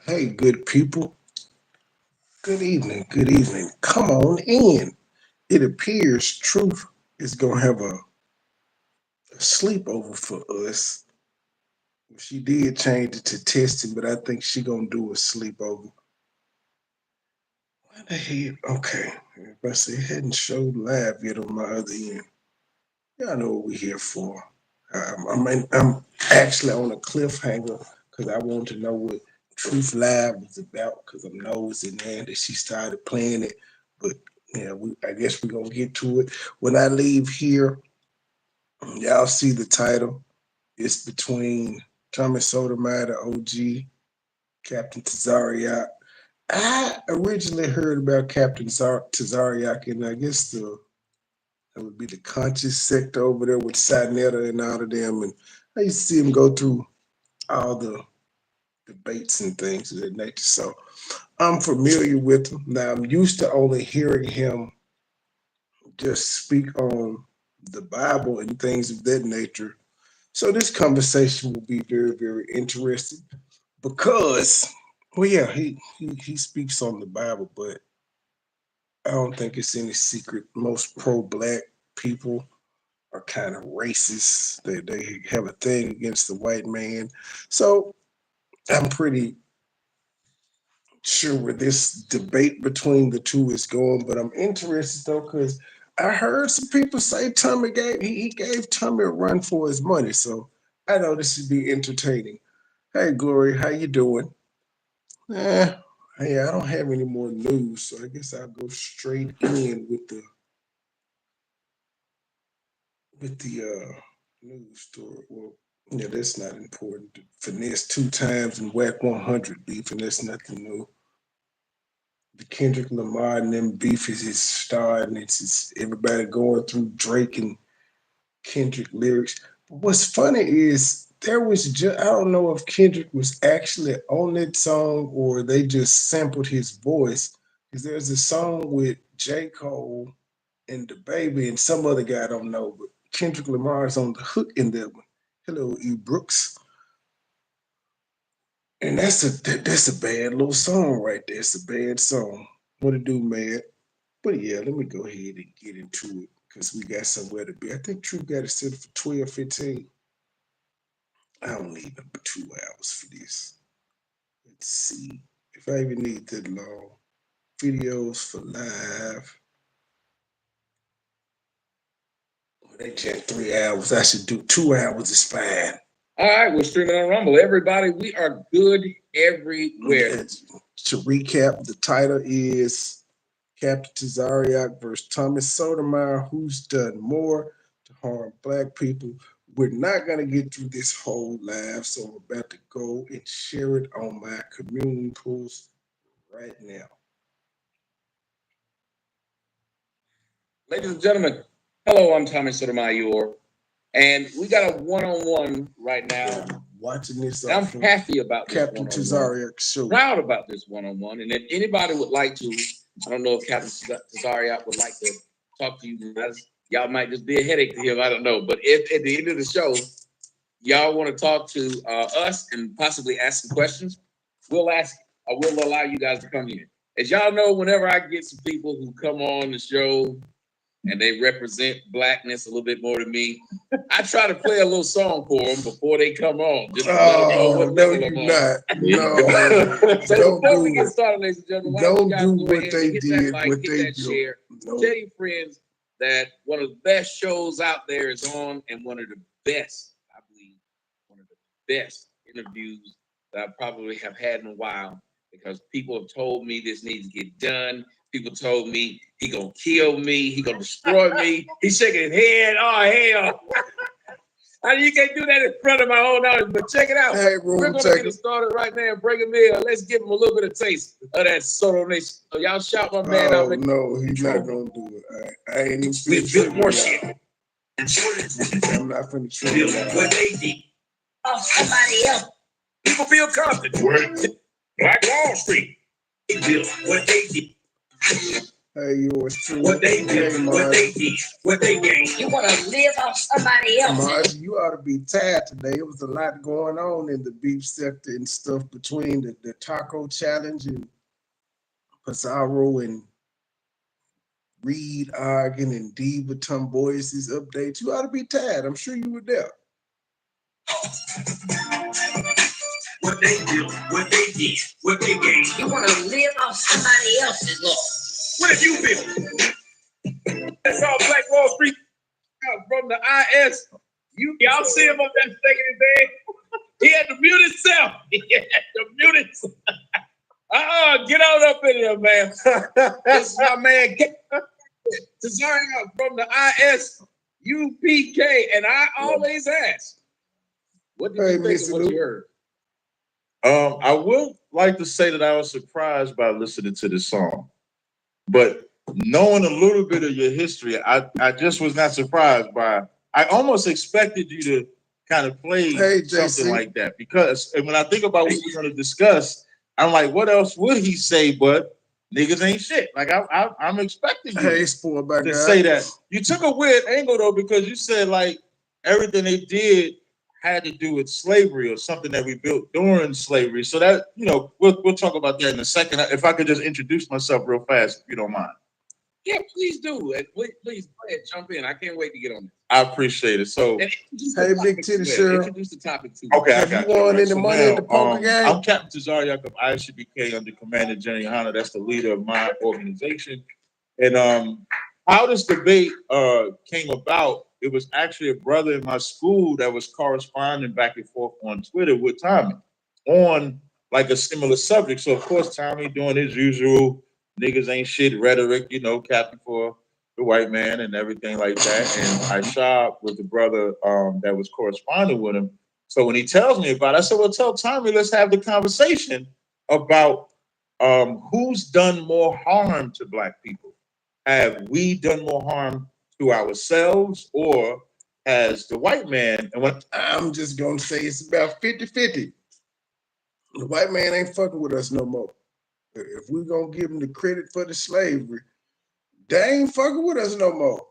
Hey, good people. Good evening. Good evening. Come on in. It appears Truth is going to have a sleepover for us. She did change it to testing, but I think she going to do a sleepover. What the hell? Okay. If I say it hadn't showed live yet on my other end, y'all know what we're here for. I'm actually on a cliffhanger because I want to know what Truth Live was about because I'm nosy now that she started playing it. But yeah, I guess we're gonna get to it. When I leave here, y'all see the title. It's between Tommy Sotomayor, the OG, Captain Tazariak. I originally heard about Captain Tazariak, and I guess that would be the conscious sector over there with Sinetta and all of them. And I used to see him go through all the debates and things of that nature. So I'm familiar with him. Now I'm used to only hearing him just speak on the Bible and things of that nature. So this conversation will be very, very interesting because, well, yeah, he speaks on the Bible, but I don't think it's any secret. Most pro-black people are kind of racist. They have a thing against the white man. So I'm pretty sure where this debate between the two is going, but I'm interested though because I heard some people say Tommy he gave Tommy a run for his money. So I know this should be entertaining. Hey Glory, how you doing? Eh, hey, I don't have any more news, so I guess I'll go straight in with the news story. Well, yeah, that's not important. Finesse two times and whack 100 beef, and that's nothing new. The Kendrick Lamar and them beef is starting. It's everybody going through Drake and Kendrick lyrics. But what's funny is there was just I don't know if Kendrick was actually on that song or they just sampled his voice. Because there's a song with J. Cole and the baby and some other guy I don't know, but Kendrick Lamar is on the hook in that one. Hello, E. Brooks. And that's a bad little song right there. It's a bad song. What to do, man? But yeah, let me go ahead and get into it because we got somewhere to be. I think True got it set for 12, 15. I don't need number 2 hours for this. Let's see. If I even need that long. Videos for live. Well, they check 3 hours. I should do 2 hours. It's fine. All right, we're streaming on Rumble. Everybody, we are good everywhere. To recap, the title is Captain Tazariak versus Thomas Sotomayor. Who's done more to harm black people? We're not going to get through this whole live, so I'm about to go and share it on my community post right now. Ladies and gentlemen, hello, I'm Tommy Sotomayor, and we got a one-on-one right now. Watching this, I'm happy about this Captain Tazariak show. Proud about this one-on-one, and if anybody would like to, I don't know if Captain Tazariak would like to talk to you guys. Y'all might just be a headache to him. I don't know, but if at the end of the show, y'all want to talk to us and possibly ask some questions, we'll ask. I will allow you guys to come in. As y'all know, whenever I get some people who come on the show and they represent blackness a little bit more than me, I try to play a little song for them before they come on. Just to let them know what no, you're not. No. So before we get started, ladies and gentlemen, don't do what they did. What they do. Share. Tell your friends that one of the best shows out there is on, and one of the best, I believe, one of the best interviews that I probably have had in a while, because people have told me this needs to get done. People told me he gonna kill me, he gonna destroy me. He's shaking his head. Oh hell! You can't do that in front of my own audience. But check it out. Hey, we're gonna get it started right now and break him in. Let's give him a little bit of taste of that Soto Nation. So y'all shout my man out. No, he's not gonna do it. I ain't even finna build more shit. I'm not finna trigger what they did. Oh, somebody else. People feel confident. Black Wall Street. They built what they did. Hey, yours truly. What they did, Hey, what they Margie. did, what they gained. You want to live off somebody else. Margie, you ought to be tired today. It was a lot going on in the beef sector and stuff between the taco challenge and Pizarro and Reed arguing and Diva Tomboy's updates. You ought to be tired. I'm sure you were there. What they do, what they did, what they gained. You want to live off somebody else's loss. What have you been? That's all Black Wall Street from the IS. Y'all see him up there shaking his head? He had to mute himself. He had to mute himself. Get on up in here, man. This is my man Cesario from the ISUPK, and I always ask, what did you think of what you heard? I would like to say that I was surprised by listening to this song, but knowing a little bit of your history, I just was not surprised by. I almost expected you to kind of play something like that because when I think about what we're going to discuss, I'm like, what else would he say? But niggas ain't shit. Like I'm expecting you to say that. You took a weird angle though because you said like everything they did had to do with slavery or something that we built during slavery. So that, we'll talk about that in a second. If I could just introduce myself real fast, if you don't mind. Yeah, please do. Please go ahead, jump in. I can't wait to get on this. I appreciate it. So, hey, Big Titty Cheryl. Introduce the topic too. Okay, have you won any money in the poker game? I'm Captain Cesario of ISUBK under Commander Jenny Hanna. That's the leader of my organization. And how this debate came about, it was actually a brother in my school that was corresponding back and forth on Twitter with Tommy on like a similar subject. So of course Tommy doing his usual niggas ain't shit rhetoric, capping for the white man and everything like that. And I shot with the brother that was corresponding with him. So when he tells me about it, I said, well, tell Tommy, let's have the conversation about who's done more harm to black people. Have we done more harm to ourselves or has the white man? And what I'm just going to say it's about 50-50. The white man ain't fucking with us no more. If we're going to give him the credit for the slavery, they ain't fucking with us no more.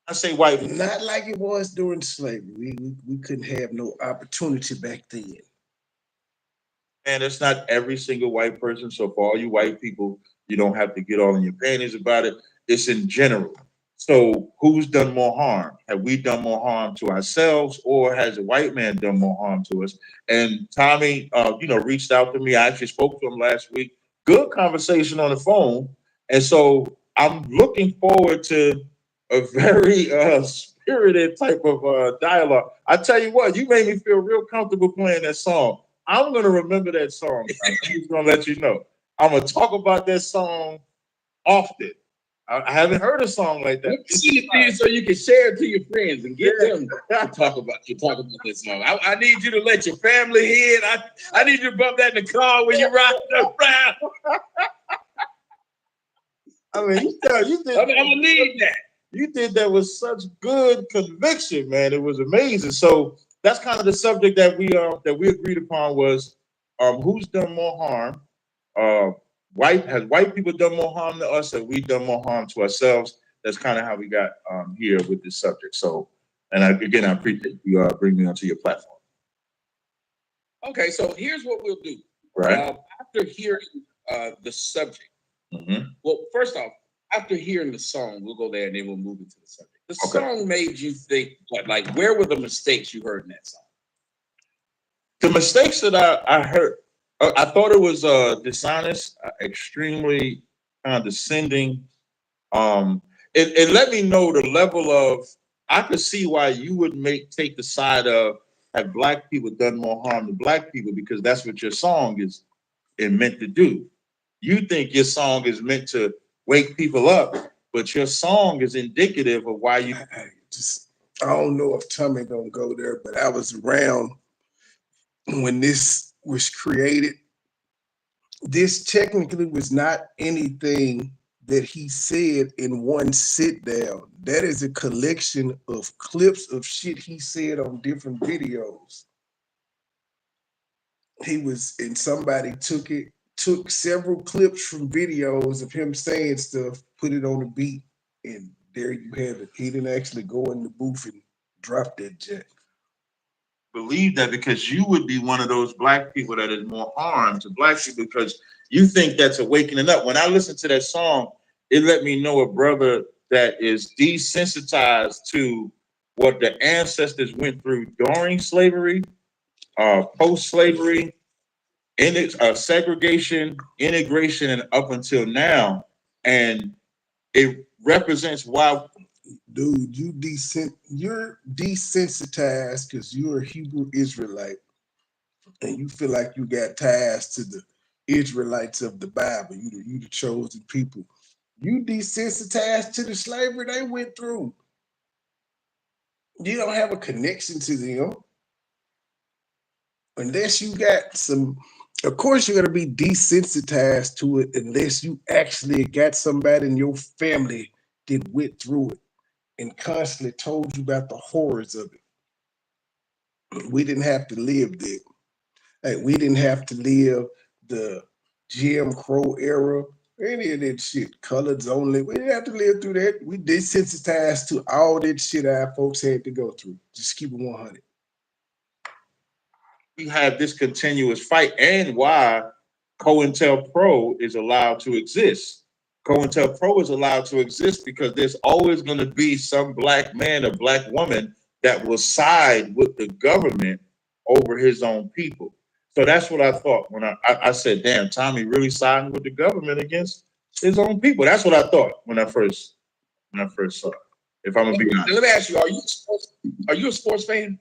I say white. Not like it was during slavery. We couldn't have no opportunity back then. And it's not every single white person. So for all you white people, you don't have to get all in your panties about it. It's in general. So who's done more harm? Have we done more harm to ourselves or has a white man done more harm to us? And Tommy, reached out to me. I actually spoke to him last week. Good conversation on the phone. And so I'm looking forward to a very spirited type of dialogue. I tell you what, you made me feel real comfortable playing that song. I'm going to remember that song. I'm just going to let you know. I'm going to talk about that song often. I haven't heard a song like that. See it so you can share it to your friends and get them to talk about this song. I need you to let your family hear it. I need you to bump that in the car when you're riding around. I mean, you did. I'm gonna need that. You did that with such good conviction, man. It was amazing. So that's kind of the subject that we agreed upon was who's done more harm. Has white people done more harm to us, or we done more harm to ourselves? That's kind of how we got here with this subject. So, and I appreciate you bringing me onto your platform. Okay, so here's what we'll do. Right. After hearing the subject, well, first off, after hearing the song, we'll go there and then we'll move into the subject. The song made you think, like, where were the mistakes you heard in that song? The mistakes that I heard, I thought it was dishonest, extremely condescending. It let me know the level of. I could see why you would take the side of have black people done more harm to black people because that's what your song is meant to do. You think your song is meant to wake people up, but your song is indicative of why you. I don't know if Tommy gonna go there, but I was around when this was created. This technically was not anything that he said in one sit down. That is a collection of clips of shit he said on different videos. And somebody took it, took several clips from videos of him saying stuff, put it on the beat, and there you have it. He didn't actually go in the booth and drop that jet. Believe that because you would be one of those black people that is more harmed to black people because you think that's awakening up. When I listened to that song, it let me know a brother that is desensitized to what the ancestors went through during slavery, post-slavery, in its segregation, integration, and up until now. And it represents why. Dude, you're desensitized because you're a Hebrew Israelite and you feel like you got ties to the Israelites of the Bible. You the chosen people. You desensitized to the slavery they went through. You don't have a connection to them unless you got some. Of course, you're gonna be desensitized to it unless you actually got somebody in your family that went through it and constantly told you about the horrors of it. We didn't have to live that. Hey, we didn't have to live the Jim Crow era, any of that shit, colors only. We didn't have to live through that. We desensitized to all that shit our folks had to go through. Just keep it 100. We have this continuous fight and why COINTELPRO is allowed to exist. COINTELPRO is allowed to exist because there's always going to be some black man or black woman that will side with the government over his own people. So that's what I thought when I said, damn, Tommy really siding with the government against his own people. That's what I thought when I first saw it. If I'm gonna be honest. Let me ask you, are you a sports fan?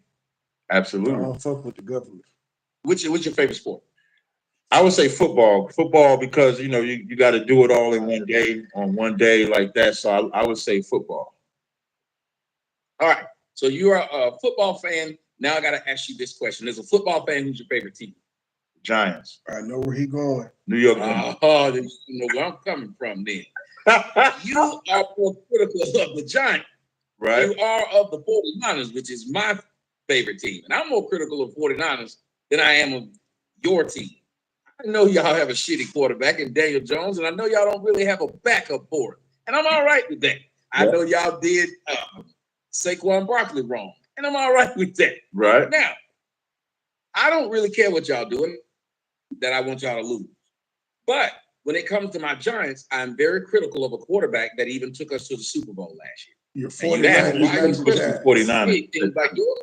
Absolutely. I don't fuck with the government. What's your favorite sport? I would say football. Football because you got to do it all in one day on one day like that. So I would say football. All right. So you're a football fan. Now I got to ask you this question: as a football fan, who's your favorite team? Giants. I know where he going. New York. Oh, you know where I'm coming from. Then you are more critical of the Giants. Right. You are of the 49ers, which is my favorite team, and I'm more critical of 49ers than I am of your team. I know y'all have a shitty quarterback in Daniel Jones, and I know y'all don't really have a backup for it. And I'm all right with that. I know y'all did Saquon Barkley wrong, and I'm all right with that. Right. Now, I don't really care what y'all doing, that I want y'all to lose. But when it comes to my Giants, I'm very critical of a quarterback that even took us to the Super Bowl last year. You're 49ers. 49ers. Like yours?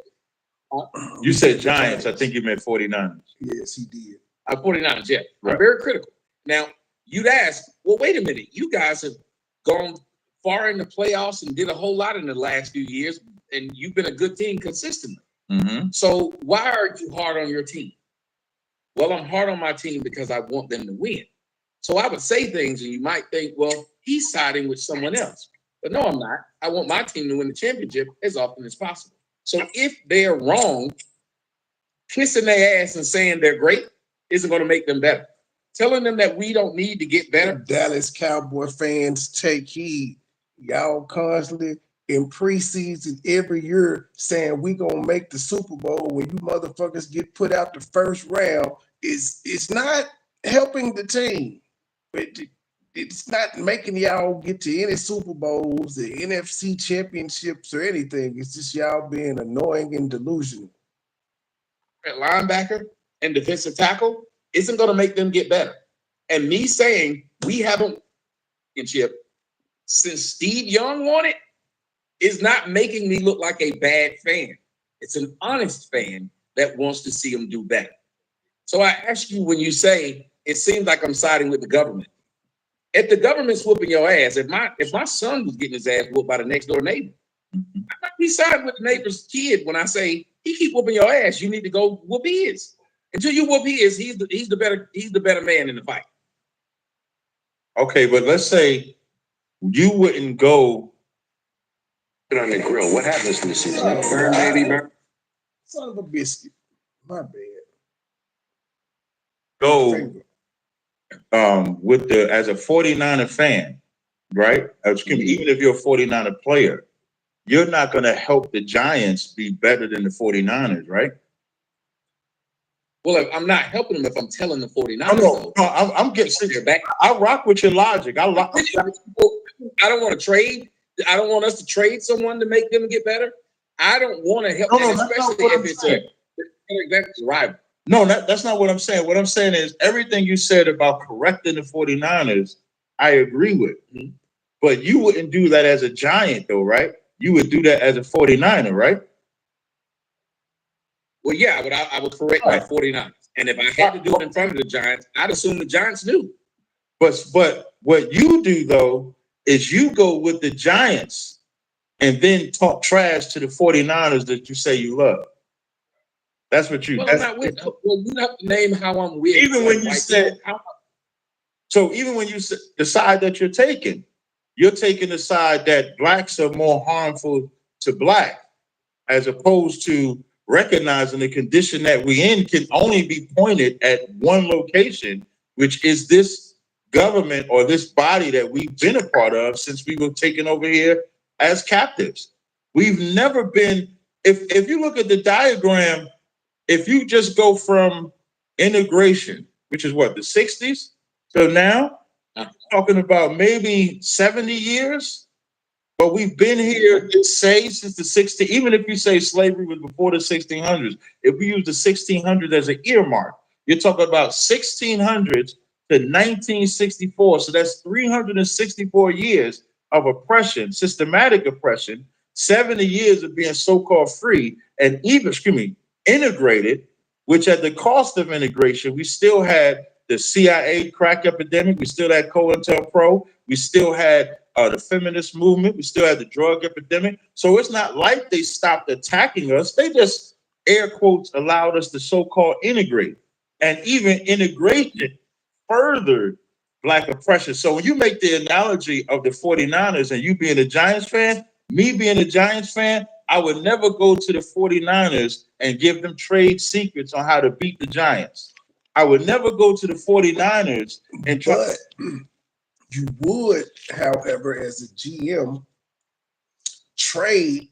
You said Giants. I think you meant 49ers. Yes, he did. 49ers, yeah. Right. I'm very critical. Now, you'd ask, well, wait a minute. You guys have gone far in the playoffs and did a whole lot in the last few years, and you've been a good team consistently. Mm-hmm. So why are you hard on your team? Well, I'm hard on my team because I want them to win. So I would say things, and you might think, well, he's siding with someone else. But no, I'm not. I want my team to win the championship as often as possible. So if they're wrong, kissing their ass and saying they're great isn't going to make them better. Telling them that we don't need to get better. Dallas Cowboy fans, take heed. Y'all constantly in preseason every year saying we gonna make the Super Bowl when you motherfuckers get put out the first round. It's not helping the team. It's not making y'all get to any Super Bowls, the NFC championships, or anything. It's just y'all being annoying and delusional. At linebacker and defensive tackle isn't going to make them get better. And me saying we haven't championship since Steve Young won it is not making me look like a bad fan. It's an honest fan that wants to see them do better. So I ask you, when you say it seems like I'm siding with the government, if the government's whooping your ass, if my son was getting his ass whooped by the next door neighbor, I might be siding with the neighbor's kid when I say he keep whooping your ass. You need to go whoop his. Until you whoop his, he's the better man in the fight. Okay, but let's say you wouldn't go on the grill. What happens in the season? Burn, baby, burn. Son of a biscuit. My bad. go with the as a 49er fan, right? Even if you're a 49er player, you're not going to help the Giants be better than the 49ers, right? Well, I'm not helping them if I'm telling the 49ers. No, I'm getting back. I rock with your logic. I don't want to trade. I don't want us to trade someone to make them get better. I don't want to help them, especially if it's a rival. No, that's not what I'm saying. What I'm saying is everything you said about correcting the 49ers, I agree with. Mm-hmm. But you wouldn't do that as a Giant, though, right? You would do that as a 49er, right? Well, yeah, but I would correct my 49ers. And if I had to do it in front of the Giants, I'd assume the Giants knew. But what you do, though, is you go with the Giants and then talk trash to the 49ers that you say you love. That's what you. Well, I'm not with. Well, you have to name how I'm with. Even when you said. So even when you decide that you're taking the side that blacks are more harmful to black, as opposed to recognizing the condition that we in can only be pointed at one location, which is this government or this body that we've been a part of since we were taken over here as captives. We've never been. If you look at the diagram. If you just go from integration, which is what, the 60s, so now, talking about maybe 70 years, but we've been here, say, since the 60s, even if you say slavery was before the 1600s, if we use the 1600s as an earmark, you're talking about 1600s to 1964, so that's 364 years of oppression, systematic oppression, 70 years of being so-called free, and even, integrated, which at the cost of integration, we still had the CIA crack epidemic, we still had COINTELPRO, we still had the feminist movement, we still had the drug epidemic. So it's not like they stopped attacking us. They just, air quotes, allowed us to so-called integrate. And even integration furthered black oppression. So when you make the analogy of the 49ers and you being a Giants fan, me being a Giants fan, I would never go to the 49ers and give them trade secrets on how to beat the Giants. I would never go to the 49ers and try. But you would, however, as a GM, trade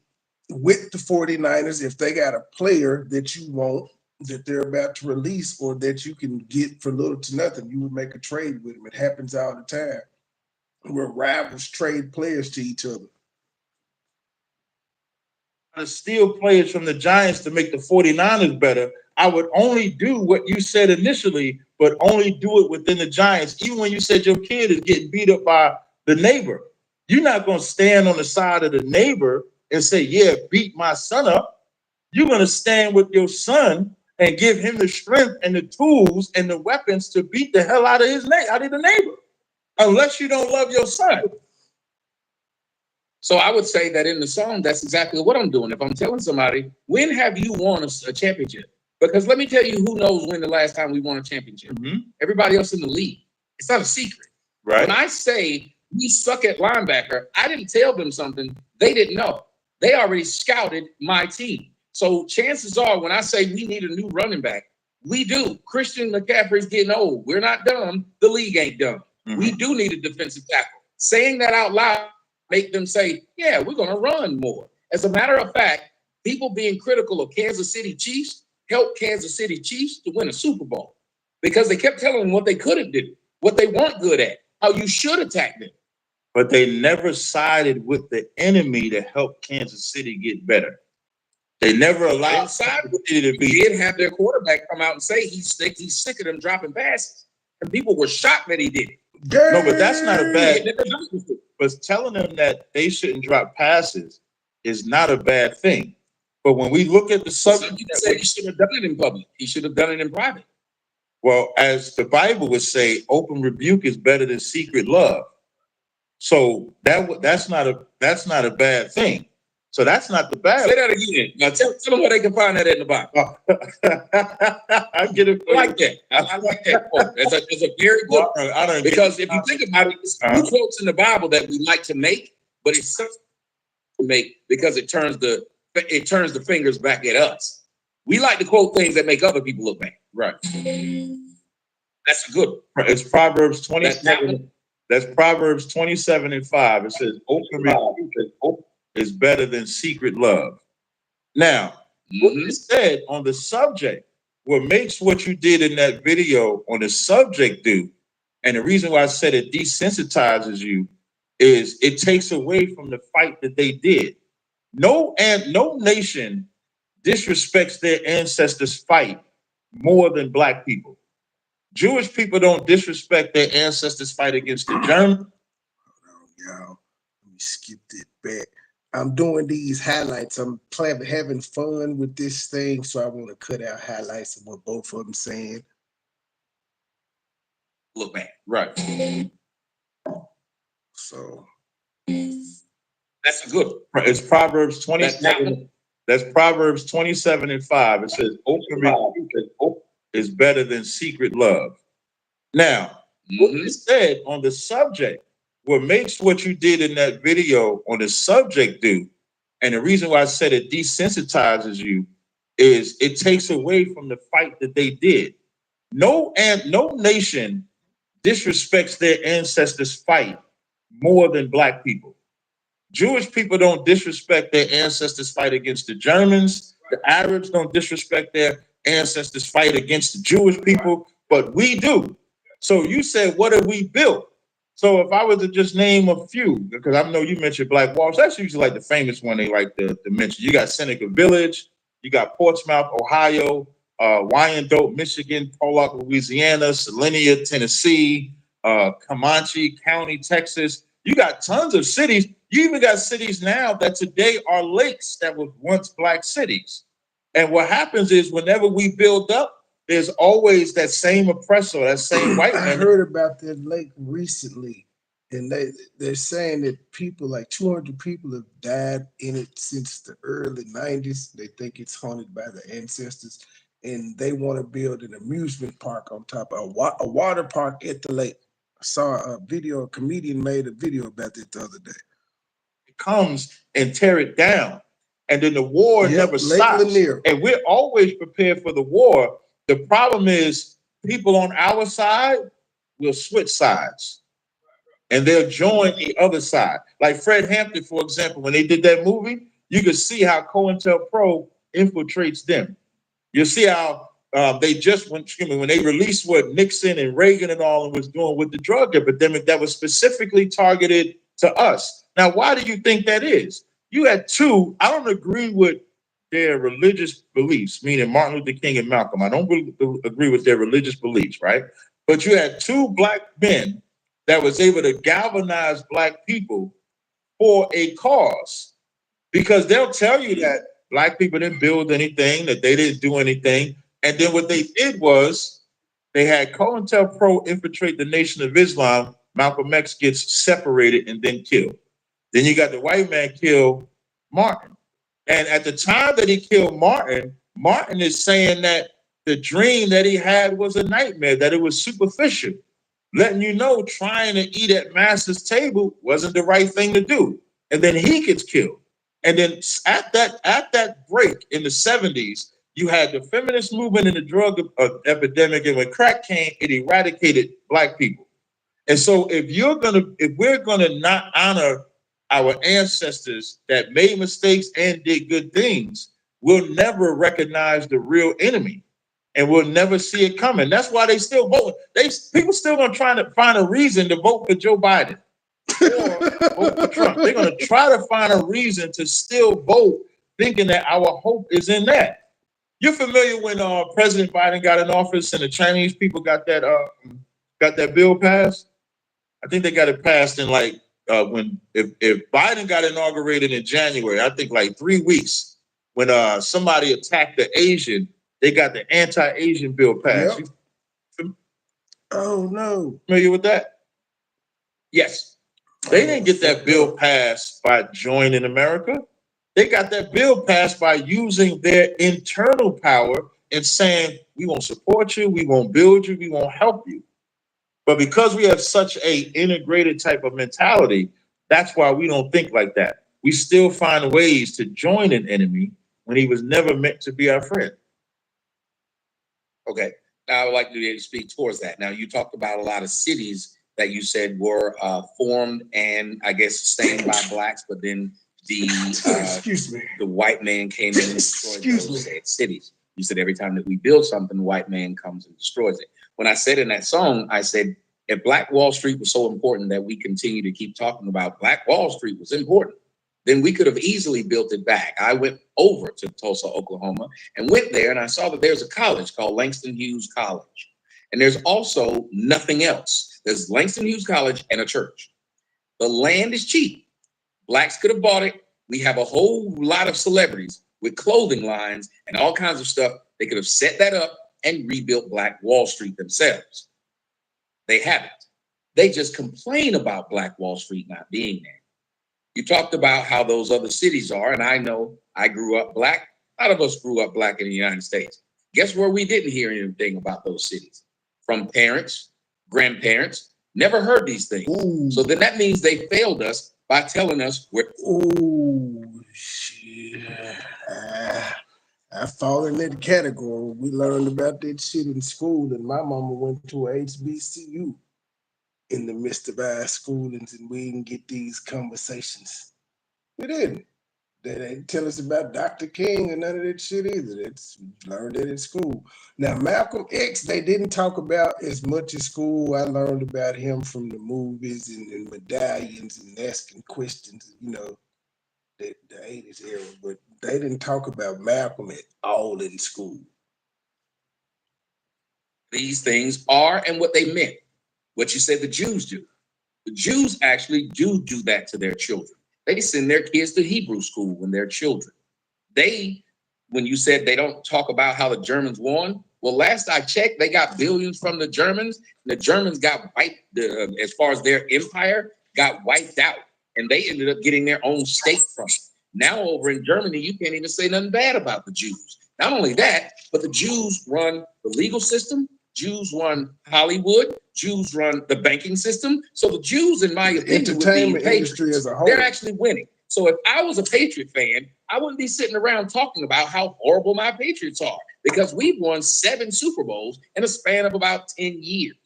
with the 49ers if they got a player that you want, that they're about to release, or that you can get for little to nothing. You would make a trade with them. It happens all the time where rivals trade players to each other. To steal players from the Giants to make the 49ers better, I would only do what you said initially, but only do it within the Giants. Even when you said your kid is getting beat up by the neighbor, you're not going to stand on the side of the neighbor and say, yeah, beat my son up. You're going to stand with your son and give him the strength and the tools and the weapons to beat the hell out of the neighbor, unless you don't love your son. So I would say that in the song, that's exactly what I'm doing. If I'm telling somebody, when have you won a championship? Because let me tell you who knows when the last time we won a championship. Mm-hmm. Everybody else in the league. It's not a secret. Right. When I say we suck at linebacker, I didn't tell them something they didn't know. They already scouted my team. So chances are when I say we need a new running back, we do. Christian McCaffrey's getting old. We're not dumb. The league ain't dumb. Mm-hmm. We do need a defensive tackle. Saying that out loud make them say, yeah, we're going to run more. As a matter of fact, people being critical of Kansas City Chiefs helped Kansas City Chiefs to win a Super Bowl because they kept telling them what they couldn't do, what they weren't good at, how you should attack them. But they never sided with the enemy to help Kansas City get better. They never allowed side with it to be. They did have their quarterback come out and say he's sick of them dropping passes. And people were shocked that he did it. No, but that's not a bad. But telling them that they shouldn't drop passes is not a bad thing. But when we look at the subject, he said he should have done it in public. He should have done it in private. Well, as the Bible would say, open rebuke is better than secret love. So that's not a bad thing. So that's not the bad. Say that again. Now tell them where they can find that in the Bible. I get it. I like that. I like that quote. It's a very good. Well, because if you think about it, it's two quotes in the Bible that we like to make, but it's something to make because it turns the fingers back at us. We like to quote things that make other people look bad. Right. That's a good one. It's Proverbs 27. That's Proverbs 27:5. It says, open rebuke is better than secret love. Now, what is said on the subject what makes what you did in that video on the subject do, and the reason why I said it desensitizes you, is it takes away from the fight that they did. No nation disrespects their ancestors' fight more than black people. Jewish people don't disrespect their ancestors' fight against the Germans. Y'all, let me skip it back. I'm doing these highlights. I'm having fun with this thing, so I want to cut out highlights of what both of them saying. Look back. Right. So That's good. It's Proverbs 27. That's Proverbs 27 and 5. It says, open rebuke is better than secret love. Now, what you said on the subject, what makes what you did in that video on the subject do, and the reason why I said it desensitizes you, is it takes away from the fight that they did. No nation disrespects their ancestors' fight more than black people. Jewish people don't disrespect their ancestors' fight against the Germans. The Arabs don't disrespect their ancestors' fight against the Jewish people, but we do. So you said, what have we built? So if I were to just name a few, because I know you mentioned Black Walls, that's usually like the famous one they like to mention. You got Seneca Village, you got Portsmouth, Ohio, Wyandotte, Michigan, Pollock, Louisiana, Salina, Tennessee, Comanche County, Texas. You got tons of cities. You even got cities now that today are lakes that were once black cities. And what happens is whenever we build up, there's always that same oppressor, that same white man. I heard about that lake recently, and they're saying that people, like 200 people, have died in it since the early 90s. They think it's haunted by the ancestors, and they want to build an amusement park on top of a water park at the lake. I saw a video, a comedian made a video about it the other day. It comes and tear it down. And then the war never Lake stops. Lanier. And we're always prepared for the war. The problem is people on our side will switch sides and they'll join the other side. Like Fred Hampton, for example, when they did that movie, you could see how COINTELPRO infiltrates them. You see how they just when they released what Nixon and Reagan and all was doing with the drug epidemic that was specifically targeted to us. Now, why do you think that is? You had two, I don't agree with their religious beliefs, meaning Martin Luther King and Malcolm. I don't agree with their religious beliefs, right? But you had two black men that was able to galvanize black people for a cause, because they'll tell you that black people didn't build anything, that they didn't do anything. And then what they did was they had COINTELPRO infiltrate the Nation of Islam. Malcolm X gets separated and then killed. Then you got the white man kill Martin. And at the time that he killed Martin, Martin is saying that the dream that he had was a nightmare, that it was superficial, letting you know trying to eat at master's table wasn't the right thing to do. And then he gets killed. And then at that break in the 70s, you had the feminist movement and the drug epidemic. And when crack came, it eradicated black people. And so if we're gonna not honor our ancestors that made mistakes and did good things, we'll never recognize the real enemy. And we'll never see it coming. That's why they still vote. People still gonna try to find a reason to vote for Joe Biden or vote for Trump. They're gonna try to find a reason to still vote, thinking that our hope is in that. You're familiar when President Biden got in office and the Chinese people got that bill passed? I think they got it passed in like if Biden got inaugurated in January, I think like 3 weeks when somebody attacked the Asian, they got the anti-Asian bill passed. Yep. Oh no. Familiar with that? Yes. They didn't get that bill passed by joining America. They got that bill passed by using their internal power and saying, we won't support you, we won't build you, we won't help you. But because we have such a integrated type of mentality, that's why we don't think like that. We still find ways to join an enemy when he was never meant to be our friend. Okay. Now I would like to speak towards that. Now you talked about a lot of cities that you said were formed and I guess sustained by blacks, but then the excuse me, the white man came in and destroyed those cities. You said every time that we build something, the white man comes and destroys it. When I said in that song, I said, if Black Wall Street was so important that we continue to keep talking about Black Wall Street was important, then we could have easily built it back. I went over to Tulsa, Oklahoma, and went there, and I saw that there's a college called Langston Hughes College. And there's also nothing else. There's Langston Hughes College and a church. The land is cheap. Blacks could have bought it. We have a whole lot of celebrities with clothing lines and all kinds of stuff. They could have set that up and rebuilt Black Wall Street themselves. They haven't. They just complain about Black Wall Street not being there. You talked about how those other cities are, and I know I grew up Black. A lot of us grew up Black in the United States. Guess where we didn't hear anything about those cities? From parents, grandparents, never heard these things. Ooh. So then that means they failed us by telling us where. Oh, shit. I fall in that category. We learned about that shit in school, and my mama went to a HBCU in the midst of our schoolings, and we didn't get these conversations. We didn't. They didn't tell us about Dr. King and none of that shit either. That's learned it in school. Now, Malcolm X, they didn't talk about as much in school. I learned about him from the movies and medallions and asking questions, you know, the 80s era, but they didn't talk about Malcolm at all in school. These things are and what they meant. What you said the Jews do. The Jews actually do that to their children. They send their kids to Hebrew school when they're children. When you said they don't talk about how the Germans won, well, last I checked, they got billions from the Germans. And the Germans got wiped, as far as their empire, got wiped out. And they ended up getting their own state from it. Now over in Germany, you can't even say nothing bad about the Jews. Not only that, but the Jews run the legal system. Jews run Hollywood. Jews run the banking system. So the Jews, in my opinion, entertainment industry as a whole, they're actually winning. So if I was a Patriot fan, I wouldn't be sitting around talking about how horrible my Patriots are, because we've won 7 Super Bowls in a span of about 10 years.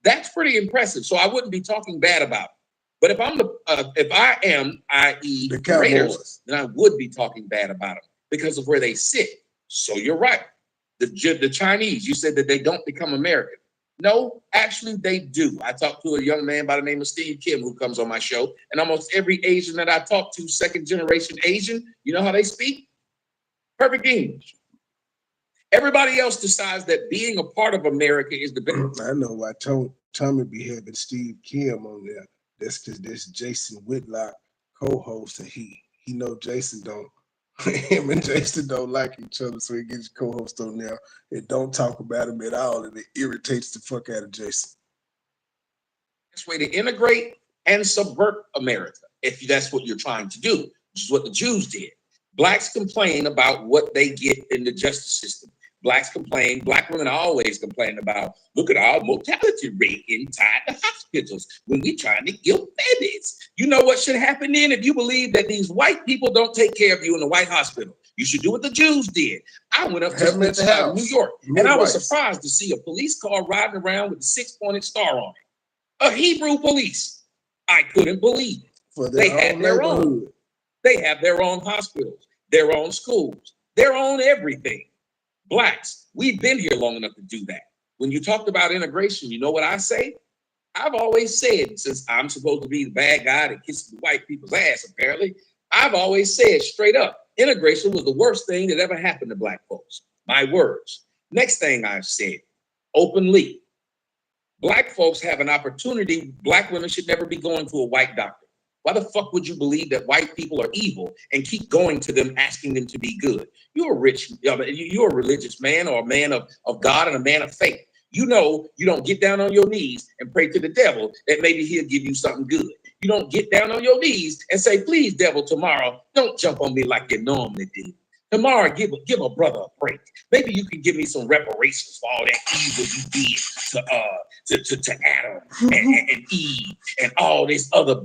That's pretty impressive. So I wouldn't be talking bad about it. But if I am, i.e., the Raiders, then I would be talking bad about them because of where they sit. So you're right. The Chinese, you said that they don't become American. No, actually they do. I talked to a young man by the name of Steve Kim who comes on my show, and almost every Asian that I talk to, second generation Asian, you know how they speak? Perfect English. Everybody else decides that being a part of America is the best. I know why Tommy be having Steve Kim on there. That's because there's Jason Whitlock co-host, and he know Jason don't. Him and Jason don't like each other, so he gets co-host on there and don't talk about him at all, and it irritates the fuck out of Jason. Best way to integrate and subvert America, if that's what you're trying to do, which is what the Jews did. Blacks complain about what they get in the justice system. Blacks complain, Black women always complain about, look at our mortality rate inside the hospitals when we're trying to kill babies. You know what should happen then if you believe that these white people don't take care of you in the white hospital? You should do what the Jews did. I went up to New York, and I was surprised to see a police car riding around with a 6-pointed star on it. A Hebrew police. I couldn't believe it. They had their own. They have their own hospitals, their own schools, their own everything. Blacks, we've been here long enough to do that. When you talked about integration, you know what I say? I've always said, since I'm supposed to be the bad guy that kisses the white people's ass, apparently, I've always said straight up, integration was the worst thing that ever happened to Black folks. My words. Next thing I've said, openly, Black folks have an opportunity. Black women should never be going to a white doctor. Why the fuck would you believe that white people are evil and keep going to them, asking them to be good? You're a religious man, or a man of God and a man of faith. You know, you don't get down on your knees and pray to the devil that maybe he'll give you something good. You don't get down on your knees and say, please, devil, tomorrow, don't jump on me like you normally do. Tomorrow, give a brother a break. Maybe you can give me some reparations for all that evil you did to Adam and Eve and all these other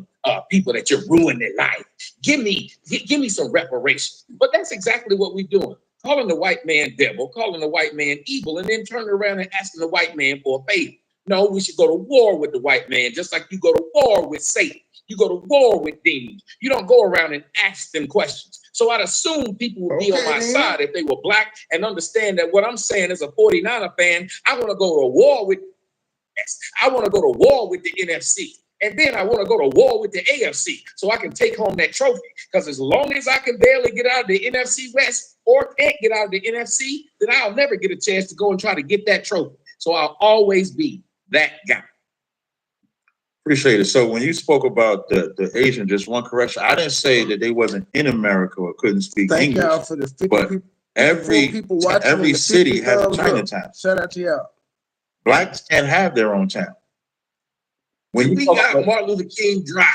people that you're ruining their life. Give me some reparations. But that's exactly what we're doing. Calling the white man devil, calling the white man evil, and then turning around and asking the white man for a favor. No, we should go to war with the white man, just like you go to war with Satan. You go to war with demons. You don't go around and ask them questions. So I'd assume people would be on my side if they were black and understand that what I'm saying as a 49er fan, I want to go to war with I want to go to war with the NFC. And then I want to go to war with the AFC so I can take home that trophy. Because as long as I can barely get out of the NFC West or can't get out of the NFC, then I'll never get a chance to go and try to get that trophy. So I'll always be that guy. Appreciate it. So when you spoke about the Asian, just one correction. I didn't say that they wasn't in America or couldn't speak Thank English. y'all for the 50 But people. every city has a Chinatown. Shout out to y'all. Blacks can't have their own town. When We you got Martin Luther King Drive.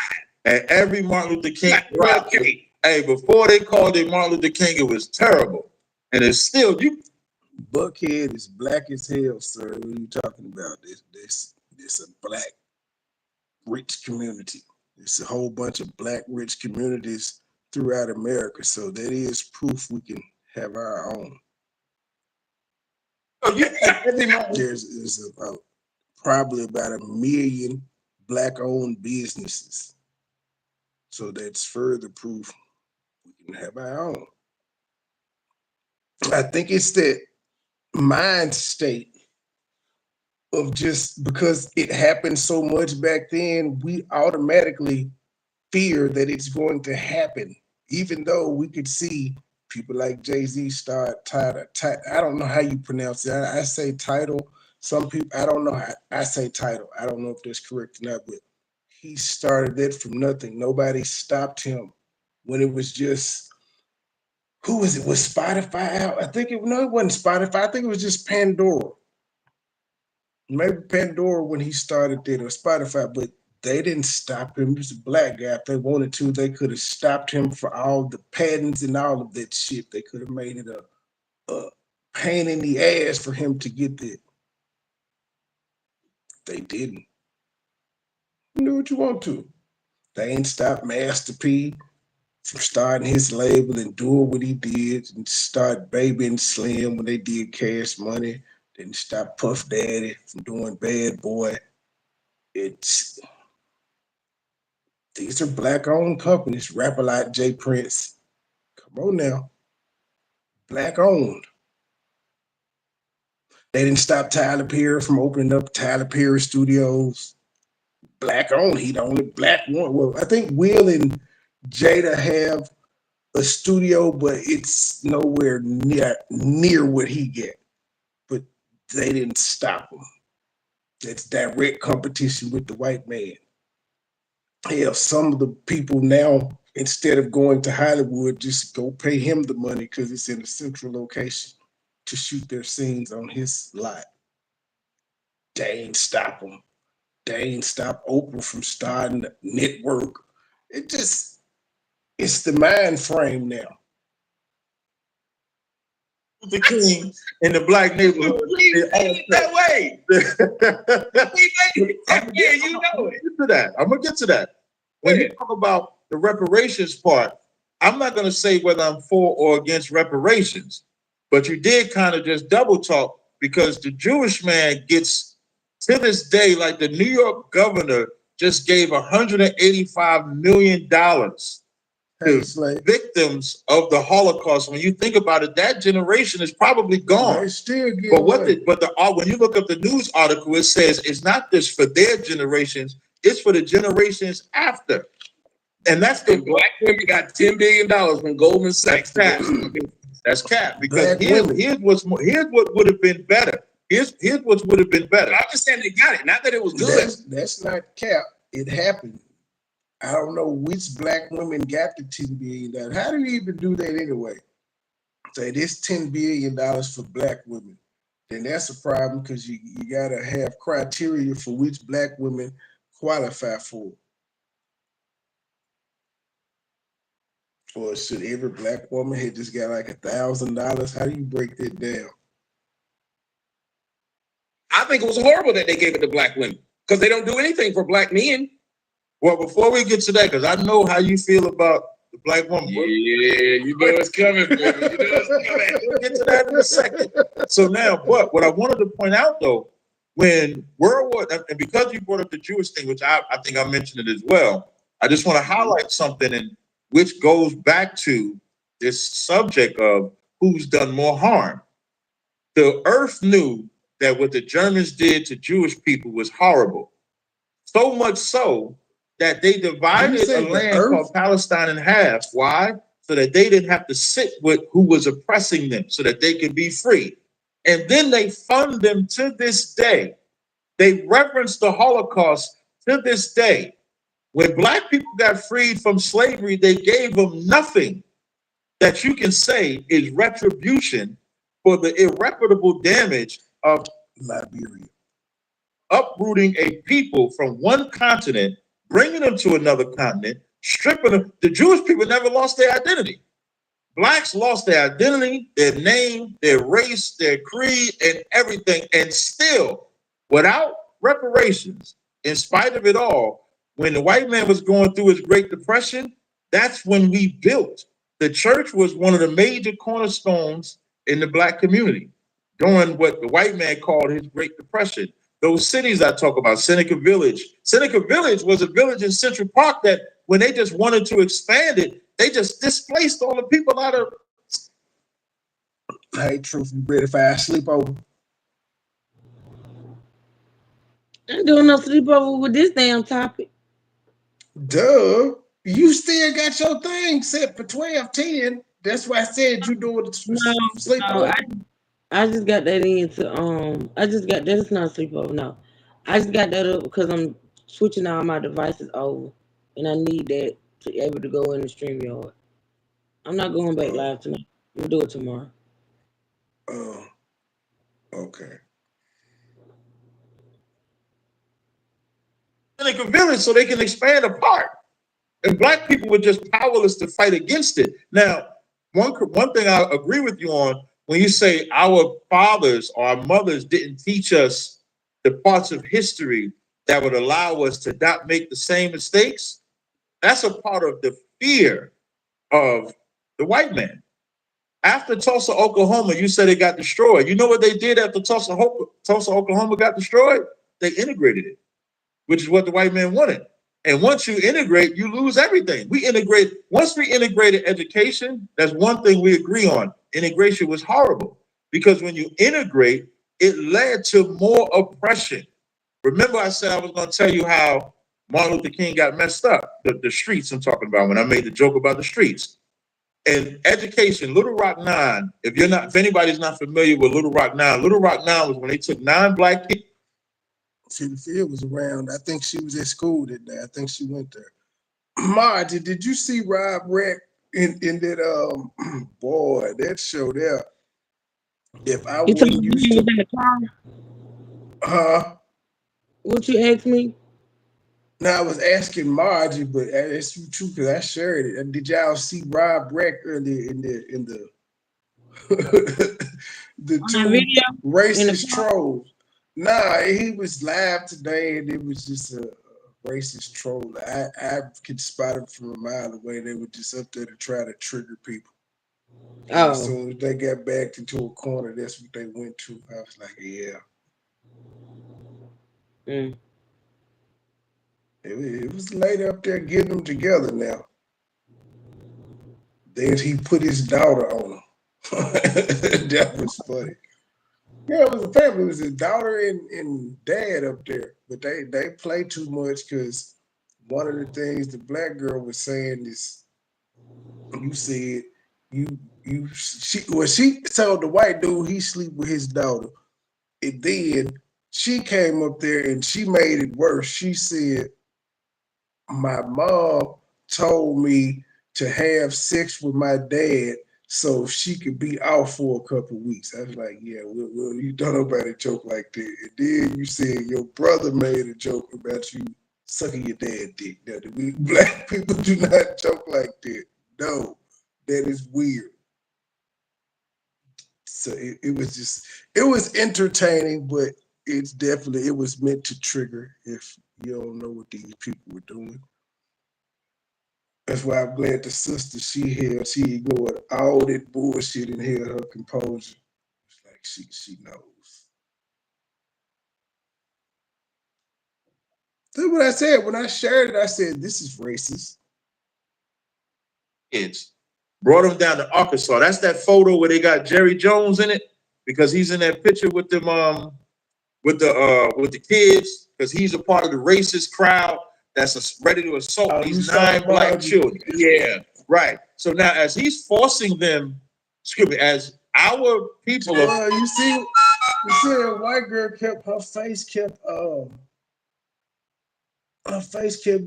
and every Martin Luther King Drive, hey, before they called it Martin Luther King, it was terrible. And it's still you. Buckhead is black as hell, sir. What are you talking about? This a black rich community. It's a whole bunch of black rich communities throughout America. So that is proof we can have our own. There's probably about 1 million black-owned businesses. So that's further proof we can have our own. I think it's that mind state of just because it happened so much back then, we automatically fear that it's going to happen, even though we could see people like Jay-Z start title. I don't know how you pronounce it. I say title. Some people, I don't know how I say title. I don't know if that's correct or not, but he started that from nothing. Nobody stopped him when it was just, who was it? Was Spotify out? It wasn't Spotify. I think it was just Pandora. Maybe Pandora when he started it, or Spotify, but they didn't stop him. He was a black guy. If they wanted to, they could have stopped him for all the patents and all of that shit. They could have made it a pain in the ass for him to get that. They didn't. You do what you want to. They ain't stopped Master P from starting his label and doing what he did, and start Baby and Slim when they did Cash Money. Didn't stop Puff Daddy from doing Bad Boy. These are black-owned companies. Rapper like Jay Prince. Come on now. Black-owned. They didn't stop Tyler Perry from opening up Tyler Perry Studios. Black-owned. He the only black one. Well, I think Will and Jada have a studio, but it's nowhere near what he get. But they didn't stop him. That's direct competition with the white man. Hell, some of the people now, instead of going to Hollywood, just go pay him the money because it's in a central location to shoot their scenes on his lot. They ain't stop him. They ain't stop Oprah from starting a network. It's the mind frame now. The king in the black neighborhood. That way. I'm gonna get to that. When you talk about the reparations part, I'm not gonna say whether I'm for or against reparations, but you did kind of just double talk, because the Jewish man gets, to this day, like the New York governor just gave $185 million to victims of the Holocaust. When you think about it, that generation is probably gone. They still get But when you look up the news article, it says it's not just for their generations, it's for the generations after. And that's the black women got $10 billion from Goldman Sachs. That's cap. Because here's what would have been better. Here's what would have been better. I'm just saying they got it. Not that it was good. That's not cap. It happened. I don't know which black women got the $10 billion. How do you even do that anyway? Say this $10 billion for black women. Then that's a problem, because you gotta have criteria for which black women qualify for. Or should every black woman have just got like $1,000? How do you break that down? I think it was horrible that they gave it to black women, because they don't do anything for black men. Well, before we get to that, because I know how you feel about the black woman. Yeah, you know it's coming, baby. You know it's coming. We'll get to that in a second. So now, what I wanted to point out, though, when World War, and because you brought up the Jewish thing, which I think I mentioned it as well, I just want to highlight something and which goes back to this subject of who's done more harm. The earth knew that what the Germans did to Jewish people was horrible. So much so that they divided a land called Palestine in half. Why? So that they didn't have to sit with who was oppressing them, so that they could be free. And then they fund them to this day. They reference the Holocaust to this day. When Black people got freed from slavery, they gave them nothing that you can say is retribution for the irreparable damage of Liberia. Uprooting a people from one continent, bringing them to another continent, stripping them. The Jewish people never lost their identity. Blacks lost their identity, their name, their race, their creed, and everything. And still, without reparations, in spite of it all, when the white man was going through his Great Depression, that's when we built. The church was one of the major cornerstones in the Black community during what the white man called his Great Depression. Those cities I talk about, Seneca Village. Seneca Village was a village in Central Park that when they just wanted to expand it, they just displaced all the people out of. Hey, Truth, you ready for our sleepover? I ain't doing no sleepover with this damn topic. Duh. You still got your thing set for 12:10. That's why I said you doing the sleepover. I just got that into I just got that's not sleepover. No, I just got that up because I'm switching all my devices over, and I need that to be able to go in the StreamYard. I'm not going back live tonight. We'll do it tomorrow. Oh, okay. Seneca Village so they can expand apart. And Black people were just powerless to fight against it. Now, one thing I agree with you on, when you say our fathers or our mothers didn't teach us the parts of history that would allow us to not make the same mistakes, that's a part of the fear of the white man. After Tulsa, Oklahoma, you said it got destroyed. You know what they did after Tulsa, Oklahoma got destroyed? They integrated it, which is what the white man wanted. And once you integrate, you lose everything. Once we integrated education, that's one thing we agree on. Integration was horrible because when you integrate, it led to more oppression. Remember, I said I was going to tell you how Martin Luther King got messed up. The streets I'm talking about when I made the joke about the streets. And education, Little Rock 9, if anybody's not familiar with Little Rock 9 was when they took 9 Black people. City Field was around. I think she was at school that day. I think she went there. Margie, did you see Rob Reck in that boy, that show there? If I You told me wouldn't you used was to in the car. What you asked me? No, I was asking Margie, but it's true because I shared it. And did y'all see Rob Reck earlier in the the On that two video? racist trolls? Nah, he was live today, and it was just a racist troll. I could spot him from a mile away. They were just up there to try to trigger people. And as soon as they got backed into a corner, that's what they went to. I was like, yeah. It was later up there getting them together now. Then he put his daughter on him. That was funny. Yeah, it was a family. It was his daughter and dad up there. But they play too much because one of the things the Black girl was saying is, you said she told the white dude he sleep with his daughter. And then she came up there and she made it worse. She said, my mom told me to have sex with my dad so she could be out for a couple of weeks. I was like, yeah, well, you don't nobody joke like that. And then you said your brother made a joke about you sucking your dad dick. Now, we Black people do not joke like that. No, that is weird. So it was entertaining, but it was meant to trigger if you don't know what these people were doing. That's why I'm glad the sister she ignored all that bullshit and held her composure. It's like she knows. That's what I said. When I shared it, I said, this is racist. Kids brought them down to Arkansas. That's that photo where they got Jerry Jones in it because he's in that picture with them with the kids because he's a part of the racist crowd that's ready to assault these 9 black children. Yeah, right. So now as he's forcing them, excuse me, as our people are. You see a white girl kept her face kept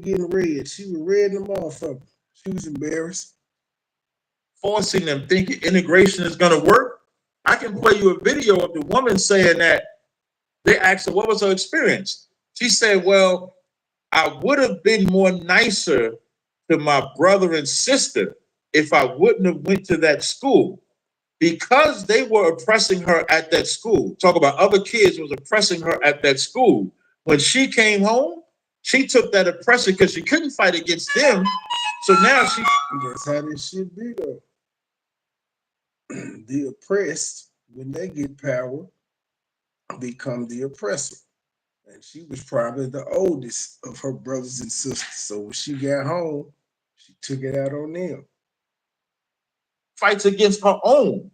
getting red. She was red in the motherfucker. She was embarrassed. Forcing them thinking integration is going to work. I can play you a video of the woman saying that they asked her what was her experience. She said, well, I would have been more nicer to my brother and sister if I wouldn't have went to that school because they were oppressing her at that school. Talk about other kids was oppressing her at that school. When she came home, she took that oppression because she couldn't fight against them. So now she. That's how this shit be though. The oppressed, when they get power, become the oppressor. And she was probably the oldest of her brothers and sisters. So when she got home, she took it out on them. Fights against her own.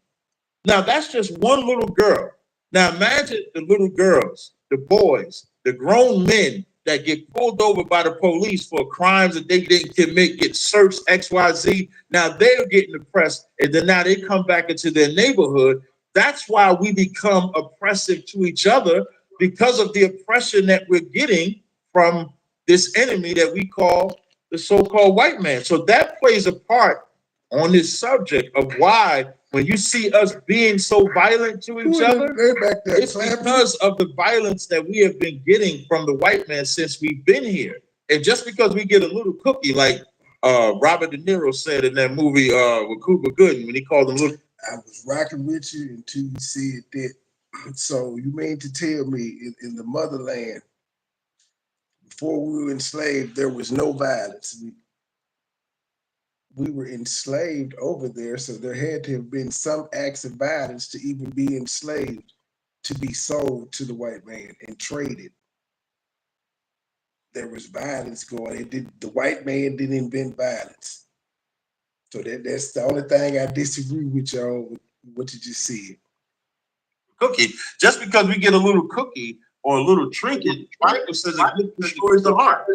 Now that's just one little girl. Now imagine the little girls, the boys, the grown men that get pulled over by the police for crimes that they didn't commit, get searched, XYZ. Now they're getting oppressed, and then now they come back into their neighborhood. That's why we become oppressive to each other because of the oppression that we're getting from this enemy that we call the so-called white man. So that plays a part on this subject of why when you see us being so violent to each other, it's because of the violence that we have been getting from the white man since we've been here. And just because we get a little cookie, like Robert De Niro said in that movie with Cuba Gooding, when he called him little. I was rocking with you until you said that. So you mean to tell me in the motherland, before we were enslaved, there was no violence. We were enslaved over there, so there had to have been some acts of violence to even be enslaved, to be sold to the white man and traded. There was violence going. The white man didn't invent violence. So that's the only thing I disagree with y'all with what you just said. Cookie. Just because we get a little cookie or a little trinket, Bible says it destroys the heart.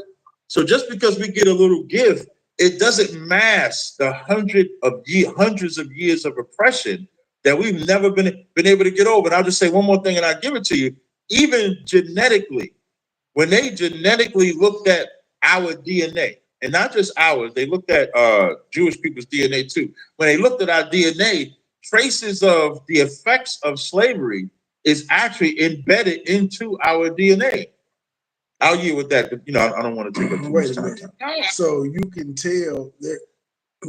So just because we get a little gift, it doesn't mask the hundreds of years of oppression that we've never been able to get over. And I'll just say one more thing and I'll give it to you. Even genetically, when they genetically looked at our DNA, and not just ours, they looked at Jewish people's DNA too. When they looked at our DNA, traces of the effects of slavery is actually embedded into our DNA. I'll yield with that, but I don't want to take up too much time. So you can tell that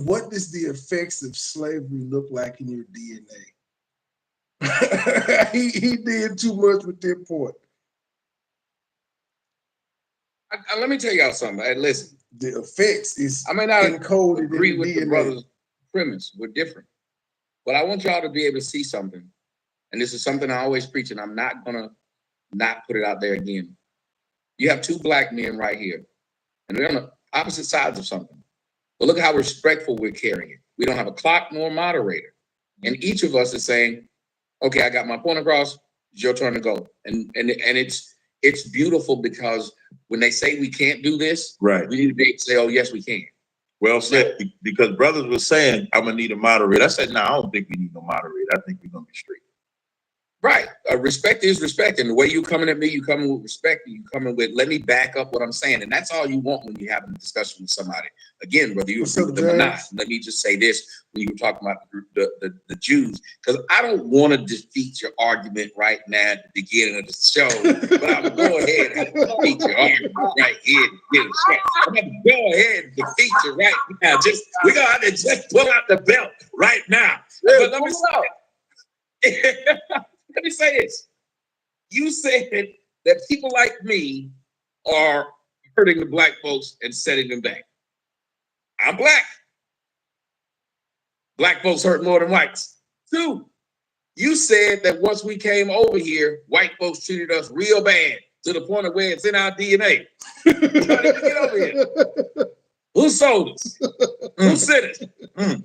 what does the effects of slavery look like in your DNA? he did too much with that point. Let me tell y'all something. Hey, listen, the effects is I may not encoded agree in with DNA. the brother's premise. We're different, but I want y'all to be able to see something, and this is something I always preach, and I'm not gonna not put it out there again. You have two black men right here, and they're on the opposite sides of something. But look at how respectful we're carrying it. We don't have a clock nor a moderator. And each of us is saying, okay, I got my point across, it's your turn to go. And it's beautiful because when they say we can't do this, right, we need to be able to say, oh, yes, we can. Well said, because brothers were saying, I'm gonna need a moderator. I said, no, I don't think we need no moderator. I think we're gonna be straight. Right. Respect is respect. And the way you coming at me, you coming with respect, and you coming with, let me back up what I'm saying. And that's all you want when you're having a discussion with somebody. Again, whether you agree with them or not. Let me just say this when you were talking about the Jews, because I don't want to defeat your argument right now at the beginning of the show, but I'm going to go ahead and defeat your argument right here. I'm going to go ahead and defeat you right now. We're going to have to just pull out the belt right now. But let me let me say this. You said that people like me are hurting the black folks and setting them back. I'm black. Black folks hurt more than whites. Two, you said that once we came over here, white folks treated us real bad. to the point of where it's in our DNA. Get over here. Who sold us? Who sent us?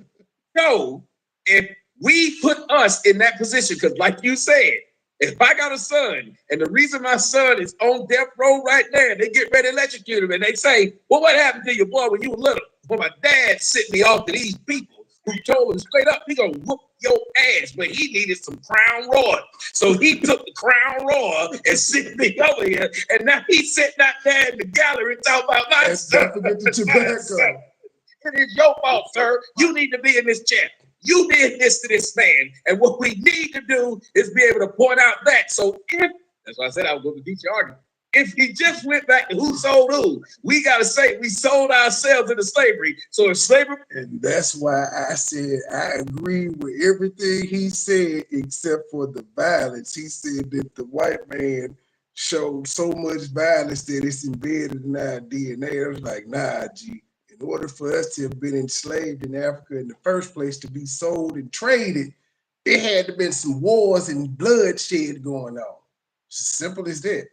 So if we put us in that position, because like you said, if I got a son, and the reason my son is on death row right there, they get ready to electrocute him, and they say, well, what happened to your boy when you were little? Well, my dad sent me off to these people who told him straight up, he gonna whoop your ass, but he needed some Crown Royal. So he took the Crown Royal and sent me over here, and now he's sitting out there in the gallery talking about my son. Don't forget the tobacco. It is your fault, sir. You need to be in this chair. You did this to this man. And what we need to do is be able to point out that. So if, that's why I said I was going to teach you argument. If he just went back to who sold who, we got to say we sold ourselves into slavery. So if slavery. And that's why I said I agree with everything he said except for the violence. He said that the white man showed so much violence that it's embedded in our DNA. I was like, nah, G. In order for us to have been enslaved in Africa in the first place, to be sold and traded, there had to have been some wars and bloodshed going on. It's as simple as that.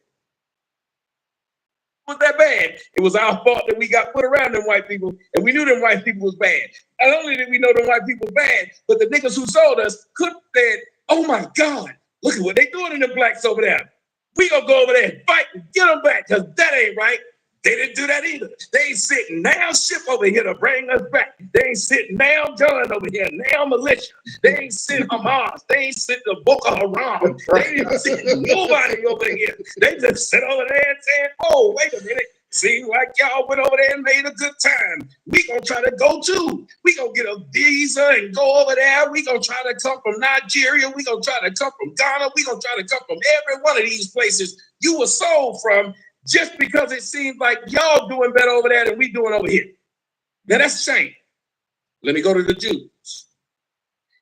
Was that bad? It was our fault that we got put around them white people, and we knew them white people was bad. Not only did we know them white people bad, but the niggas who sold us could have said, oh my God, look at what they doing to the blacks over there. We gonna go over there and fight and get them back, because that ain't right. They didn't do that either. They ain't sitting now ship over here to bring us back. They ain't sitting now gun over here, now militia. They ain't sitting Hamas. They ain't sitting the Boko Haram. They ain't sitting nobody over here. They just sit over there and say, oh, wait a minute. Seems like y'all went over there and made a good time. We gonna try to go too. We gonna get a visa and go over there. We gonna try to come from Nigeria. We gonna try to come from Ghana. We gonna try to come from every one of these places you were sold from, just because it seems like y'all doing better over there than we doing over here. Now that's a shame. Let me go to the Jews.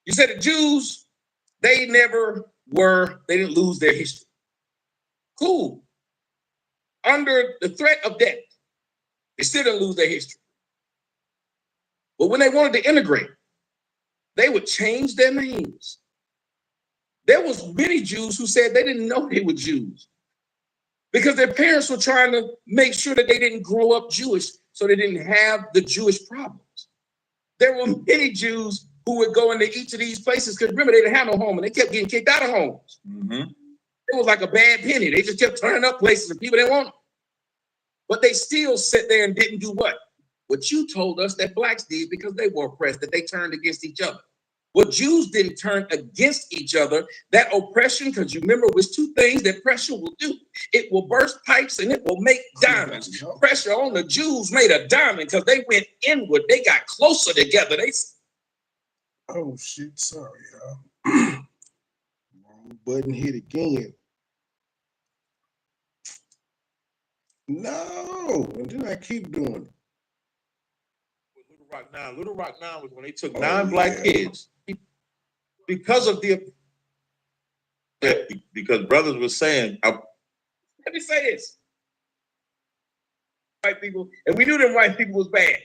You said the Jews, they never were, they didn't lose their history. Cool. Under the threat of death, they still didn't lose their history. But when they wanted to integrate, they would change their names. There was many Jews who said they didn't know they were Jews, because their parents were trying to make sure that they didn't grow up Jewish, so they didn't have the Jewish problems. There were many Jews who would go into each of these places, because remember, they didn't have no home, and they kept getting kicked out of homes. It was like a bad penny. They just kept turning up places and people didn't want them. But they still sat there and didn't do what? What you told us that blacks did, because they were oppressed, that they turned against each other. Well, Jews didn't turn against each other. That oppression, because you remember, was two things that pressure will do. It will burst pipes and it will make diamonds. Pressure on the Jews made a diamond because they went inward. They got closer together. Oh, shit. Sorry, y'all. Wrong button hit again. No. And then I keep doing it. Little Rock 9 was when they took 9 black kids. Because of because brothers were saying, let me say this. White people, and we knew them white people was bad.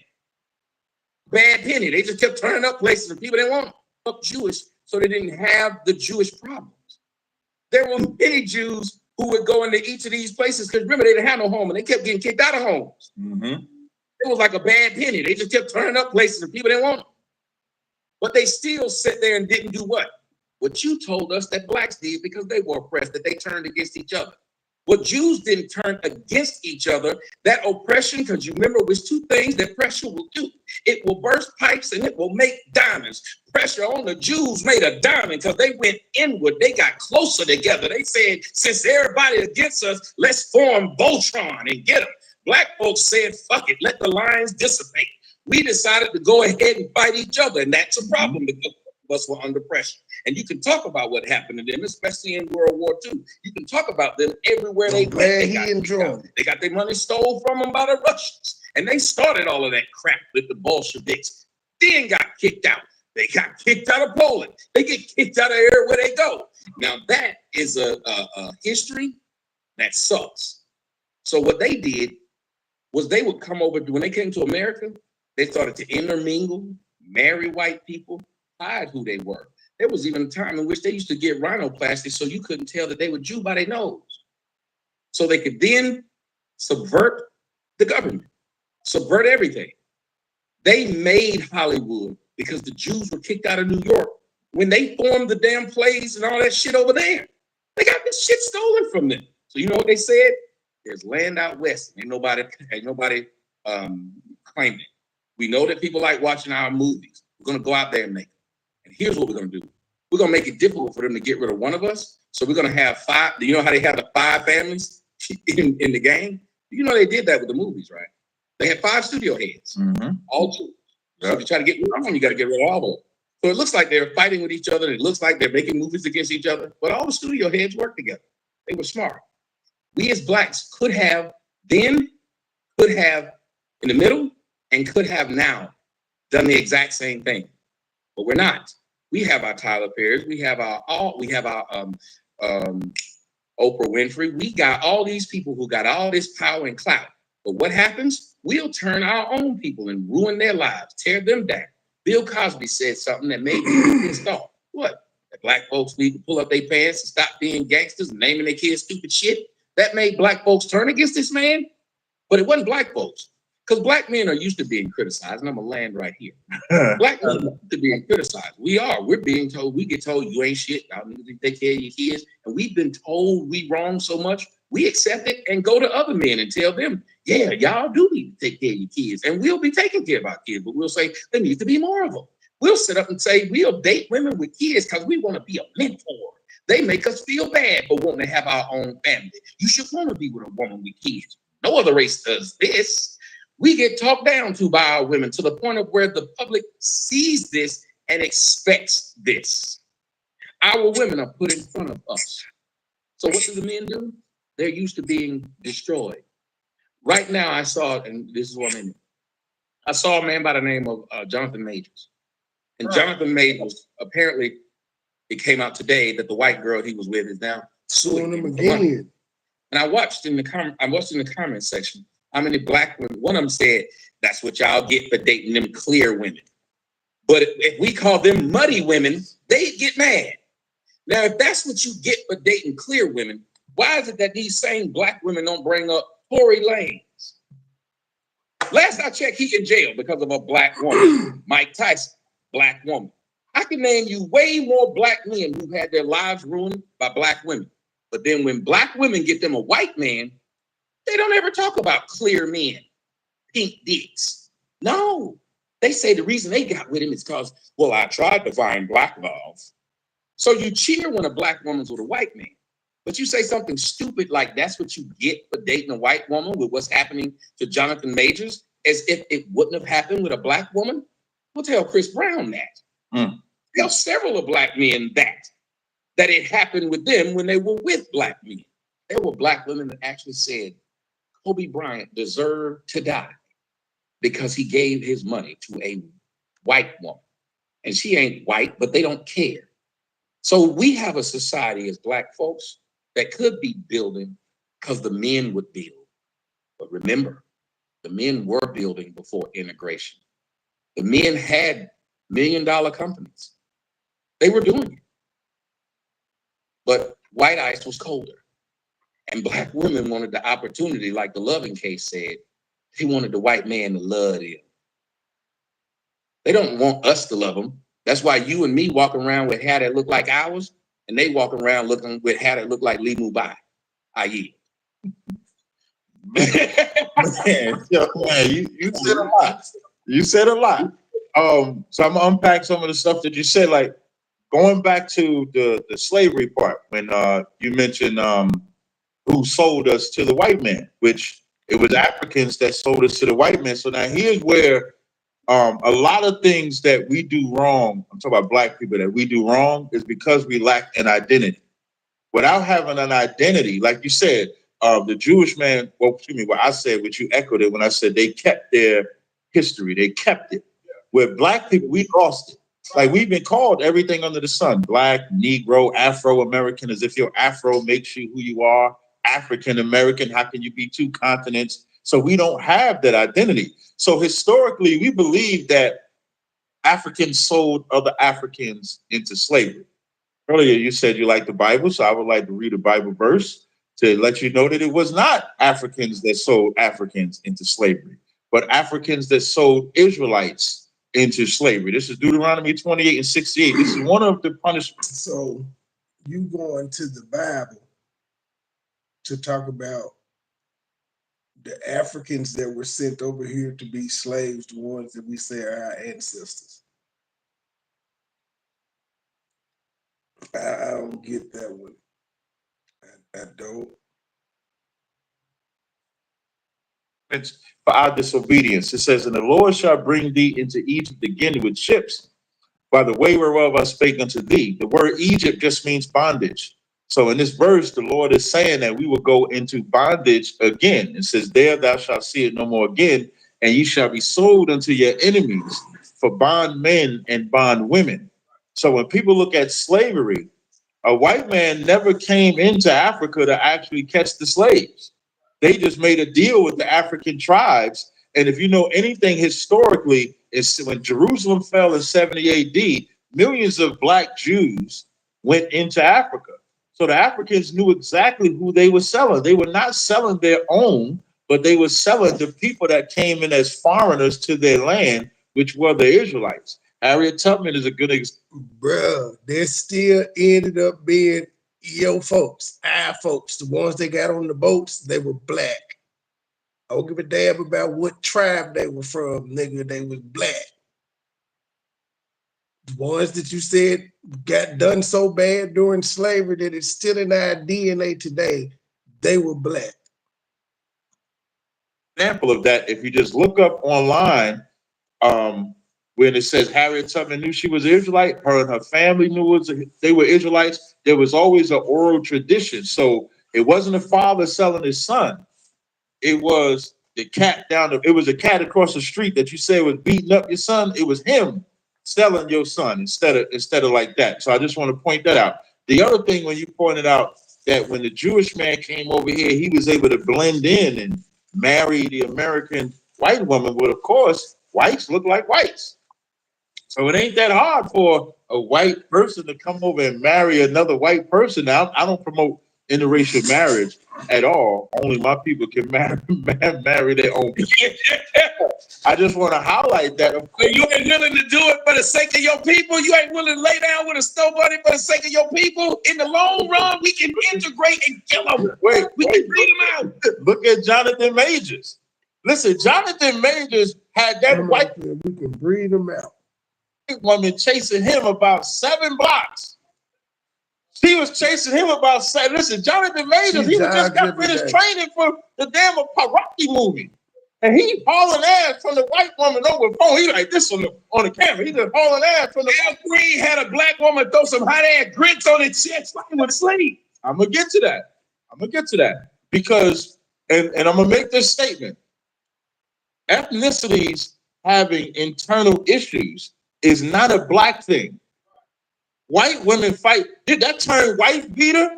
Bad penny. They just kept turning up places and people didn't want up Jewish, so they didn't have the Jewish problems. There were many Jews who would go into each of these places, because remember, they didn't have no home and they kept getting kicked out of homes. It was like a bad penny. They just kept turning up places and people didn't want them. But they still sat there and didn't do what? What you told us that blacks did, because they were oppressed, that they turned against each other. Well, Jews didn't turn against each other. That oppression, because you remember, was two things that pressure will do. It will burst pipes and it will make diamonds. Pressure on the Jews made a diamond because they went inward. They got closer together. They said, since everybody against us, let's form Voltron and get them. Black folks said, fuck it, let the lines dissipate. We decided to go ahead and fight each other, and that's a problem, because of us were under pressure. And you can talk about what happened to them, especially in World War II. You can talk about them everywhere they went. They got their money stole from them by the Russians, and they started all of that crap with the Bolsheviks. Then got kicked out. They got kicked out of Poland. They get kicked out of everywhere they go. Now that is a history that sucks. So what they did was they would come over, when they came to America, they started to intermingle, marry white people, hide who they were. There was even a time in which they used to get rhinoplasty so you couldn't tell that they were Jew by their nose. so they could then subvert the government, subvert everything. They made Hollywood because the Jews were kicked out of New York when they formed the damn plays and all that shit over there. They got this shit stolen from them. So you know what they said? There's land out west. Ain't nobody claiming it. We know that people like watching our movies. We're gonna go out there and make it. And here's what we're gonna do. We're gonna make it difficult for them to get rid of one of us. So we're gonna have 5. You know how they have the 5 families in the game? You know they did that with the movies, right? They had 5 studio heads, all two. So if you try to get rid of one, you got to get rid of all of them. So it looks like they're fighting with each other. It looks like they're making movies against each other. But all the studio heads work together. They were smart. We as blacks could have then, could have in the middle, and could have now done the exact same thing. But we're not. We have our Tyler Perry's. We have our Oprah Winfrey. We got all these people who got all this power and clout. But what happens? We'll turn our own people and ruin their lives, tear them down. Bill Cosby said something that made me pissed off. What? That black folks need to pull up their pants and stop being gangsters and naming their kids stupid shit. That made black folks turn against this man. But it wasn't black folks. Because black men are used to being criticized, and I'm gonna land right here. Black men are used to being criticized. We are. We're being told, we get told you ain't shit. Y'all need to take care of your kids. And we've been told we wrong so much, we accept it and go to other men and tell them, yeah, y'all do need to take care of your kids. And we'll be taking care of our kids, but we'll say there needs to be more of them. We'll sit up and say we'll date women with kids because we want to be a mentor. They make us feel bad for wanting to have our own family. You should want to be with a woman with kids. No other race does this. We get talked down to by our women to the point of where the public sees this and expects this. Our women are put in front of us. So what do the men do? They're used to being destroyed. Right now, I saw, and this is what I mean. I saw a man by the name of Jonathan Majors. And Jonathan Majors, apparently, it came out today that the white girl he was with is now suing him again. And I watched in the comment section how many black women, one of them said, that's what y'all get for dating them clear women. But if we call them muddy women, they get mad. Now, if that's what you get for dating clear women, why is it that these same black women don't bring up Tory Lanez? Last I checked, he in jail because of a black woman. Mike Tyson, black woman. I can name you way more black men who've had their lives ruined by black women. But then when black women get them a white man, they don't ever talk about clear men, pink dicks. No, they say the reason they got with him is because, well, I tried to find black love. So you cheer when a black woman's with a white man, but you say something stupid like that's what you get for dating a white woman with what's happening to Jonathan Majors, as if it wouldn't have happened with a black woman. We'll tell Chris Brown that. Tell several of black men that it happened with them when they were with black men. There were black women that actually said, Kobe Bryant deserved to die because he gave his money to a white woman. And she ain't white, but they don't care. So we have a society as black folks that could be building because the men would build. But remember, the men were building before integration. The men had $1 million companies. They were doing it. But white ice was colder. And black women wanted the opportunity, like the Loving Case said, they wanted the white man to love them. They don't want us to love them. That's why you and me walk around with hair that look like ours, and they walk around looking with hair that look like Lee Mubai. I yield. Man, you said a lot. You said a lot. So I'm gonna unpack some of the stuff that you said, like going back to the slavery part when you mentioned who sold us to the white man, which it was Africans that sold us to the white man. So now here's where a lot of things that we do wrong, I'm talking about black people, that we do wrong is because we lack an identity. Without having an identity, like you said, the Jewish man, well, excuse me, what I said, which you echoed it when I said they kept their history, they kept it. With black people, we lost it. Like we've been called everything under the sun, black, Negro, Afro-American, as if your Afro makes you who you are. African-American, how can you be 2 continents? So we don't have that identity. So historically, we believe that Africans sold other Africans into slavery. Earlier, you said you like the Bible, so I would like to read a Bible verse. to let you know that it was not Africans that sold Africans into slavery, but Africans that sold Israelites into slavery. This is Deuteronomy 28 and 68. This is one of the punishments. So you going to the Bible to talk about the Africans that were sent over here to be slaves, the ones that we say are our ancestors. I don't get that one. I don't. It's for our disobedience. It says, and the Lord shall bring thee into Egypt again with ships, by the way whereof I spake unto thee. The word Egypt just means bondage. So in this verse, the Lord is saying that we will go into bondage again. It says, there thou shalt see it no more again, and ye shall be sold unto your enemies for bondmen and bondwomen. So when people look at slavery, a white man never came into Africa to actually catch the slaves. They just made a deal with the African tribes. And if you know anything historically, it's when Jerusalem fell in 70 AD, millions of black Jews went into Africa. So the Africans knew exactly who they were selling. They were not selling their own, but they were selling the people that came in as foreigners to their land, which were the Israelites. Harriet Tubman is a good example. Bruh, they still ended up being your folks, our folks, the ones that got on the boats, they were black. I don't give a damn about what tribe they were from, nigga, they was black. The ones that you said got done so bad during slavery that it's still in our DNA today, they were black. Example of that, if you just look up online, when it says Harriet Tubman knew she was an Israelite, her and her family knew they were Israelites, there was always an oral tradition. So it wasn't a father selling his son. It was the cat it was a cat across the street that you said was beating up your son. It was him selling your son instead of like that. So I just want to point that out. The other thing, when you pointed out that when the Jewish man came over here, he was able to blend in and marry the American white woman. Well, of course, whites look like whites. So it ain't that hard for a white person to come over and marry another white person. Now, I don't promote interracial marriage at all. Only my people can marry their own people. I just want to highlight that. But you ain't willing to do it for the sake of your people. You ain't willing to lay down with a snow bunny for the sake of your people. In the long run, we can integrate and kill them. We can breed them out. Look at Jonathan Majors. Listen, Jonathan Majors had that white. We can breed them out. Woman chasing him about 7 blocks. She was chasing him about 7. Listen, Jonathan Majors, he just got finished training for the damn Rocky movie. And he hauling ass from the white woman over the phone. He like this on the camera. He just hauling ass from the Al Green had a black woman throw some hot ass grits on his chest like he was asleep. I'm gonna get to that. Because and I'm gonna make this statement. Ethnicities having internal issues is not a black thing. White women fight. That term wife beater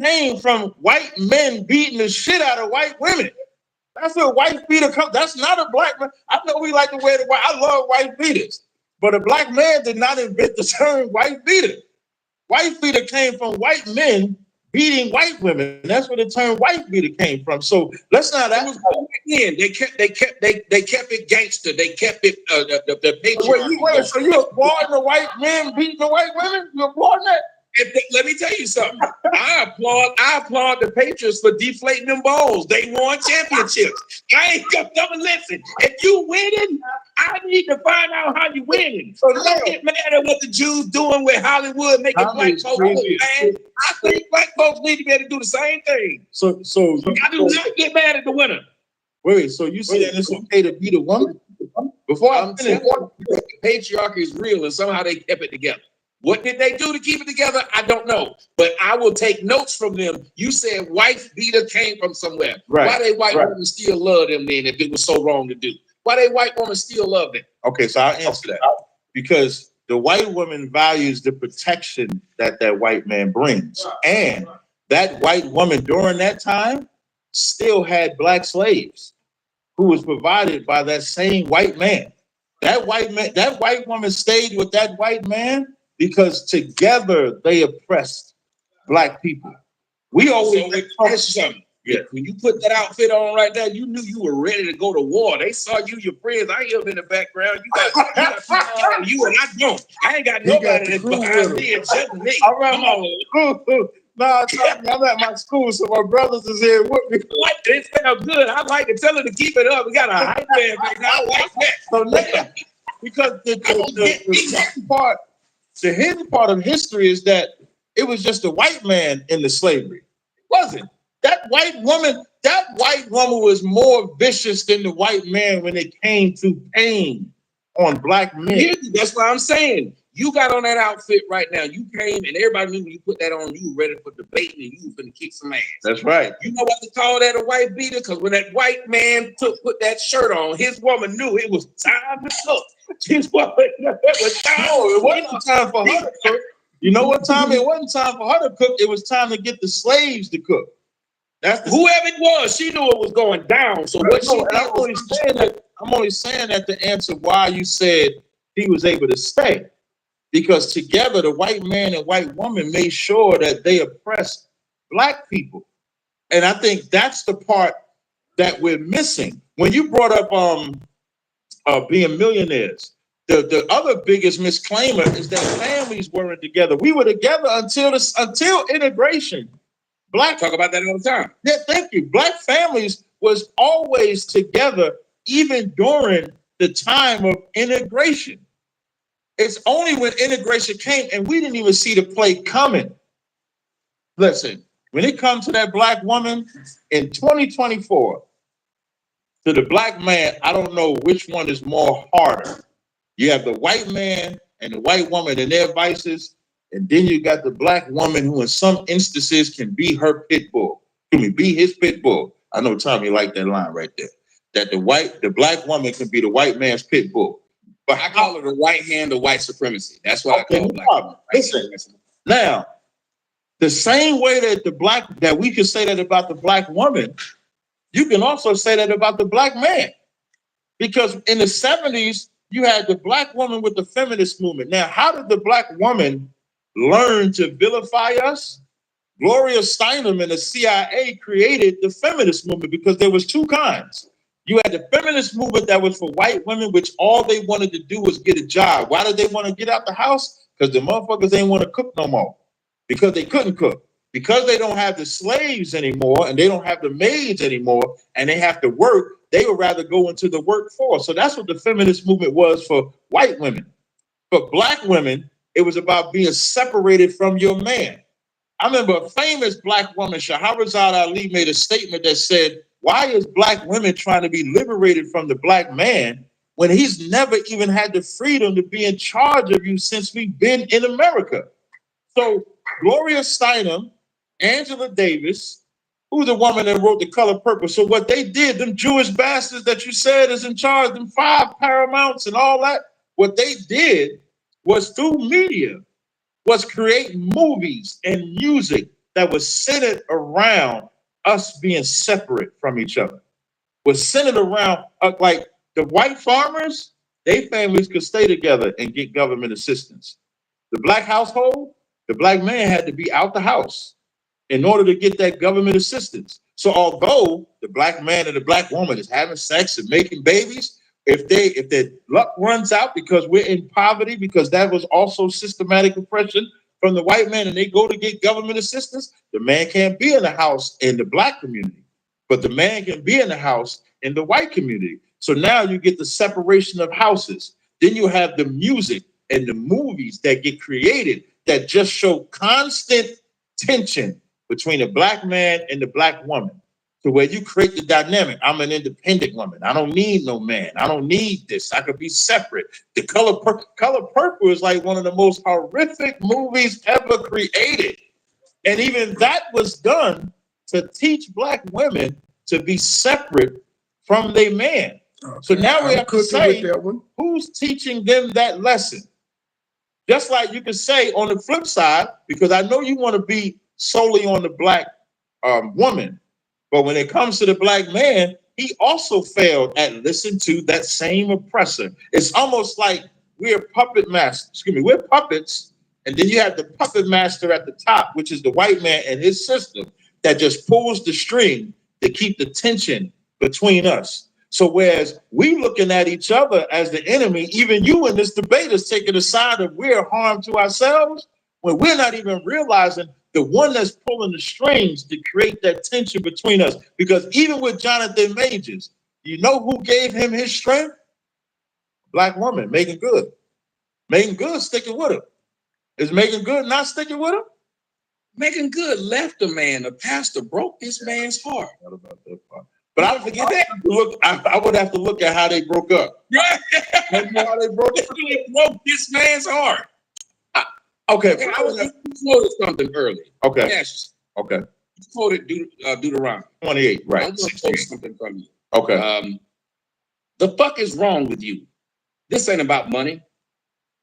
came from white men beating the shit out of white women. That's where wife beater comes. That's not a black man. I know we like to wear the white. I love wife beaters. But a black man did not invent the term wife beater. Wife beater came from white men beating white women. That's where the term wife beater came from. So let's not act. They kept it gangster. They kept it the patriarchy. Wait, so you applauding the white men beating the white women? You applauding that? Let me tell you something. I applaud the Patriots for deflating them balls. They won championships. I ain't gonna listen. If you winning, I need to find out how you winning. So don't get mad at what the Jews doing with Hollywood making black folks look bad. I think black folks need to be able to do the same thing. So I do not get mad at the winner. Wait, so you saying it's okay to beat a woman? Before I'm saying patriarchy is real, and somehow they kept it together. What did they do to keep it together? I don't know. But I will take notes from them. You said wife beater came from somewhere. Right. Why they white women still love them then if it was so wrong to do? Why they white women still love them? Okay, so I'll answer that. Because the white woman values the protection that white man brings. And that white woman during that time still had black slaves who was provided by that same white man. That white woman stayed with that white man because together they oppressed black people. We always So it's something. Yeah. When you put that outfit on right there, you knew you were ready to go to war. They saw you, your friends. I hear them in the background. You and I don't. I ain't got He got nobody the that's crew behind with me except me. I'm at my school. No, I'm at my school, so my brothers is here with me. What? It sounds good. I like to tell her to keep it up. We got a hype man right now. I like that. So now, because the hidden part of history is that it was just a white man in the slavery. It wasn't. That white woman was more vicious than the white man when it came to pain on black men. That's what I'm saying. You got on that outfit right now. You came and everybody knew when you put that on, you were ready for debate and you were finna kick some ass. That's right. You know what to call that, a white beater? Because when that white man put that shirt on, his woman knew it was time to cook. His woman knew it was time. No, it wasn't time for her to cook. You know what time? It wasn't time for her to cook. It was time to get the slaves to cook. That's whoever it was, she knew it was going down. So what she did I'm only saying that to answer why you said he was able to stay. Because together, the white man and white woman made sure that they oppressed black people. And I think that's the part that we're missing. When you brought up being millionaires, the other biggest misclaimer is that families weren't together. We were together until integration. talk about that all the time. Yeah, thank you. Black families was always together, even during the time of integration. It's only when integration came, and we didn't even see the play coming. Listen, when it comes to that black woman in 2024, to the black man, I don't know which one is more harder. You have the white man and the white woman and their vices, and then you got the black woman who in some instances can be her pit bull. Be his pit bull. I know Tommy liked that line right there. That the black woman can be the white man's pit bull. But I call it the right hand of white supremacy. That's what I call black woman. Listen, now, the same way that we can say that about the black woman, you can also say that about the black man. Because in the 70s, you had the black woman with the feminist movement. Now, how did the black woman learn to vilify us? Gloria Steinem and the CIA created the feminist movement because there was two kinds. You had the feminist movement that was for white women, which all they wanted to do was get a job. Why did they want to get out the house? Because the motherfuckers didn't want to cook no more. Because they couldn't cook. Because they don't have the slaves anymore and they don't have the maids anymore and they have to work, they would rather go into the workforce. So that's what the feminist movement was for white women. For black women, it was about being separated from your man. I remember a famous black woman, Shahrazad Ali, made a statement that said, why is black women trying to be liberated from the black man when he's never even had the freedom to be in charge of you since we've been in America? So Gloria Steinem, Angela Davis, who's the woman that wrote The Color Purple. So what they did, them Jewish bastards that you said is in charge, them 5 Paramounts and all that, what they did was through media, was create movies and music that was centered around us being separate from each other, was centered around like the white farmers, their families could stay together and get government assistance. The black household, the black man had to be out the house in order to get that government assistance. So although the black man and the black woman is having sex and making babies, if their luck runs out because we're in poverty, because that was also systematic oppression from the white man and they go to get government assistance, the man can't be in the house in the black community, but the man can be in the house in the white community. So now you get the separation of houses. Then you have the music and the movies that get created that just show constant tension between the black man and the black woman, to where you create the dynamic. I'm an independent woman. I don't need no man. I don't need this. I could be separate. The Color Purple is like one of the most horrific movies ever created. And even that was done to teach black women to be separate from their man. Okay. So now we have to say, who's teaching them that lesson? Just like you could say on the flip side, because I know you want to be solely on the black woman, but when it comes to the black man, he also failed at listening to that same oppressor. It's almost like we're puppet masters. We're puppets, and then you have the puppet master at the top, which is the white man and his system. that just pulls the string to keep the tension between us. So whereas we looking at each other as the enemy, even you in this debate is taking the side of we're harm to ourselves, when we're not even realizing the one that's pulling the strings to create that tension between us. Because even with Jonathan Majors, you know who gave him his strength? Black woman, Megan Good. Megan Good sticking with him. Is Megan Good not sticking with him? Megan Good left the man. The pastor broke this man's heart. Not about that part. But I forget that. I would have to look at how they broke up. Right? How they broke up. They broke this man's heart. Okay. And I was quoted something earlier. Okay. Yes. Okay. You quoted Deuteronomy. 28, right. I'm going to quote something from you. Okay. The fuck is wrong with you? This ain't about money.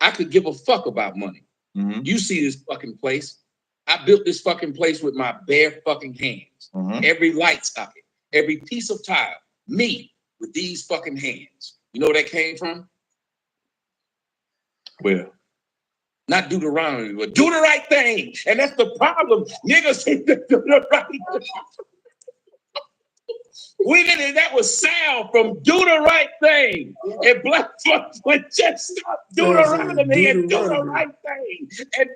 I could give a fuck about money. Mm-hmm. You see this fucking place. I built this fucking place with my bare fucking hands. Mm-hmm. Every light socket, every piece of tile, me with these fucking hands. You know where that came from? Where? Not Deuteronomy, but do the right thing. And that's the problem. Niggas do the right thing. We did it. That was Sal from Do the Right Thing. And black folks would just stop Deuteronomy and do the right thing. And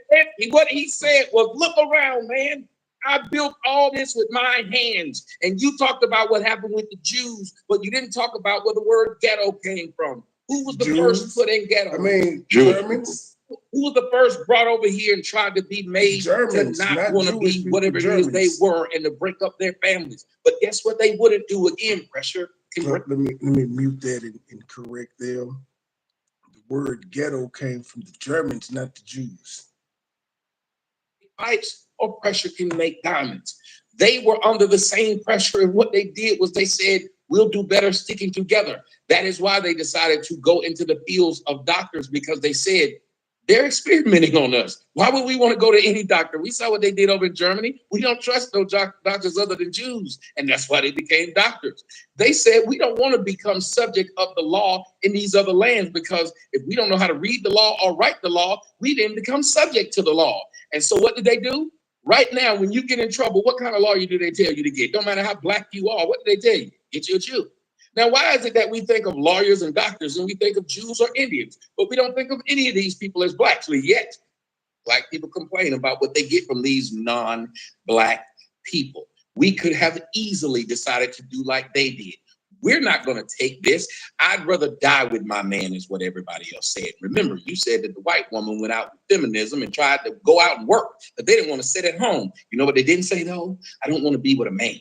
what he said was, look around, man. I built all this with my hands. And you talked about what happened with the Jews, but you didn't talk about where the word ghetto came from. Who was the first put in ghetto? I mean, Germans. Who was the first brought over here and tried to be made Germans, to not want to be people, whatever Germans. it is they were and to break up their families? But guess what they wouldn't do again? Pressure. Let me mute that and correct them. The word ghetto came from the Germans, not the Jews. Pipes or pressure can make diamonds. They were under the same pressure, and what they did was they said, we'll do better sticking together. That is why they decided to go into the fields of doctors, because they said, they're experimenting on us. Why would we want to go to any doctor? We saw what they did over in Germany. We don't trust no doctors other than Jews. And that's why they became doctors. They said, we don't want to become subject of the law in these other lands, because if we don't know how to read the law or write the law, we then become subject to the law. And so what did they do? Right now, when you get in trouble, what kind of lawyer do they tell you to get? Don't matter how black you are. What do they tell you? Get you a Jew. Now, why is it that we think of lawyers and doctors and we think of Jews or Indians, but we don't think of any of these people as blacks? Yet, black people complain about what they get from these non-black people. We could have easily decided to do like they did. We're not going to take this. I'd rather die with my man, is what everybody else said. Remember, you said that the white woman went out with feminism and tried to go out and work, but they didn't want to sit at home. You know what they didn't say, though? I don't want to be with a man.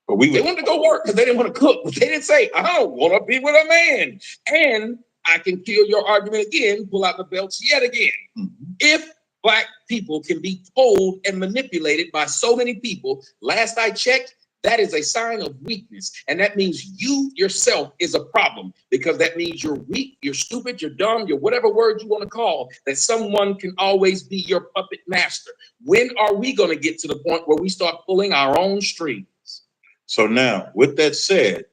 But they wanted to go work because they didn't want to cook. But they didn't say, I don't want to be with a man. And I can kill your argument again, pull out the belts yet again. Mm-hmm. If black people can be told and manipulated by so many people, last I checked, that is a sign of weakness. And that means you yourself is a problem, because that means you're weak, you're stupid, you're dumb, you're whatever word you want to call, that someone can always be your puppet master. When are we going to get to the point where we start pulling our own strings? So now, with that said,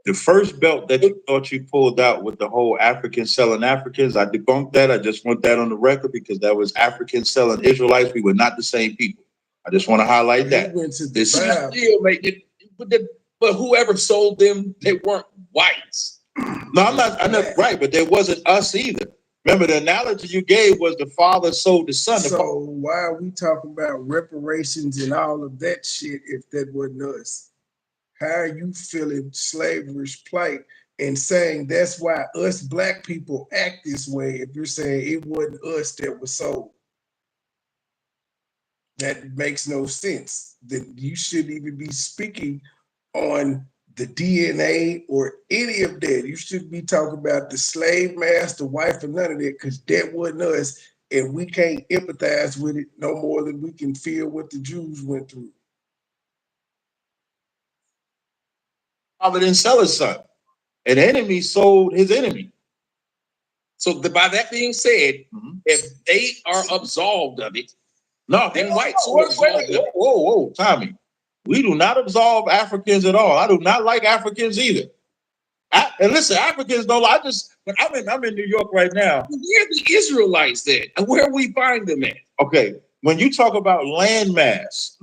the first belt that you thought you pulled out with the whole Africans selling Africans, I debunked that. I just want that on the record, because that was Africans selling Israelites. We were not the same people. I just want to highlight that. This still make it, but whoever sold them, they weren't whites. No, I'm not right, but there wasn't us either. Remember, the analogy you gave was the father sold the son. So why are we talking about reparations and all of that shit if that wasn't us? How are you feeling slavery's plight and saying that's why us black people act this way if you're saying it wasn't us that was sold? That makes no sense. That you shouldn't even be speaking on the DNA or any of that. You shouldn't be talking about the slave master, wife, or none of that, because that wasn't us, and we can't empathize with it no more than we can feel what the Jews went through. Father didn't sell his son. An enemy sold his enemy. So by that being said, if they are absolved of it, no, then whites whoa, Tommy. We do not absolve Africans at all. I do not like Africans either. And listen, Africans don't. I'm in New York right now. Where are the Israelites then? And where we find them at? Okay, when you talk about landmass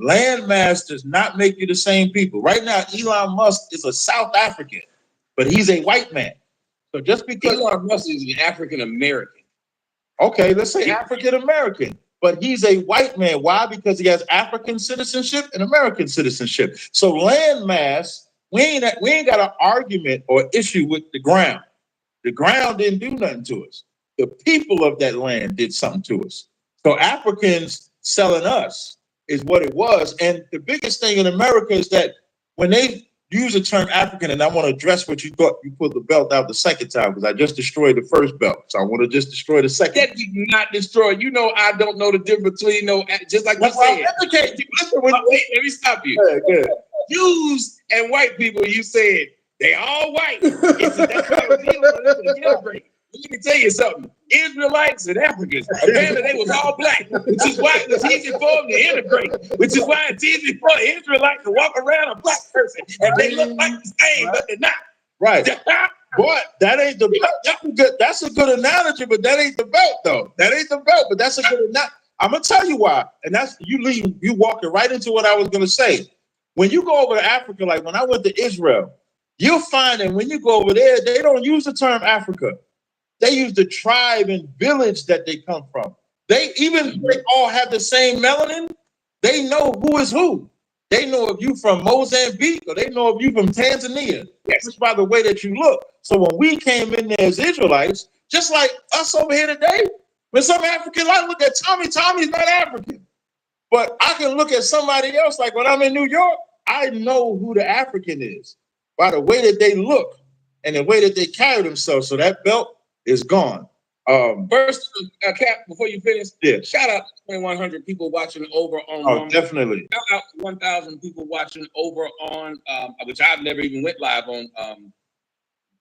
does not make you the same people. Right now, Elon Musk is a South African, but he's a white man. So just because Elon Musk is an African American. Okay, let's say African American, but he's a white man. Why? Because he has African citizenship and American citizenship. So landmass, we ain't got an argument or issue with the ground. The ground didn't do nothing to us. The people of that land did something to us. So Africans selling us is what it was. And the biggest thing in America is that when they use the term African, and I want to address what you thought you put the belt out the second time, because I just destroyed the first belt. So I want to just destroy the second. That did not destroy. You know, I don't know the difference between just like you said. Listen, wait, let me stop you. Good. Jews and white people, you said they all white. It's a, that's what I was dealing with. Let me tell you something. Israelites and Africans, apparently they was all black, which is why it was easy for them to integrate, which is why it's easy for an Israelite to walk around a black person and they look like the same, but they're not. Right. But that ain't the belt. That's a good analogy, but that ain't the belt, though. That ain't the belt, but that's a good analogy. I'm gonna tell you why. And that's you walking right into what I was gonna say. When you go over to Africa, like when I went to Israel, you'll find that when you go over there, they don't use the term Africa. They use the tribe and village that they come from. They all have the same melanin. They know who is who. They know if you from Mozambique or they know if you from Tanzania. Just by the way that you look. So when we came in there as Israelites, just like us over here today, when some African, I look at Tommy, Tommy's not African. But I can look at somebody else, like when I'm in New York, I know who the African is by the way that they look and the way that they carry themselves. So that belt is gone. First, Cap, before you finish, yeah. Shout out to 2,100 people watching over on. Oh, definitely. Shout out to 1,000 people watching over on, which I've never even went live on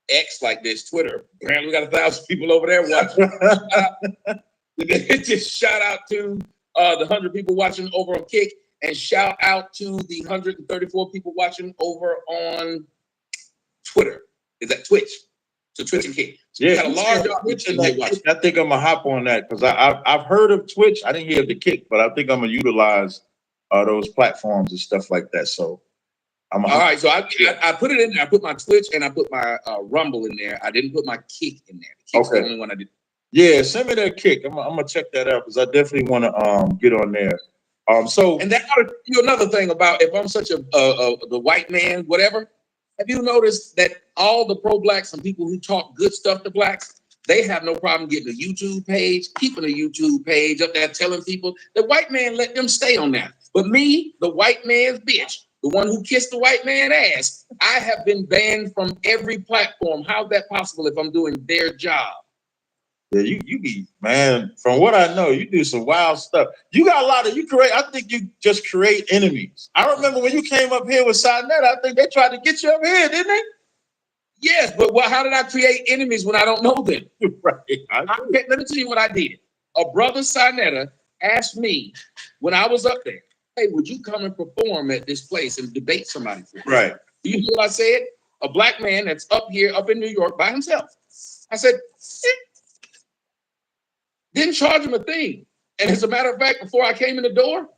X like this, Twitter. Apparently, we got 1,000 people over there watching. Just shout out to the 100 people watching over on Kick, and shout out to the 134 people watching over on Twitter. Is that Twitch? So Twitch and Kick. So yeah, got a large audience. I think I'm gonna hop on that because I've heard of Twitch. I didn't hear the Kick, but I think I'm gonna utilize those platforms and stuff like that. So I'm all right. So I put it in there. I put my Twitch and I put my Rumble in there. I didn't put my Kick in there. The Kick's the only one I did. Yeah, send me that Kick. I'm gonna check that out because I definitely want to get on there. So and that ought to you another thing about if I'm such a the white man, whatever. Have you noticed that all the pro-blacks and people who talk good stuff to blacks, they have no problem getting a YouTube page, keeping a YouTube page up there, telling people the white man let them stay on that. But me, the white man's bitch, the one who kissed the white man's ass, I have been banned from every platform. How's that possible if I'm doing their job? Yeah, you be, man, from what I know, you do some wild stuff. You got a lot of, I think you just create enemies. I remember when you came up here with Sinetta, I think they tried to get you up here, didn't they? Yes, but how did I create enemies when I don't know them? Right. Let me tell you what I did. A brother Sinetta asked me when I was up there, hey, would you come and perform at this place and debate somebody for me? Right. Do you know what I said? A black man that's up here, up in New York by himself. I said, didn't charge him a thing. And as a matter of fact, before I came in the door,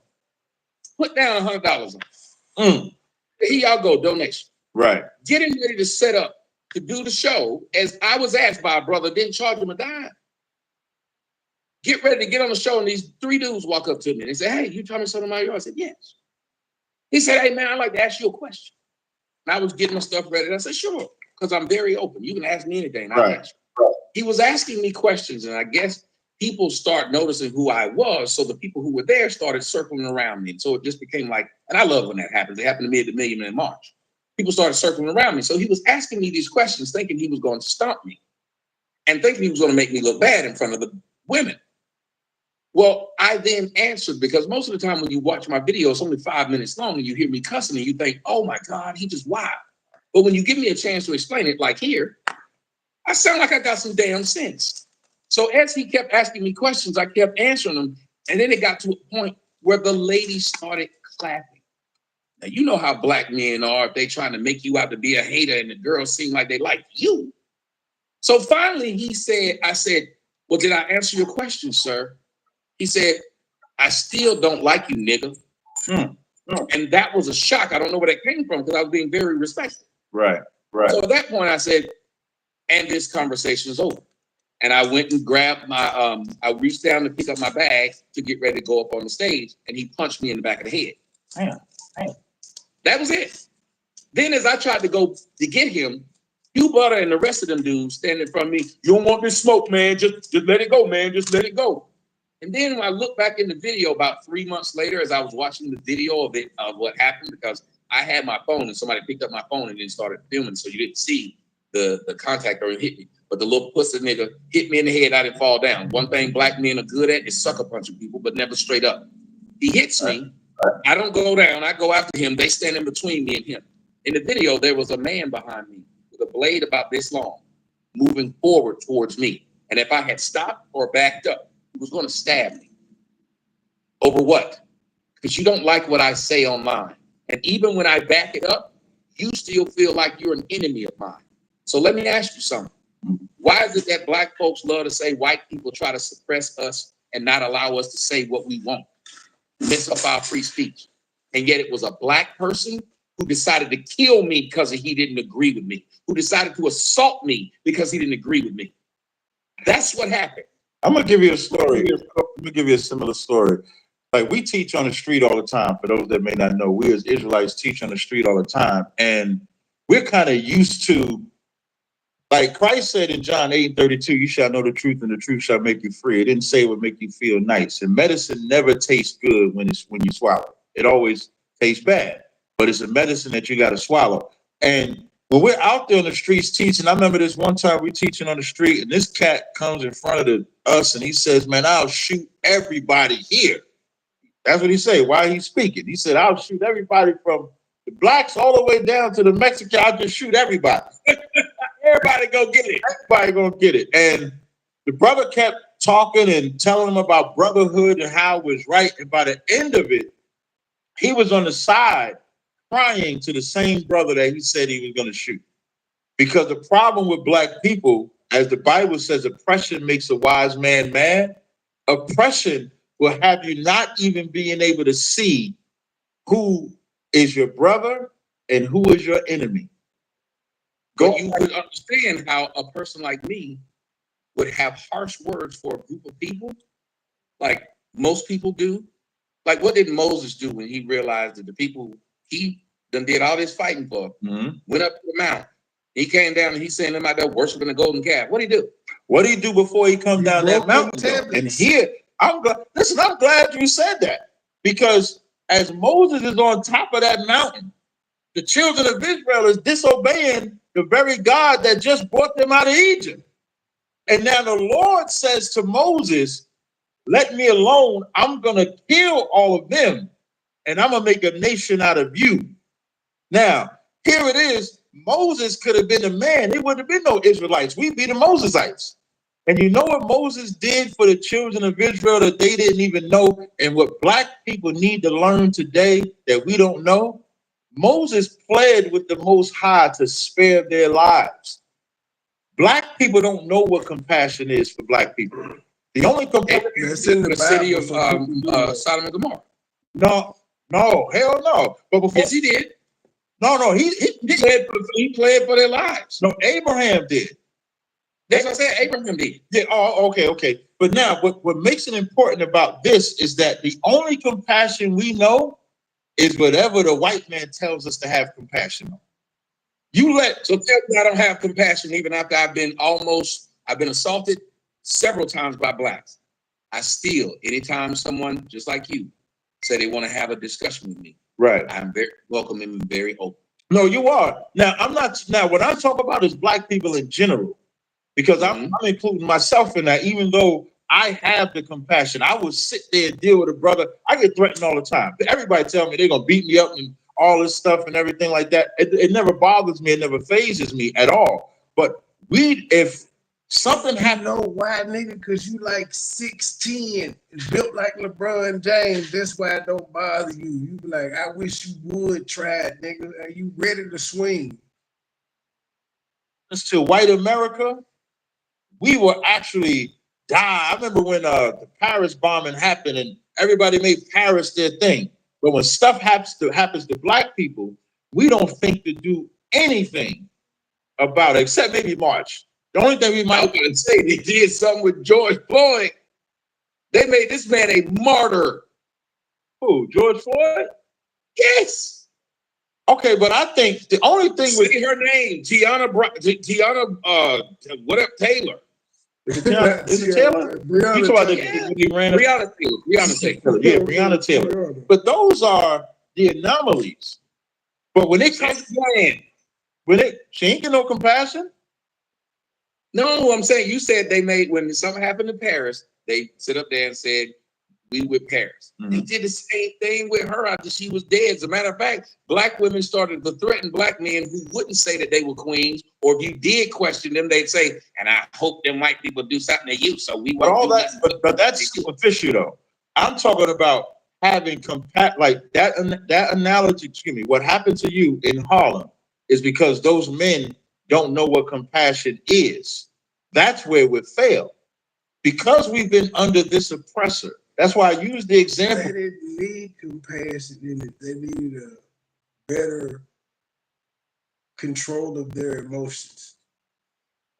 put down $100 on it. Here y'all go, donation. Right. Getting ready to set up to do the show, as I was asked by a brother, didn't charge him a dime. Get ready to get on the show, and these 3 dudes walk up to me and they say, hey, you tell me something about you? I said, yes. He said, hey, man, I'd like to ask you a question. And I was getting my stuff ready. And I said, sure, because I'm very open. You can ask me anything. I'll answer. He was asking me questions, and I guess people start noticing who I was. So the people who were there started circling around me. So it just became like, and I love when that happens. It happened to me at the Million Man March. People started circling around me. So he was asking me these questions, thinking he was going to stomp me and thinking he was going to make me look bad in front of the women. Well, I then answered, because most of the time when you watch my video, it's only 5 minutes long and you hear me cussing and you think, oh my God, he just wild. But when you give me a chance to explain it, like here, I sound like I got some damn sense. So as he kept asking me questions, I kept answering them. And then it got to a point where the ladies started clapping. Now, you know how black men are if they trying to make you out to be a hater and the girls seem like they like you. So finally I said, well, did I answer your question, sir? He said, I still don't like you, nigga. And that was a shock. I don't know where that came from because I was being very respectful. Right, right. So at that point, I said, and this conversation is over. And I went and grabbed my, I reached down to pick up my bag to get ready to go up on the stage, and he punched me in the back of the head. Damn. That was it. Then as I tried to go to get him, Hugh Butter and the rest of them dudes standing in front of me, you don't want this smoke, man. Just let it go, man. Just let it go. And then when I look back in the video about 3 months later, as I was watching the video of it, of what happened, because I had my phone and somebody picked up my phone and then started filming, so you didn't see the contact or it hit me. But the little pussy nigga hit me in the head, I didn't fall down. One thing black men are good at is sucker punching people, but never straight up. He hits me, I don't go down, I go after him, they stand in between me and him. In the video, there was a man behind me with a blade about this long, moving forward towards me. And if I had stopped or backed up, he was going to stab me. Over what? Because you don't like what I say online. And even when I back it up, you still feel like you're an enemy of mine. So let me ask you something. Why is it that black folks love to say white people try to suppress us and not allow us to say what we want? Mess up our free speech. And yet it was a black person who decided to kill me because he didn't agree with me, who decided to assault me because he didn't agree with me. That's what happened. I'm gonna give you a story. Let me give you a similar story. Like, we teach on the street all the time. For those that may not know, we as Israelites teach on the street all the time. And we're kind of used to, like Christ said in John 8:32, you shall know the truth and the truth shall make you free. It didn't say it would make you feel nice. And medicine never tastes good when you swallow. It always tastes bad. But it's a medicine that you got to swallow. And when we're out there on the streets teaching, I remember this one time we teaching on the street, and this cat comes in front of us and he says, man, I'll shoot everybody here. That's what he said while he's speaking. He said, I'll shoot everybody from the blacks all the way down to the Mexican. I'll just shoot everybody. Everybody go get it. Everybody gonna get it. And the brother kept talking and telling him about brotherhood and how it was right. And by the end of it, he was on the side crying to the same brother that he said he was going to shoot. Because the problem with black people, as the Bible says, oppression makes a wise man mad. Oppression will have you not even being able to see who is your brother and who is your enemy. But you would understand how a person like me would have harsh words for a group of people, like most people do. Like, what did Moses do when he realized that the people he done did all this fighting for went up to the mountain? He came down and he's saying them out there worshiping the golden calf. What did he do? What did he do before he come down that mountain? And here, I'm glad you said that, because as Moses is on top of that mountain, the children of Israel is disobeying the very God that just brought them out of Egypt. And now the Lord says to Moses, let me alone. I'm going to kill all of them, and I'm going to make a nation out of you. Now, here it is. Moses could have been a man. There wouldn't have been no Israelites. We'd be the Mosesites. And you know what Moses did for the children of Israel that they didn't even know, and what black people need to learn today that we don't know? Moses pled with the Most High to spare their lives. Black people don't know what compassion is for black people. The only compassion That's in the city of Sodom and Gomorrah. No, hell no. But before, yes, he did. No, he pled for their lives. No, Abraham did. That's what I said. Abraham did. Yeah. Oh, okay. But now, what makes it important about this is that the only compassion we know is whatever the white man tells us to have compassion on. So tell me I don't have compassion even after I've been assaulted several times by blacks. I still, anytime someone just like you say they want to have a discussion with me, right, I'm very welcome and very open. No, you are. Now, what I talk about is black people in general, because I'm including myself in that, even though I have the compassion. I would sit there and deal with a brother. I get threatened all the time. Everybody tell me they're going to beat me up and all this stuff and everything like that. It never bothers me. It never phases me at all. But if something happened. You know why, nigga? Because you like 6'10", built like LeBron James. That's why it don't bother you. You be like, I wish you would try it, nigga. Are you ready to swing? To white America, we were actually die. I remember when the Paris bombing happened, and everybody made Paris their thing. But when stuff happens to black people, we don't think to do anything about it, except maybe march. The only thing we I might was going to say they did something with George Floyd. They made this man a martyr. who, George Floyd? Yes. Okay, but I think the only thing with Say her name, whatever Taylor. is it Taylor? Breonna You talking about Taylor. when he ran Breonna Taylor. Breonna Taylor. Yeah, Breonna Taylor. But those are the anomalies. But when it comes to playing, she ain't get no compassion. No, I'm saying you said they made when something happened in Paris, they sit up there and said, we with Paris. They did the same thing with her after she was dead. As a matter of fact, black women started to threaten black men who wouldn't say that they were queens, or if you did question them, they'd say, and I hope them white people do something to you, so we But won't all do that, nothing. but that's superficial though. I'm talking about having like that analogy. Excuse me. What happened to you in Harlem is because those men don't know what compassion is. That's where we fail because we've been under this oppressor. That's why I use the example. They didn't need compassion in it. They needed a better control of their emotions.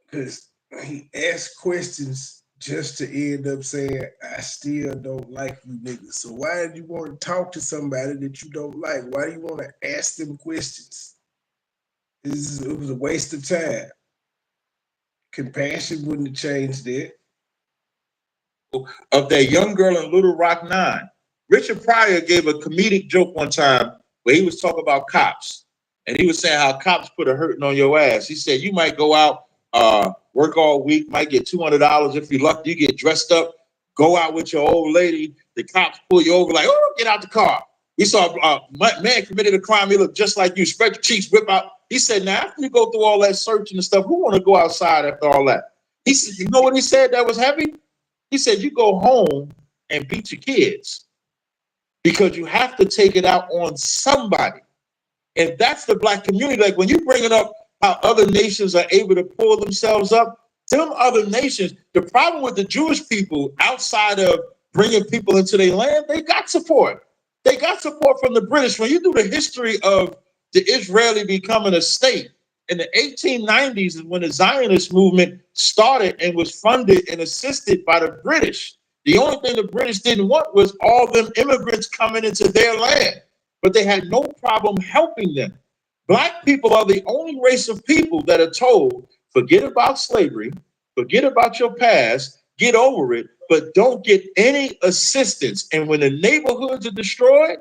Because he asked questions just to end up saying, I still don't like you niggas. So why do you want to talk to somebody that you don't like? Why do you want to ask them questions? It was a waste of time. Compassion wouldn't have changed it. Of that young girl in Little Rock 9. Richard Pryor gave a comedic joke one time where he was talking about cops. And he was saying how cops put a hurting on your ass. He said, you might go out, work all week, might get $200. If you're lucky, you get dressed up, go out with your old lady. The cops pull you over like, oh, get out the car. We saw a man committed a crime. He looked just like you, spread your cheeks, whip out. He said, now, after you go through all that searching and stuff, who want to go outside after all that? He said, you know what he said that was heavy? He said, you go home and beat your kids because you have to take it out on somebody. And that's the black community. Like when you bringing up how other nations are able to pull themselves up, them other nations, the problem with the Jewish people outside of bringing people into their land, they got support. They got support from the British. When you do the history of the Israeli becoming a state, in the 1890s is when the Zionist movement started and was funded and assisted by the British. The only thing the British didn't want was all them immigrants coming into their land, but they had no problem helping them. Black people are the only race of people that are told, forget about slavery, forget about your past, get over it, but don't get any assistance. And when the neighborhoods are destroyed,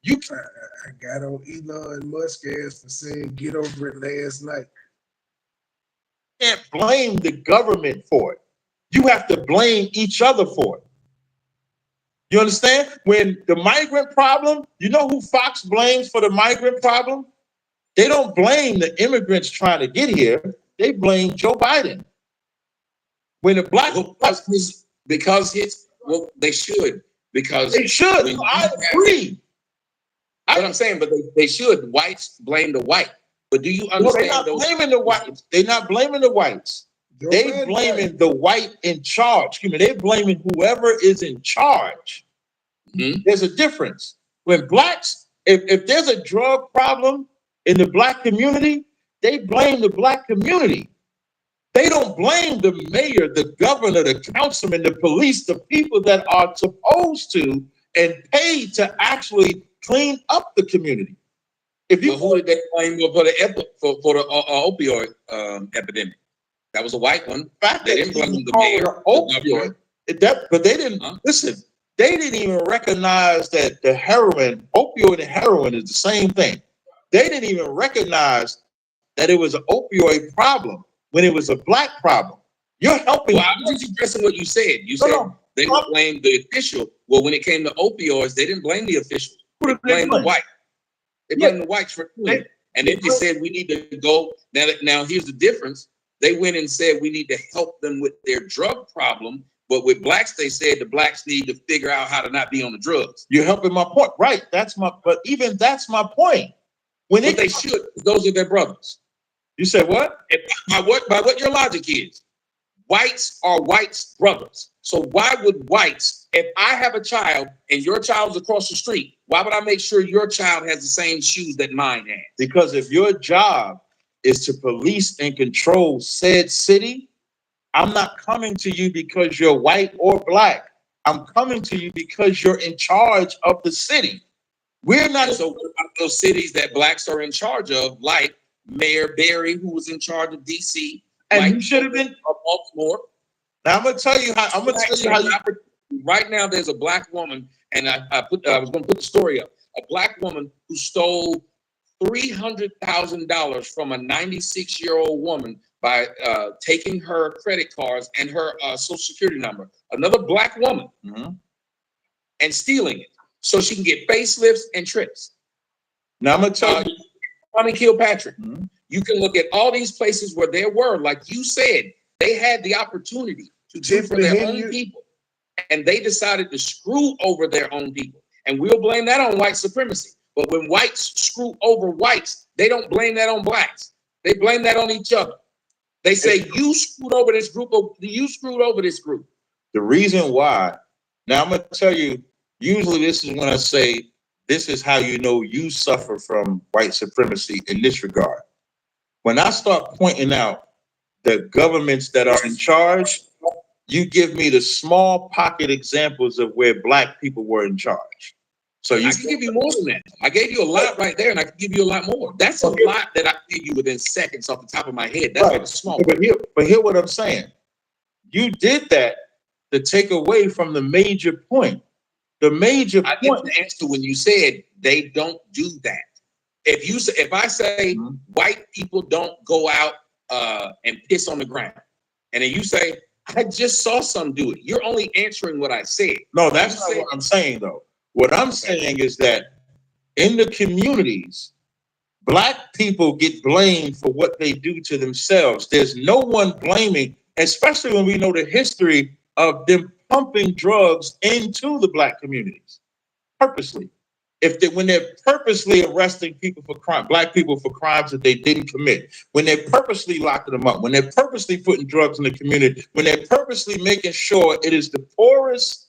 I got on Elon Musk ass for saying get over it last night. Can't blame the government for it. You have to blame each other for it. You understand? When the migrant problem, you know who Fox blames for the migrant problem? They don't blame the immigrants trying to get here. They blame Joe Biden. When the black because it's well, they should because they should. I agree. What I'm saying, but they should. Whites blame the white. But do you understand? No, they're not blaming the whites. They're not blaming the whites. They blaming the white in charge. Excuse me. They're blaming whoever is in charge. Mm-hmm. There's a difference. When blacks, if there's a drug problem in the black community, they blame the black community. They don't blame the mayor, the governor, the councilman, the police, the people that are supposed to and paid to actually clean up the community. If you who did they blame for the opioid epidemic? That was a white one. They didn't blame the mayor. Opioid. But they didn't listen. They didn't even recognize that the opioid and heroin is the same thing. They didn't even recognize that it was an opioid problem when it was a black problem. You're helping. Well, I was just addressing what you said. You said they blamed the official. Well, when it came to opioids, they didn't blame the official. They blamed the white. They blamed the whites for doing it. And then they said we need to go. Now here's the difference. They went and said we need to help them with their drug problem. But with blacks, they said the blacks need to figure out how to not be on the drugs. You're helping my point. Right. That's my point. But they should. Those are their brothers. You said what? By what your logic is. Whites are whites' brothers. So why would whites, if I have a child and your child is across the street, why would I make sure your child has the same shoes that mine has? Because if your job is to police and control said city, I'm not coming to you because you're white or black. I'm coming to you because you're in charge of the city. We're not. And so what about those cities that blacks are in charge of, like Mayor Barry, who was in charge of DC, And like you should have been. Baltimore. Now I'm gonna tell you how. I'm gonna tell you how. Right now, there's a black woman, and I was going to put the story up. A black woman who stole $300,000 from a 96-year-old woman by taking her credit cards and her social security number. Another black woman, and stealing it so she can get facelifts and trips. Now I'm gonna tell you, Tommy Kilpatrick. You can look at all these places where there were, like you said, they had the opportunity to do for their own people, and they decided to screw over their own people. And we'll blame that on white supremacy. But when whites screw over whites, they don't blame that on blacks. They blame that on each other. They say, you screwed over this group, you screwed over this group. The reason why, now I'm gonna tell you, usually this is when I say, this is how you know you suffer from white supremacy in this regard. When I start pointing out the governments that are in charge, you give me the small pocket examples of where black people were in charge. So I can give you more than that. I gave you a lot right there, and I can give you a lot more. That's a lot that I give you within seconds off the top of my head. That's right. Small. But hear what I'm saying. You did that to take away from the major point. The major point. I didn't answer when you said they don't do that. If I say white people don't go out and piss on the ground, and then you say I just saw some do it, you're only answering what I said. No, that's not what I'm saying though. What I'm saying is that in the communities, black people get blamed for what they do to themselves. There's no one blaming, especially when we know the history of them pumping drugs into the black communities purposely. When they're purposely arresting people for crime, black people for crimes that they didn't commit, when they're purposely locking them up, when they're purposely putting drugs in the community, when they're purposely making sure it is the poorest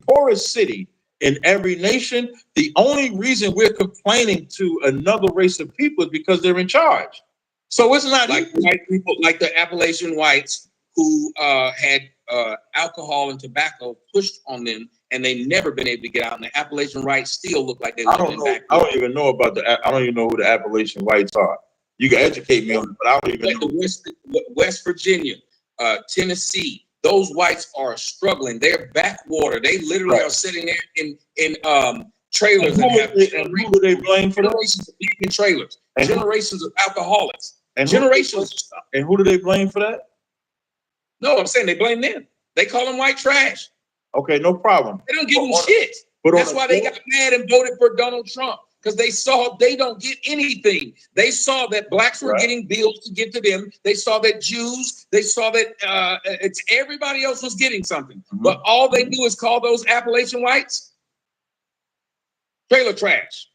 poorest city in every nation, the only reason we're complaining to another race of people is because they're in charge. So it's not like white people, like the Appalachian whites who had alcohol and tobacco pushed on them, and they never been able to get out. And the Appalachian whites still look like they live in back. I don't even know about I don't even know who the Appalachian whites are. You can educate me on it, but I don't even know. West Virginia, Tennessee. Those whites are struggling. They're backwater. They literally are sitting there in trailers. And who do they blame for generations of people in trailers? And generations of alcoholics. And generations. And who do they blame for that? No, I'm saying they blame them. They call them white trash. Okay, no problem. They don't give them shit. That's why they got mad and voted for Donald Trump. Because they saw they don't get anything. They saw that blacks were getting bills to get to them. They saw that Jews, they saw that it's everybody else was getting something. But all they do is call those Appalachian whites trailer trash.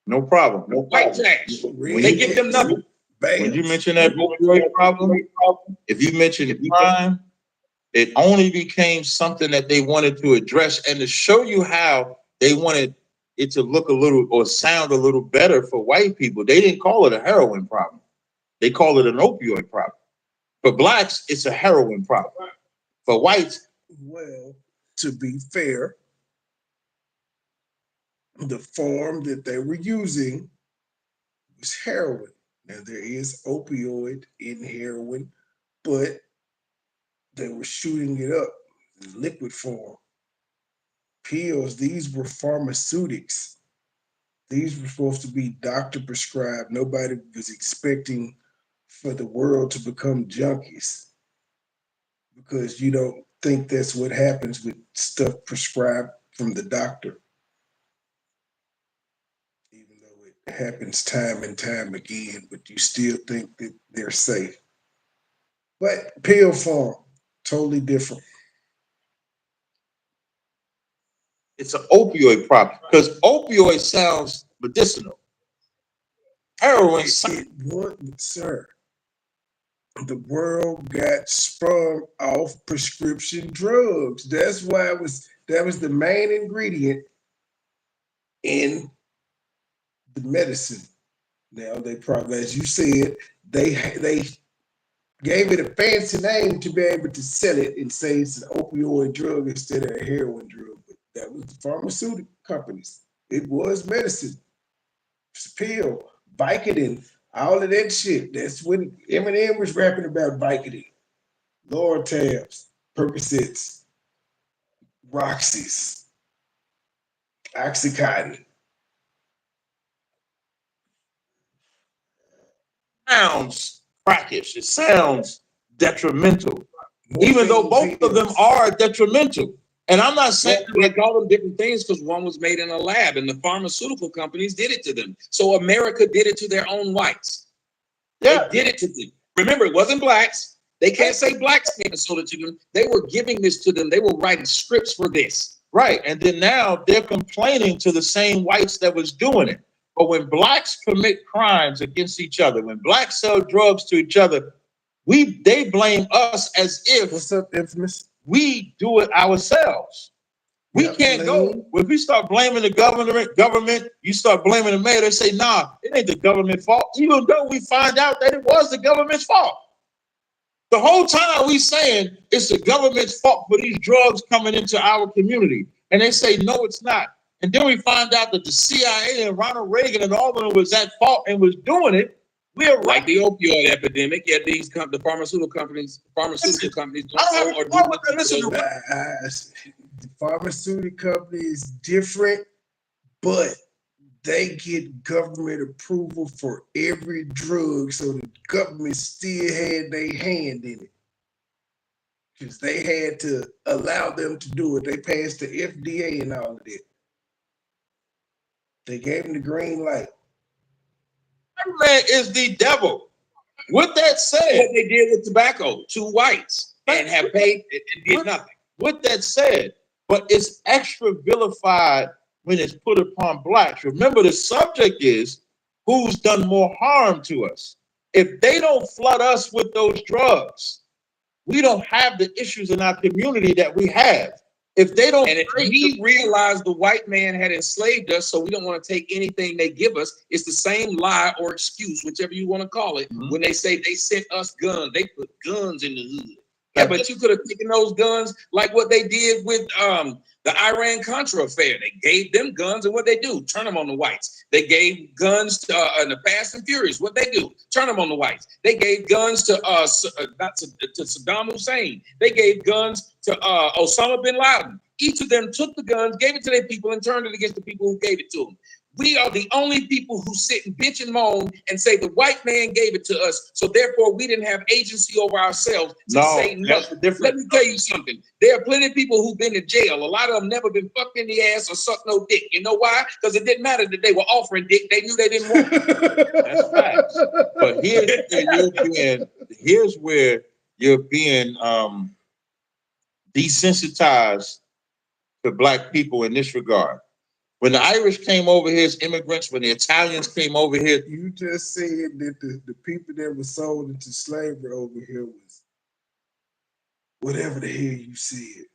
No problem. No white trash. They give them nothing. When you mention that opioid problem, if you mention crime, it only became something that they wanted to address and to show you how they wanted it to look a little or sound a little better for white people. They didn't call it a heroin problem. They call it an opioid problem. For blacks, it's a heroin problem. For whites, well, to be fair, the form that they were using was heroin. Now there is opioid in heroin, but they were shooting it up in liquid form. Pills, these were pharmaceutics. These were supposed to be doctor prescribed. Nobody was expecting for the world to become junkies, because you don't think that's what happens with stuff prescribed from the doctor, even though it happens time and time again, but you still think that they're safe. But pill form, totally different. it's an opioid problem because opioid sounds medicinal. Heroin, sir. the world got sprung off prescription drugs. That's why that was the main ingredient in the medicine. Now they probably, as you said, they gave it a fancy name to be able to sell it and say it's an opioid drug instead of a heroin drug. But that was the pharmaceutical companies. It was medicine. It's a pill, Vicodin, all of that shit. That's when Eminem was rapping about Vicodin, Lortabs, Percocets, Roxys, Oxycontin. Sounds crackish. It sounds detrimental, even though both of them are detrimental. And I'm not saying they call them different things because one was made in a lab and the pharmaceutical companies did it to them. So America did it to their own whites. Yeah. They did it to them. Remember, it wasn't blacks. They can't say blacks came and sold it to them. They were giving this to them. They were writing scripts for this. Right. And then now they're complaining to the same whites that was doing it. But when blacks commit crimes against each other, when blacks sell drugs to each other, they blame us as if What's up, Infamous? we do it ourselves. We can't go. When we start blaming the government, you start blaming the mayor, they say, nah, it ain't the government's fault, even though we find out that it was the government's fault. The whole time we saying it's the government's fault for these drugs coming into our community. And they say, no, it's not. And then we find out that the CIA and Ronald Reagan and all of them was at fault and was doing it. We're like the opioid epidemic. Yeah, the pharmaceutical companies don't listen to the pharmaceutical company is different, but they get government approval for every drug, so the government still had their hand in it because they had to allow them to do it. They passed the FDA and all of that. They gave them the green light. Man is the devil. With that said, what they did with tobacco, 2 whites and have paid and did nothing. With that said, but it's extra vilified when it's put upon blacks. Remember, the subject is who's done more harm to us. If they don't flood us with those drugs, we don't have the issues in our community that we have. If they don't, and if we realize the white man had enslaved us, so we don't want to take anything they give us, it's the same lie or excuse, whichever you want to call it, when they say they sent us guns, they put guns in the hood. Yeah, but you could have taken those guns like what they did with the Iran-Contra affair. They gave them guns, and what they do? Turn them on the whites. They gave guns to the Fast and Furious. What they do? Turn them on the whites. They gave guns to to Saddam Hussein. They gave guns to Osama bin Laden. Each of them took the guns, gave it to their people, and turned it against the people who gave it to them. We are the only people who sit and bitch and moan and say the white man gave it to us, so therefore we didn't have agency over ourselves to say no. Let me tell you something. There are plenty of people who've been in jail. A lot of them never been fucked in the ass or sucked no dick. You know why? Because it didn't matter that they were offering dick. They knew they didn't want it. That's facts. But here's where you're being desensitized to black people in this regard. When the Irish came over here as immigrants, when the Italians came over here. You just said that the people that were sold into slavery over here was whatever the hell you said.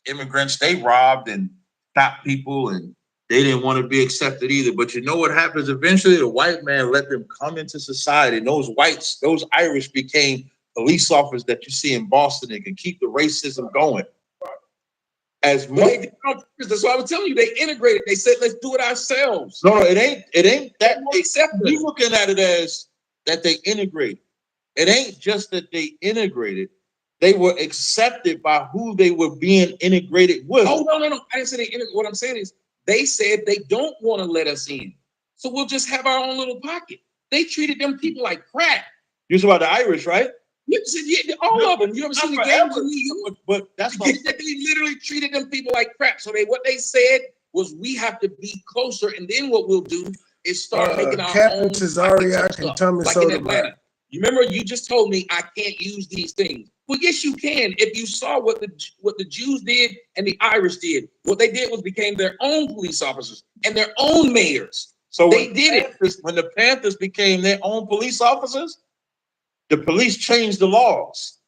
Immigrants, they robbed and stopped people, and they didn't want to be accepted either. But you know what happens eventually? The white man let them come into society. And those Irish became police officers that you see in Boston and can keep the racism going. As much, that's what I was telling you. They integrated. They said, "Let's do it ourselves." No, it ain't that. We looking at it as that they integrated. It ain't just that they integrated. They were accepted by who they were being integrated with. Oh no! I didn't say they integrated. What I'm saying is they said they don't want to let us in, so we'll just have our own little pocket. They treated them people like crap. You're talking about the Irish, right? Yeah, all of them. You ever seen the games in New York? But that's they literally treated them people like crap. So what they said was, we have to be closer, and then what we'll do is start making our Captain own. Tazariak and Thomas like in Atlanta. You remember you just told me I can't use these things. Well, yes, you can. If you saw what the Jews did and the Irish did, what they did was became their own police officers and their own mayors. So they did it when the Panthers became their own police officers. The police changed the laws.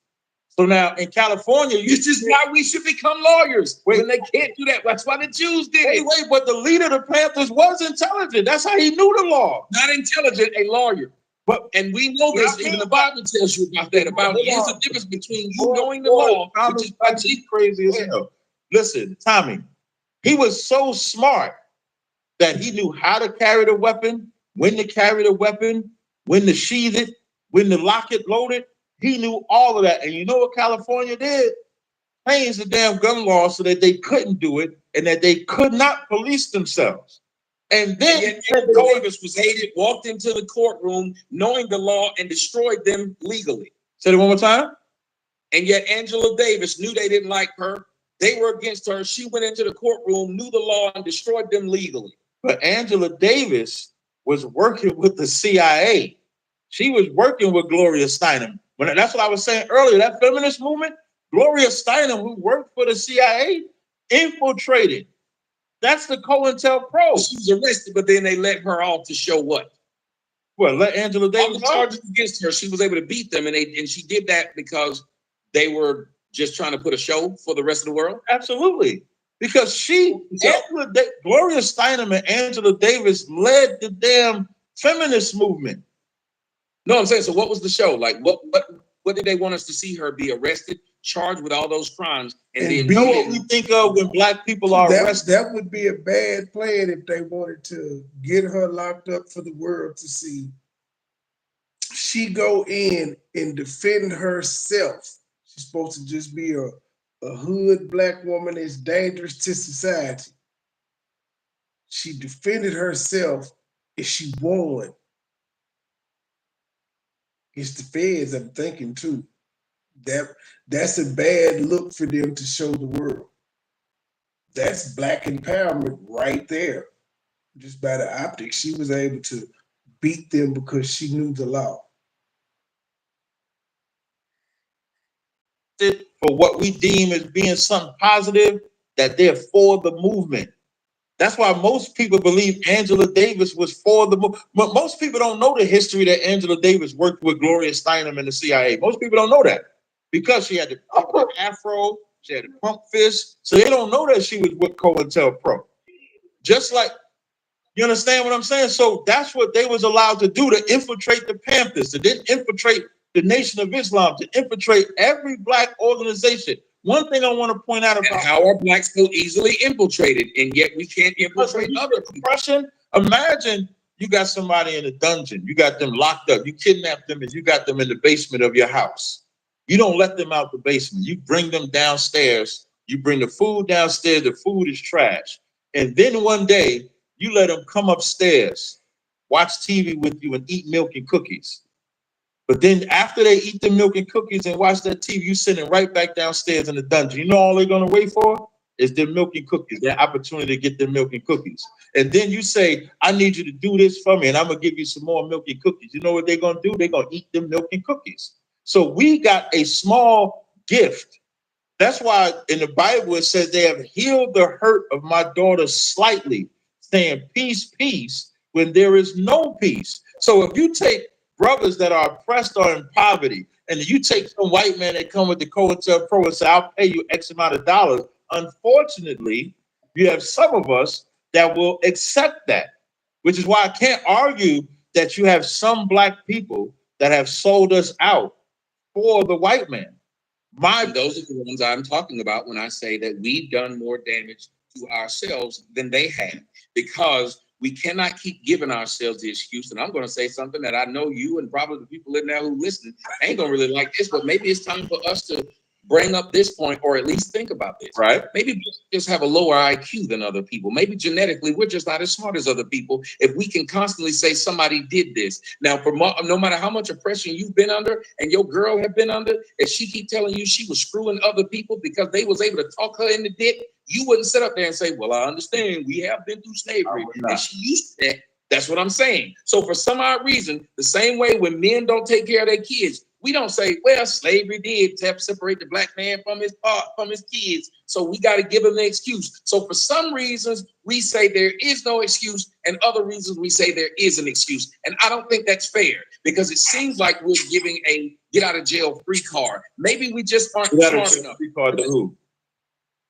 So now in California, This is why we should become lawyers. Wait. When they can't do that, that's why the Jews did it. wait, but the leader of the Panthers was intelligent. That's how he knew the law. Not intelligent, a lawyer. And we know this, even the Bible tells you about that. Here's the difference between you knowing the law, which is what He's crazy as hell. Listen, Tommy, he was so smart that he knew how to carry the weapon, when to carry the weapon, when to sheath it, when to lock it, load it. He knew all of that. And you know what California did? Changed the damn gun law so that they couldn't do it and that they could not police themselves. And then Davis was hated, walked into the courtroom knowing the law and destroyed them legally. Say it one more time. And yet Angela Davis knew they didn't like her. They were against her. She went into the courtroom, knew the law, and destroyed them legally. But Angela Davis was working with the CIA. She was working with Gloria Steinem. That's what I was saying earlier. That feminist movement, Gloria Steinem, who worked for the CIA, infiltrated. That's the COINTELPRO. She was arrested, but then they let her off to show what? Well, let Angela Davis. All the charges against her, she was able to beat them, and she did that because they were just trying to put a show for the rest of the world. Absolutely, because Gloria Steinem and Angela Davis led the damn feminist movement. No, I'm saying, so what was the show? Like, what did they want us to see her be arrested, charged with all those crimes, and then you know what we think of when black people are arrested? That would be a bad plan if they wanted to get her locked up for the world to see. She go in and defend herself. She's supposed to just be a hood black woman that's dangerous to society. She defended herself and she won. It's the feds, I'm thinking too. That's a bad look for them to show the world. That's black empowerment right there. Just by the optics, she was able to beat them because she knew the law. For what we deem as being something positive, that they're for the movement. That's why most people believe Angela Davis was for the movement. But most people don't know the history that Angela Davis worked with Gloria Steinem and the CIA. Most people don't know that because she had the afro, she had the pump fist, so they don't know that she was with COINTELPRO. Just like, you understand what I'm saying? So that's what they was allowed to do, to infiltrate the Panthers, to then infiltrate the Nation of Islam, to infiltrate every black organization. One thing I want to point out about how are blacks so easily infiltrated, and yet we can't infiltrate other people. Imagine you got somebody in a dungeon, you got them locked up, you kidnap them, and you got them in the basement of your house. You don't let them out the basement. You bring them downstairs. You bring the food downstairs. The food is trash. And then one day, you let them come upstairs, watch TV with you, and eat milk and cookies. But then after they eat the milk and cookies and watch that TV, you send them right back downstairs in the dungeon. You know all they're going to wait for is their milk and cookies, their opportunity to get their milk and cookies. And then you say, I need you to do this for me, and I'm going to give you some more milk and cookies. You know what they're going to do? They're going to eat them milk and cookies. So we got a small gift. That's why in the Bible it says they have healed the hurt of my daughter slightly, saying peace, peace, when there is no peace. So if you take brothers that are oppressed or in poverty, and you take some white man that come with the COINTELPRO and say, I'll pay you X amount of dollars. Unfortunately, you have some of us that will accept that, which is why I can't argue that you have some black people that have sold us out for the white man. Those are the ones I'm talking about when I say that we've done more damage to ourselves than they have, because we cannot keep giving ourselves the excuse. And I'm going to say something that I know you and probably the people in there who listen ain't going to really like this, but maybe it's time for us to bring up this point, or at least think about this. Right. Maybe we just have a lower IQ than other people. Maybe genetically we're just not as smart as other people. If we can constantly say somebody did this. Now, no matter how much oppression you've been under and your girl have been under, if she keep telling you she was screwing other people because they was able to talk her in the dick, you wouldn't sit up there and say, well, I understand, we have been through slavery. And she used to that. That's what I'm saying. So for some odd reason, the same way when men don't take care of their kids, We don't say, well, slavery did separate the black man from his kids, so we got to give him the excuse. So for some reasons, we say there is no excuse, and other reasons we say there is an excuse. And I don't think that's fair, because it seems like we're giving a get out of jail free card. Maybe we just aren't smart enough. Free card to who?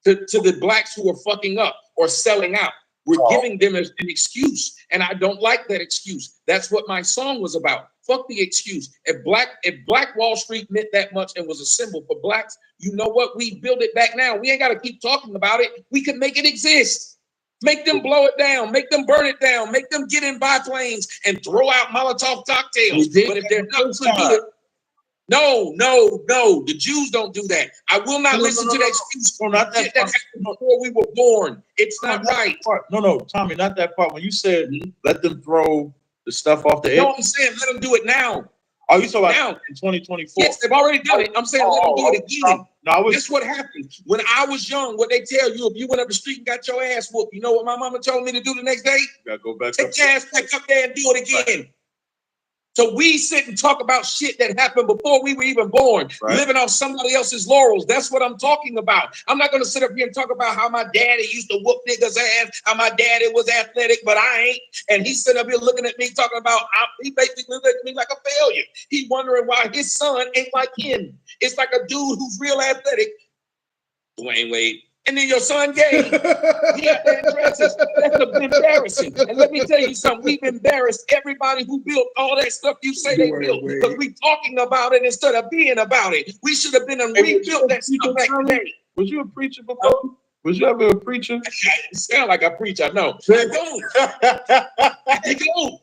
To the blacks who are fucking up or selling out. We're giving them an excuse, and I don't like that excuse. That's what my song was about. Fuck the excuse. If Black Wall Street meant that much and was a symbol for blacks, you know what? We build it back now. We ain't got to keep talking about it. We can make it exist. Make them blow it down. Make them burn it down. Make them get in biplanes and throw out Molotov cocktails. But if they're not going to do it, no. The Jews don't do that. I will not listen to that excuse. No, not that part. Before we were born. It's not right. No, Tommy, not that part. When you said let them throw the stuff off the edge. No, I'm saying let them do it now. Oh, you talking about in 2024? Yes, they've already done it. I'm saying let them do it again. No, Guess what happened? When I was young, what they tell you, if you went up the street and got your ass whooped, you know what my mama told me to do the next day? You gotta go back. Take your ass back up there and do it again. Right. So we sit and talk about shit that happened before we were even born, living off somebody else's laurels. That's what I'm talking about. I'm not going to sit up here and talk about how my daddy used to whoop niggas' ass, how my daddy was athletic, but I ain't. And he sit up here looking at me talking about, he basically looked at me like a failure. He wondering why his son ain't like him. It's like a dude who's real athletic, Dwayne Wade, and then your son gay. He out there in dresses. That's embarrassing. And let me tell you something. We've embarrassed everybody who built all that stuff you say they built, because we talking about it instead of being about it. We should have been and rebuilt that stuff back then. Was you a preacher before? Was you ever a preacher? It sound like I preach. I know. I don't.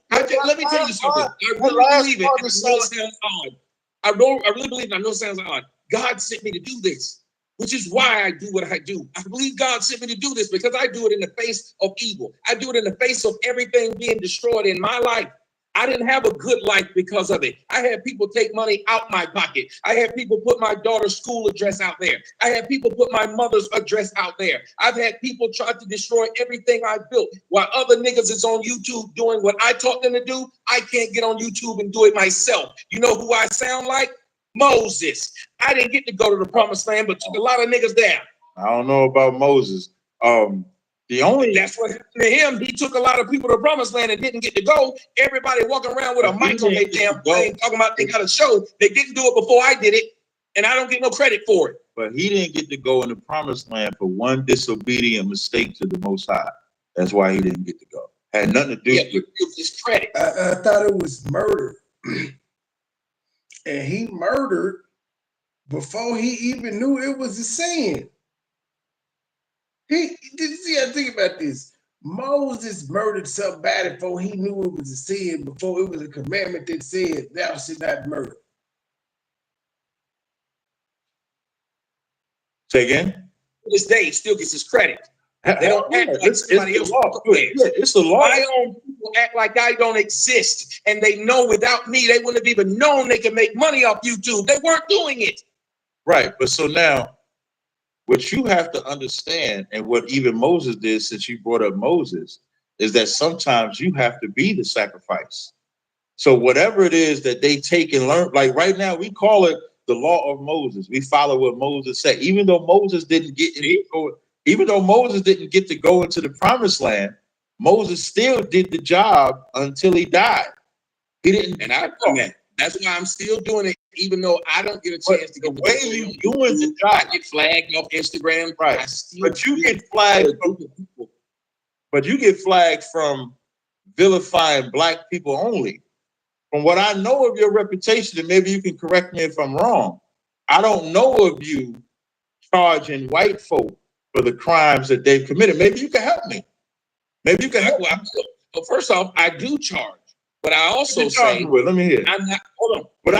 I don't. Let me tell you something. I really believe it. I know it sounds odd. I really believe it. I know it sounds odd. God sent me to do this, which is why I do what I do. I believe God sent me to do this because I do it in the face of evil. I do it in the face of everything being destroyed in my life. I didn't have a good life because of it. I had people take money out my pocket. I had people put my daughter's school address out there. I had people put my mother's address out there. I've had people try to destroy everything I built. While other niggas is on YouTube doing what I taught them to do, I can't get on YouTube and do it myself. You know who I sound like? Moses. I didn't get to go to the promised land, but took a lot of niggas there. I don't know about Moses. That's what happened to him. He took a lot of people to the promised land and didn't get to go. Everybody walking around with a mic on their damn thing, talking about they got a show. They didn't do it before I did it, and I don't get no credit for it. But he didn't get to go in the promised land for one disobedient mistake to the Most High. That's why he didn't get to go. Had nothing to do with it. Was his credit. I thought it was murder. And he murdered before he even knew it was a sin. I think about this. Moses murdered somebody before he knew it was a sin, before it was a commandment that said thou should not murder. Say again? To this day, he still gets his credit. They don't act like somebody else. It's the law. My own people act like I don't exist, and they know without me, they wouldn't have even known they could make money off YouTube. They weren't doing it. Right, but so now, what you have to understand, and what even Moses did, since you brought up Moses, is that sometimes you have to be the sacrifice. So whatever it is that they take and learn, like right now, we call it the law of Moses. We follow what Moses said, even though Moses didn't get to go into the promised land. Moses still did the job until he died. He didn't, and I've done that. That's why I'm still doing it, even though I don't get a chance to get the way you doing the job. I get flagged off Instagram, right? But you get flagged from vilifying black people only. From what I know of your reputation, and maybe you can correct me if I'm wrong, I don't know of you charging white folk for the crimes that they've committed. Maybe you can help me. Maybe you can help me. Well, first off, I do charge. But I also say, let me hear. I'm not, hold on. But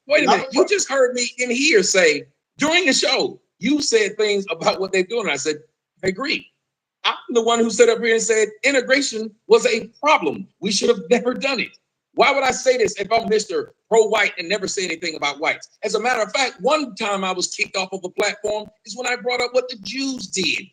wait a minute. You just heard me in here say, during the show, you said things about what they're doing. I said, I agree. I'm the one who stood up here and said integration was a problem. We should have never done it. Why would I say this if I'm Mr. Pro-white and never say anything about whites? As a matter of fact, one time I was kicked off of a platform is when I brought up what the Jews did.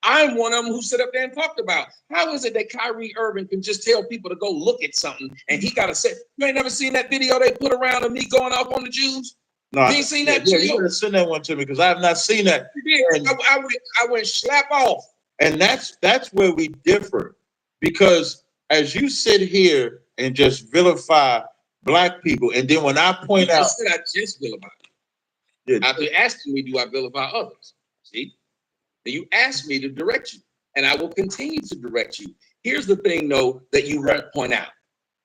I'm one of them who sit up there and talked about how is it that Kyrie Irving can just tell people to go look at something and he got to say, you ain't never seen that video they put around of me going off on the Jews? No, You ain't seen that yeah, video? you gotta send that one to me because I have not seen that. And I went slap off. And that's where we differ. Because as you sit here and just vilify black people, and then when I point out, I just vilify. Yeah. After asking me, do I vilify others? See? Then you ask me to direct you, and I will continue to direct you. Here's the thing, though, that you won't point out.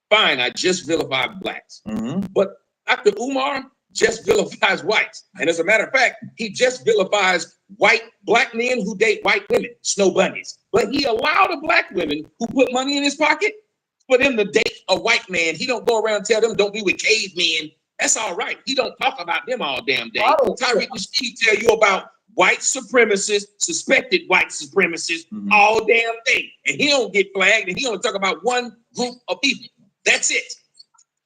Fine, I just vilified blacks. But Dr. Umar just vilifies whites. And as a matter of fact, he just vilifies black men who date white women, snow bunnies. But he allowed the black women who put money in his pocket for them to date a white man. He don't go around and tell them don't be with cavemen. That's all right. He don't talk about them all damn day. Tyreek Rasheed tell you about white supremacists, suspected white supremacists all damn day. And he don't get flagged, and he only talk about one group of people. That's it.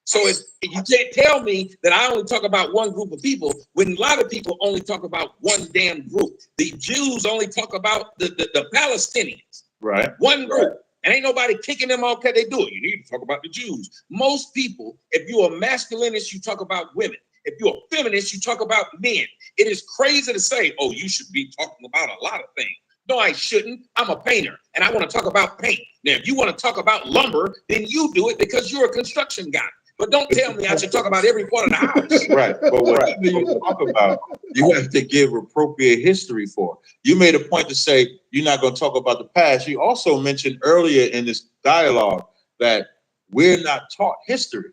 So if you can't tell me that I only talk about one group of people when a lot of people only talk about one damn group. The Jews only talk about the Palestinians. right? One group. And ain't nobody kicking them off because they do it. You need to talk about the Jews. Most people, if you're a masculinist, you talk about women. If you're a feminist, you talk about men. It is crazy to say, oh, you should be talking about a lot of things. No, I shouldn't. I'm a painter, and I want to talk about paint. Now, if you want to talk about lumber, then you do it because you're a construction guy. But don't tell me I should talk about every part of the house. Right. But whatever you talk about, you have to give appropriate history for. You made a point to say you're not going to talk about the past. You also mentioned earlier in this dialogue that we're not taught history.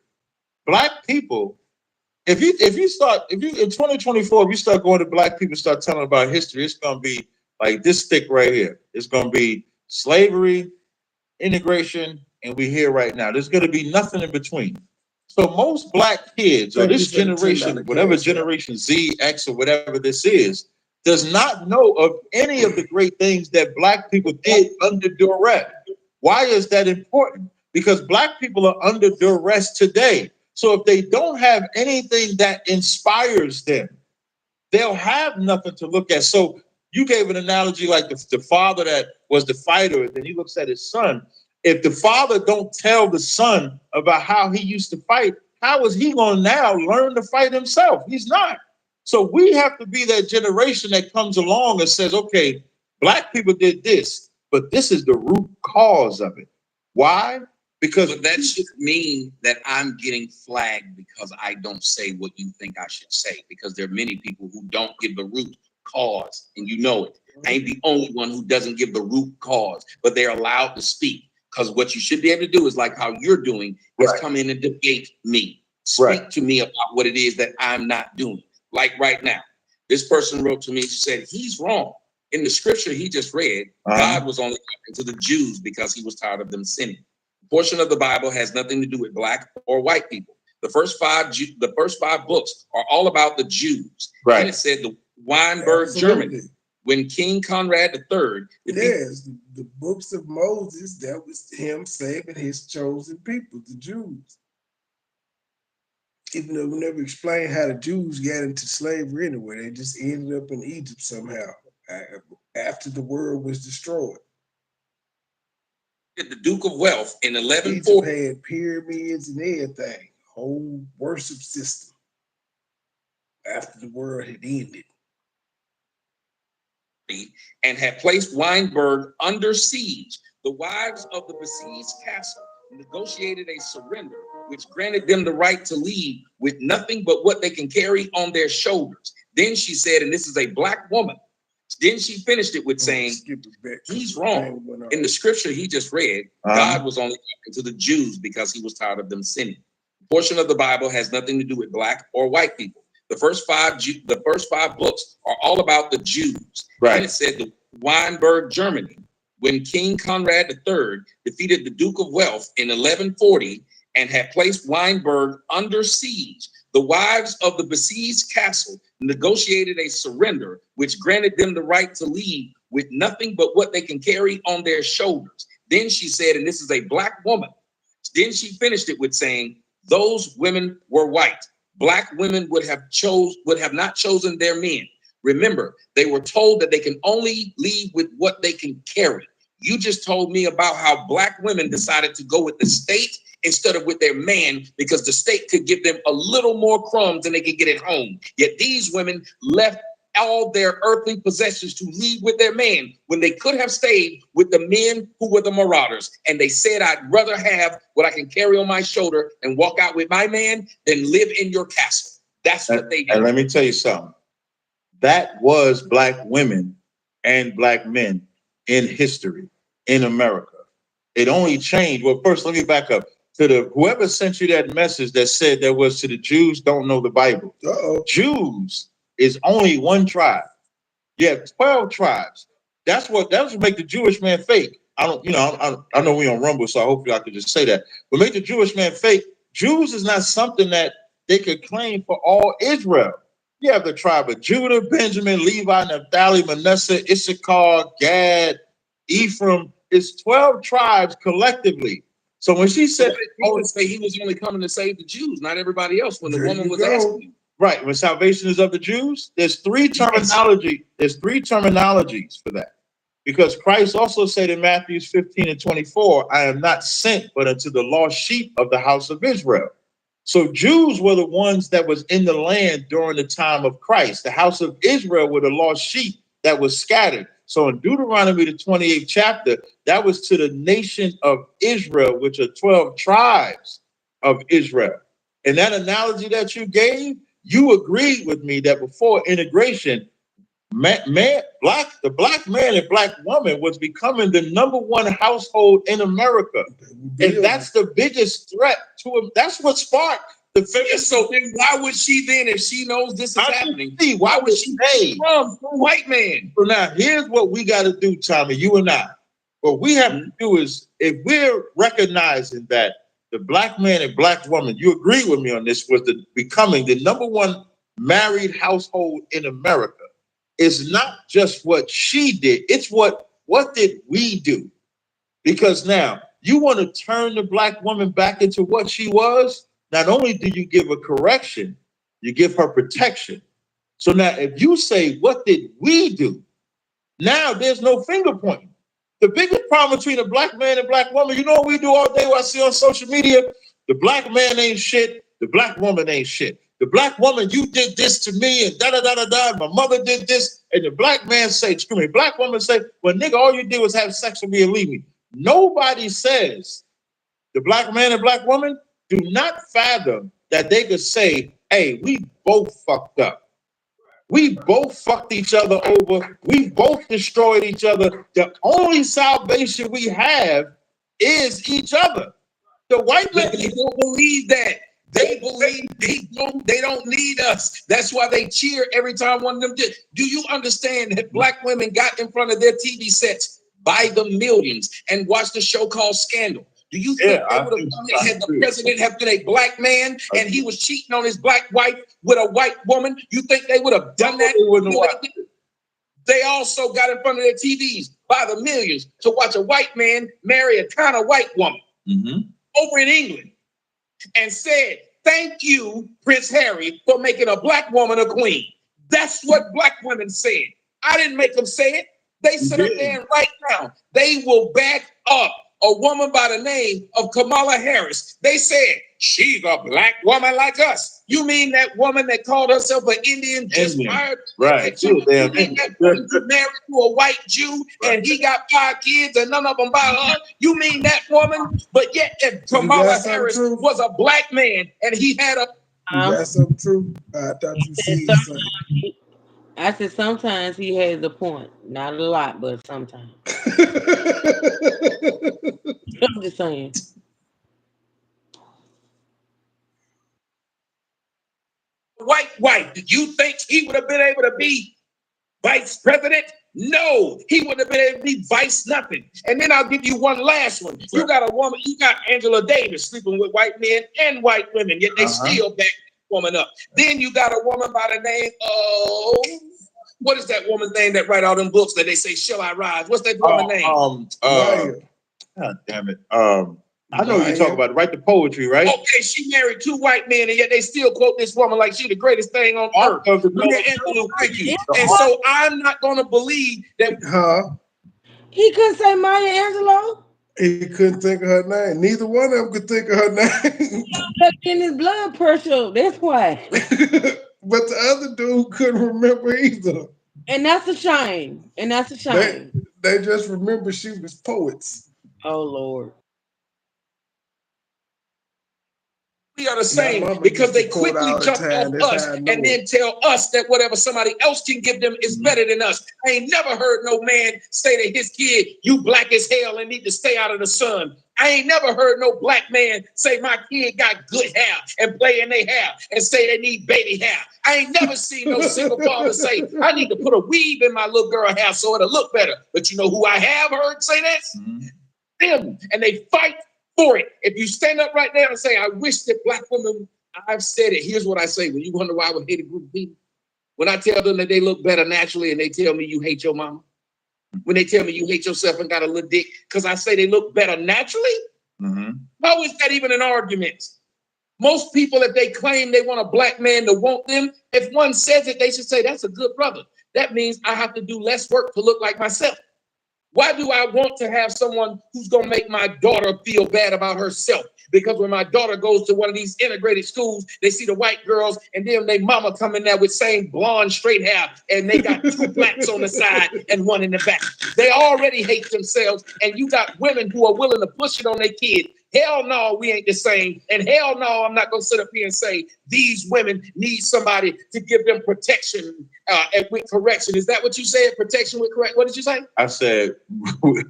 Black people, if you in 2024, if you start going to black people, start telling about history, it's going to be like this stick right here. It's going to be slavery, integration, and we're here right now. There's going to be nothing in between. So most black kids or this generation, whatever generation Z, X, or whatever this is, does not know of any of the great things that black people did under duress. Why is that important? Because black people are under duress today. So if they don't have anything that inspires them, they'll have nothing to look at. So you gave an analogy like the father that was the fighter, and then he looks at his son. If the father don't tell the son about how he used to fight, how is he going to now learn to fight himself? He's not. So we have to be that generation that comes along and says, okay, black people did this, but this is the root cause of it. Why? Because but that should mean that I'm getting flagged because I don't say what you think I should say, because there are many people who don't give the root cause, and you know it. I ain't the only one who doesn't give the root cause, but they're allowed to speak. Because what you should be able to do is like how you're doing is come in and debate me. Speak to me about what it is that I'm not doing. Like right now, this person wrote to me, she said, he's wrong. In the scripture he just read, God was only talking to the Jews because he was tired of them sinning. The portion of the Bible has nothing to do with black or white people. The first five books are all about the Jews. Right. And it said the Weinberg, Germany. When King Conrad III, yes, the books of Moses, that was him saving his chosen people, the Jews. Even though we never explained how the Jews got into slavery anyway, they just ended up in Egypt somehow after the world was destroyed. The Duke of Wealth in 1140 Egypt had pyramids and everything, whole worship system after the world had ended. And had placed Weinberg under siege. The wives of the besieged castle negotiated a surrender, which granted them the right to leave with nothing but what they can carry on their shoulders. Then she said, and this is a black woman, then she finished it with saying, he's wrong. In the scripture he just read, God was only talking to the Jews because he was tired of them sinning. The portion of the Bible has nothing to do with black or white people. The first five books are all about the Jews. Right. And it said the Weinberg, Germany, when King Conrad III defeated the Duke of Wealth in 1140 and had placed Weinberg under siege, the wives of the besieged castle negotiated a surrender, which granted them the right to leave with nothing but what they can carry on their shoulders. Then she said, and this is a black woman, then she finished it with saying, those women were white. Black women would have not chosen their men. Remember, they were told that they can only leave with what they can carry. You just told me about how black women decided to go with the state instead of with their man because the state could give them a little more crumbs than they could get at home. Yet these women left all their earthly possessions to leave with their man when they could have stayed with the men who were the marauders. And they said, I'd rather have what I can carry on my shoulder and walk out with my man than live in your castle. That's what they did. And let me tell you something. That was black women and black men in history in America. It only changed. Well, first, let me back up to the whoever sent you that message that said that was to the Jews don't know the Bible. Jews is only one tribe. You have 12 tribes. That's what make the Jewish man fake. I know we on Rumble, so hopefully I could just say that. But make the Jewish man fake. Jews is not something that they could claim for all Israel. You have the tribe of Judah, Benjamin, Levi, Naphtali, Manasseh, Issachar, Gad, Ephraim. It's 12 tribes collectively. So when she said, he was only coming to save the Jews, not everybody else. When the woman was asking, right, when salvation is of the Jews, there's three terminologies for that. Because Christ also said in Matthew 15:24, I am not sent but unto the lost sheep of the house of Israel. So Jews were the ones that was in the land during the time of Christ. The house of Israel were the lost sheep that was scattered. So in Deuteronomy, the 28th chapter, that was to the nation of Israel, which are 12 tribes of Israel. And that analogy that you gave, you agreed with me that before integration, the black man and black woman was becoming the #1 household in America. And that's the biggest threat to him. That's what sparked the feminist. So then why would she then, if she knows this is happening, why would she from white man? So now here's what we got to do, Tommy, you and I. What we have to do is, if we're recognizing that the black man and black woman, you agree with me on this, was becoming the #1 married household in America. It's not just what she did, it's what did we do? Because now you want to turn the black woman back into what she was. Not only do you give her correction, you give her protection. So now if you say, what did we do? Now there's no finger pointing. The biggest problem between a black man and black woman, you know what we do all day, what I see on social media? The black man ain't shit, the black woman ain't shit. The black woman, you did this to me, and da-da-da-da-da, my mother did this, and the black man say, excuse me, black woman say, well, nigga, all you did was have sex with me and leave me. Nobody says, the black man and black woman do not fathom that they could say, hey, we both fucked up. We both fucked each other over. We both destroyed each other. The only salvation we have is each other. The white man, they don't believe that. They believe they don't need us. That's why they cheer every time one of them did. Do you understand that black women got in front of their TV sets by the millions and watched a show called Scandal? Do you think they would have done it had the president have been a black man and he was cheating on his black wife with a white woman? You think they would have done that? They also got in front of their TVs by the millions to watch a white man marry a kind of white woman over in England and said, thank you, Prince Harry, for making a black woman a queen. That's what black women said. I didn't make them say it. They sit up there and right now, they will back up a woman by the name of Kamala Harris. They said, she's a black woman like us. You mean that woman that called herself an Indian just fired? Right. You mean that woman who married to a white Jew and he got 5 kids and none of them by her? You mean that woman? But yet if Kamala Harris was a black man and he had a... That's something true. I thought you said something. I said sometimes he has a point. Not a lot, but sometimes. I'm just saying. White. Do you think he would have been able to be vice president? No, he wouldn't have been able to be vice nothing. And then I'll give you one last one. You got a woman, you got Angela Davis sleeping with white men and white women, yet they still back that woman up. Then you got a woman by the name of, what is that woman's name that write all them books that they say, Shall I Rise? What's that woman's name? God damn it. I know you talk about it. Write the poetry, right? Okay, she married 2 white men, and yet they still quote this woman like she the greatest thing on earth. Maya Angelou, thank you. And so I'm not going to believe that. He couldn't say Maya Angelou. He couldn't think of her name. Neither one of them could think of her name. In his blood pressure. That's why. But the other dude couldn't remember either. And that's a shame. And that's a shame. They just remember she was poets. Oh Lord. We are the same because they quickly jump off us and then tell us that whatever somebody else can give them is better than us. I ain't never heard no man say to his kid, you black as hell and need to stay out of the sun. I ain't never heard no black man say my kid got good hair and play in their hair and say they need baby hair. I ain't never seen no single father say, I need to put a weave in my little girl hair so it'll look better. But you know who I have heard say this? Them. And they fight for it. If you stand up right there and say, I wish that black women, I've said it. Here's what I say. When you wonder why I would hate a group of people, when I tell them that they look better naturally and they tell me you hate your mama, when they tell me you hate yourself and got a little dick, because I say they look better naturally, how is that even an argument? Most people, if they claim they want a black man to want them, if one says it, they should say, that's a good brother. That means I have to do less work to look like myself. Why do I want to have someone who's going to make my daughter feel bad about herself? Because when my daughter goes to one of these integrated schools, they see the white girls and then they mama come in there with same blonde straight hair and they got 2 blacks on the side and 1 in the back. They already hate themselves and you got women who are willing to push it on their kid. Hell no, we ain't the same. And hell no, I'm not going to sit up here and say these women need somebody to give them protection and with correction. Is that what you said? Protection with correct? What did you say? I said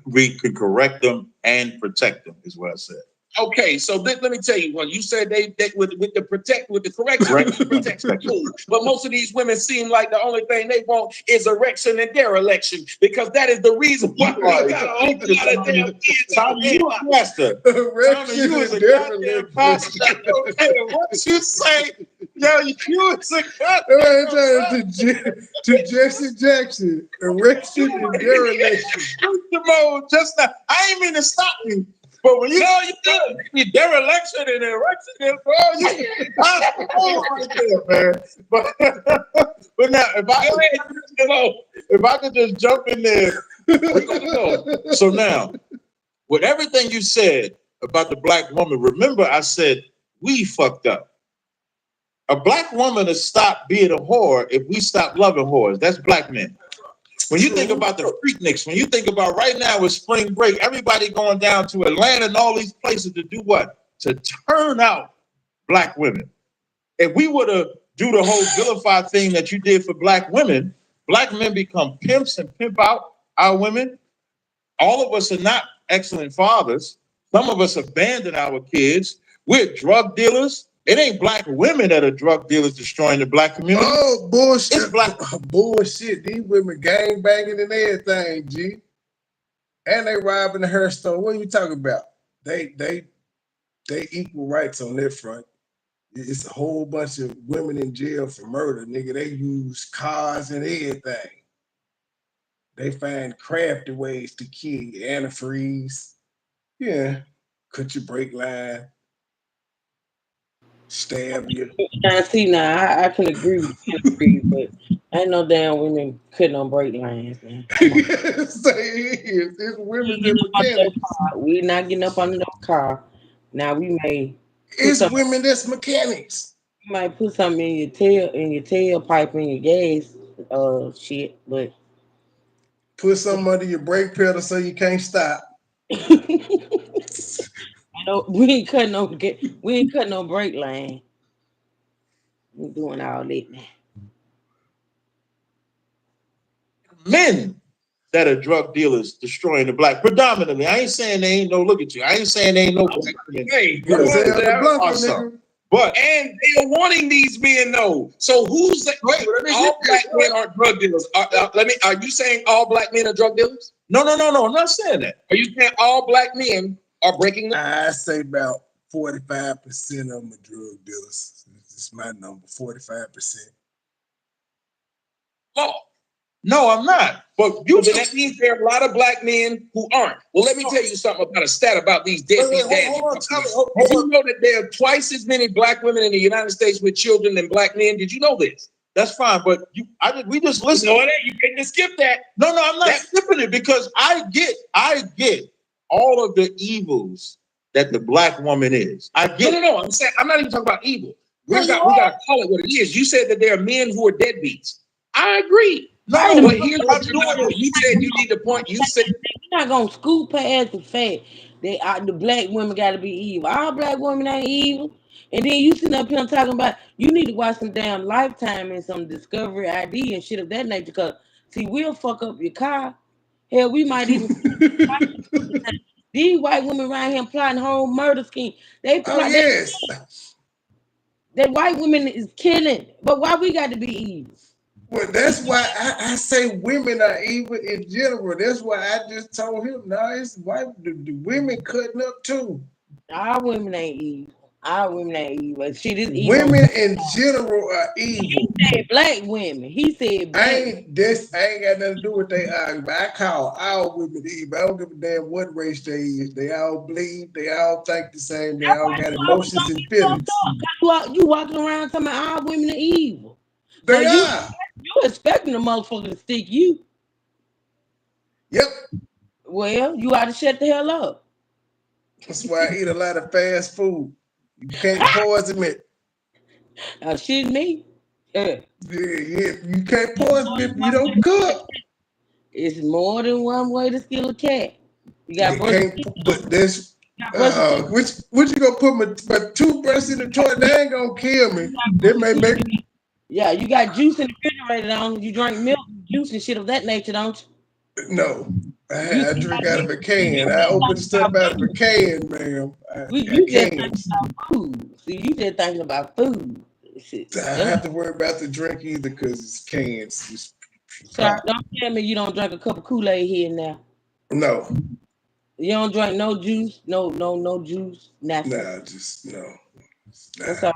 we could correct them and protect them is what I said. Okay, so let me tell you one. You said they with the correction, protection, cool. But most of these women seem like the only thing they want is erection and dereliction because that is the reason why we got a whole lot of damn kids. Tommy, you a pastor. Tommy, you was a goddamn pastor. What you say? Yo, you was a goddamn to Jesse Jackson, erection and dereliction. Just now, I ain't mean to stop you. But when you know you did dereliction and erection, bro, you right there, man. But now, if I could just jump in there, we're gonna go. So now, with everything you said about the black woman, remember I said we fucked up. A black woman to stop being a whore if we stop loving whores. That's black men. When you think about the Freakniks, when you think about right now with spring break, everybody going down to Atlanta and all these places to do what? To turn out black women. If we were to do the whole vilify thing that you did for black women, black men become pimps and pimp out our women. All of us are not excellent fathers. Some of us abandon our kids. We're drug dealers. It ain't black women that are drug dealers destroying the black community. Oh, bullshit. It's black bullshit. These women gang banging and everything, G. And they robbing the hair store. What are you talking about? They equal rights on their front. It's a whole bunch of women in jail for murder, nigga. They use cars and everything. They find crafty ways to kill you. Antifreeze. Yeah. Cut your brake line. Stab you. Now, see, now I can agree with you, but ain't no damn women cutting on brake lines, man. It's women that mechanics. We not getting up under no car. Now we may. It's women that's mechanics. You might put something in your tailpipe, in your gas, shit, but put something under your brake pedal so you can't stop. No, we ain't cutting no brake line. We doing all that now. Men that are drug dealers destroying the black predominantly. I ain't saying they ain't no look at you. I ain't saying they ain't no black men. Hey, but and they are wanting these men though. So who's that? Wait, all black men are drug dealers. Are you saying all black men are drug dealers? No. I'm not saying that. Are you saying all black men are breaking the I say about 45% of them are drug dealers. It's my number, 45%. law? No, I'm not. But So you then that means there are a lot of black men who aren't. Well, let me tell you something about a stat about these deadbeat dads. hold on, tell me. Did you know that there are twice as many black women in the United States with children than black men? Did you know this? That's fine, but we just listen. No, you can't skip that. No, I'm not skipping it because I get all of the evils that the black woman is. I get. No. I'm saying I'm not even talking about evil. We No, gotta call it what it is. You said that there are men who are deadbeats. I agree. No, but here's what I'm you're not doing. You said you need to point. You said You're not gonna scoop past the fact that the black women got to be evil. All black women ain't evil. And then you sitting up here talking about you need to watch some damn Lifetime and some Discovery ID and shit of that nature. Cause see, we'll fuck up your car. Hell, we might even these white women around here plotting whole murder scheme. They Oh plot yes. that white women is killing. But why we got to be evil? Well, that's why I say women are evil in general. That's why I just told him, no, it's white. The women cutting up too. Our women ain't evil. Our women ain't evil. Shit is evil. Women in general are evil. He said black women. He said black. I ain't got nothing to do with they argument. I call all women evil. I don't give a damn what race they is. They all bleed. They all think the same. They all got emotions and feelings. You walking around talking about all women are evil. So They are. you expecting a motherfucker to stick you. Yep. Well, you ought to shut the hell up. That's why I eat a lot of fast food. You can't poison me. Shit me. Yeah, you can't poison me if you don't cook. It's more than one way to steal a cat. You got but there's what you gonna put my toothbrush in the toilet? They ain't gonna kill me. They may make. Yeah, you got juice in the refrigerator, don't you? You drink milk, juice, and shit of that nature, don't you? No, I drink out of a can. I open stuff out of a can, ma'am. You just thinking about food. See, you just thinking about food. Shit. I have to worry about the drink either because it's cans. It's Sorry, don't tell me you don't drink a cup of Kool-Aid here and now. No. You don't drink no juice, no juice, nothing. Nah, just no. That's all.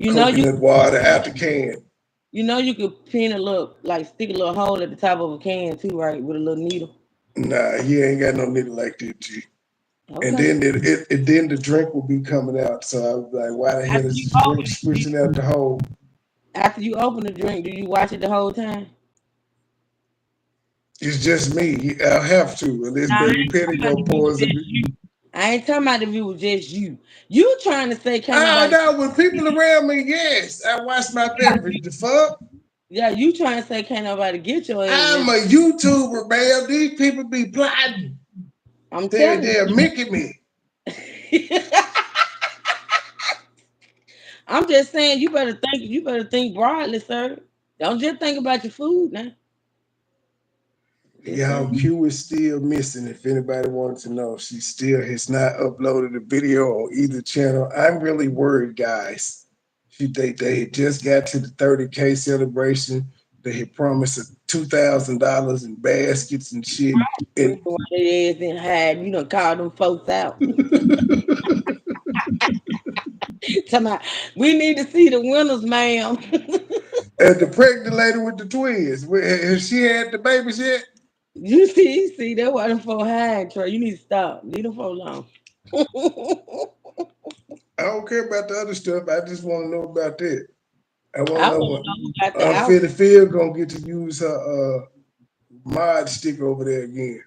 You Coconut know water out the can. You know you could pin a little, like stick a little hole at the top of a can too, right, with a little needle. Nah, he ain't got no needle like that, G. Okay. And then then the drink will be coming out. So I was like, why the hell is this drink switching out the hole? After you open the drink, do you watch it the whole time? It's just me. I'll have to, unless Baby Petty go poison me. I ain't talking about if it was just you. You trying to say when people around me, yes. I watch my beverage. The fuck? Yeah, you trying to say can't nobody get your ass. I'm a YouTuber, man. These people be plotting. They're making me. I'm just saying you better think broadly, sir. Don't just think about your food now. Y'all, Q is still missing. If anybody wanted to know, she still has not uploaded a video on either channel. I'm really worried, guys. They just got to the 30K celebration. They had promised $2,000 in baskets and shit. And they ass and hide, you know, call them folks out. We need to see the winners, ma'am. And the pregnant lady with the twins, has she had the babies yet? You see, that's why them folks hide, Troy. You need to stop. Leave them folks alone. I don't care about the other stuff. I just want to know about that. I want to know when Philly Phil gonna get to use her mod stick over there again.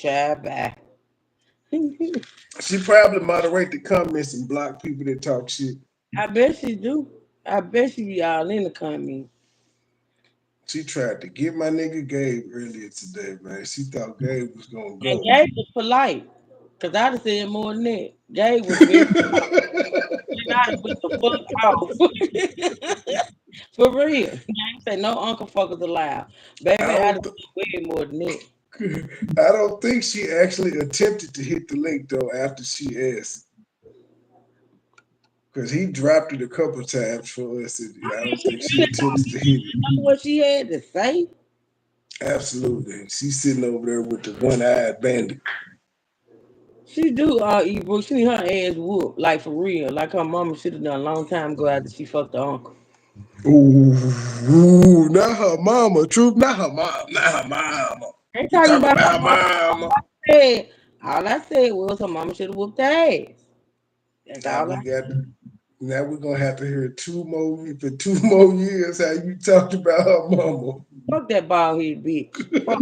Bye. She probably moderate the comments and block people that talk shit. I bet she do. I bet she be all in the comments. She tried to get my nigga Gabe earlier today, man. She thought Gabe was gonna go. And Gabe was polite, cause I'd have said more than that. Gabe was very polite. For real. Gabe said no uncle fuckers allowed. Baby, I'd have said way more than that. I don't think she actually attempted to hit the link though after she asked. Because he dropped it a couple times for us. And I don't think she attempted to hit it. You know what she had to say? Absolutely. She's sitting over there with the one-eyed bandit. She do eat bro. She need her ass whooped. Like for real. Like her mama should have done a long time ago after she fucked her uncle. Ooh, not her mama. Truth, not her mom. Not her mama. I ain't You talking talk about her about mama. mama. All I said was her mama should have whooped her ass. That's Now all we I got. Now we're gonna have to hear for 2 more years how you talked about her mama. fuck that bald head bitch. Fuck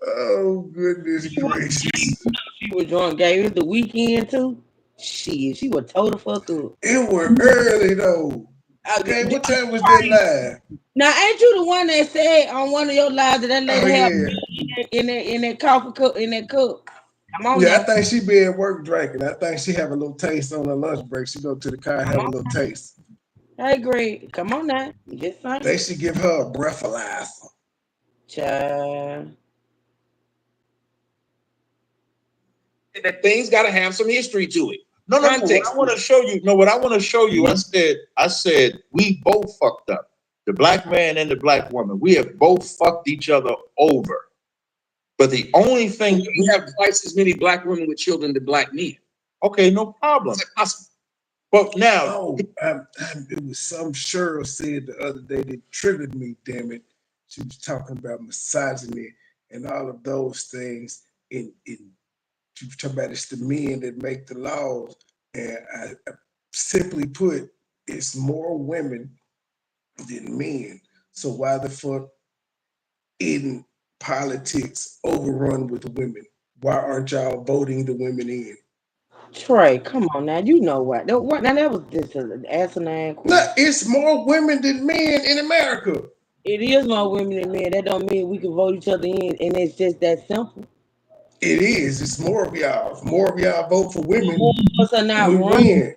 Oh goodness she was gracious! she was drunk, gave it the weekend too. Shit, she was told the fuck up. It was early though. Okay, what time was that live? Now ain't you the one that said on one of your lives that Oh lady had yeah, in that coffee cup in that cup? Come on yeah. I now. think she be at work drinking. I think she have a little taste on her lunch break. She go to the car and Come have a on. little taste. Hey Greg, come on now. Just They saying. should give her a breathalyzer. Child. That thing's got to have some history to it. No, no, no. What Context. I want to show you, no, what I want to show you, I said, we both fucked up. The black man and the black woman. We have both fucked each other over. But the only thing, We have twice as many black women with children than black men. okay, no problem. Is that possible? But now, Oh, it was some Cheryl said the other day that triggered me. Damn it, she was talking about misogyny and all of those things. In she was talking about it's the men that make the laws, and I simply put, it's more women than men. So why the fuck in politics overrun with women? Why aren't y'all voting the women in? Trey, come on now. You know what? Now that was just an asinine No, question. it's more women than men in America. It is more women than men. That don't mean we can vote each other in, and it's just that simple. It is. It's more of y'all. If more of y'all vote for More women, of us are not we running. win.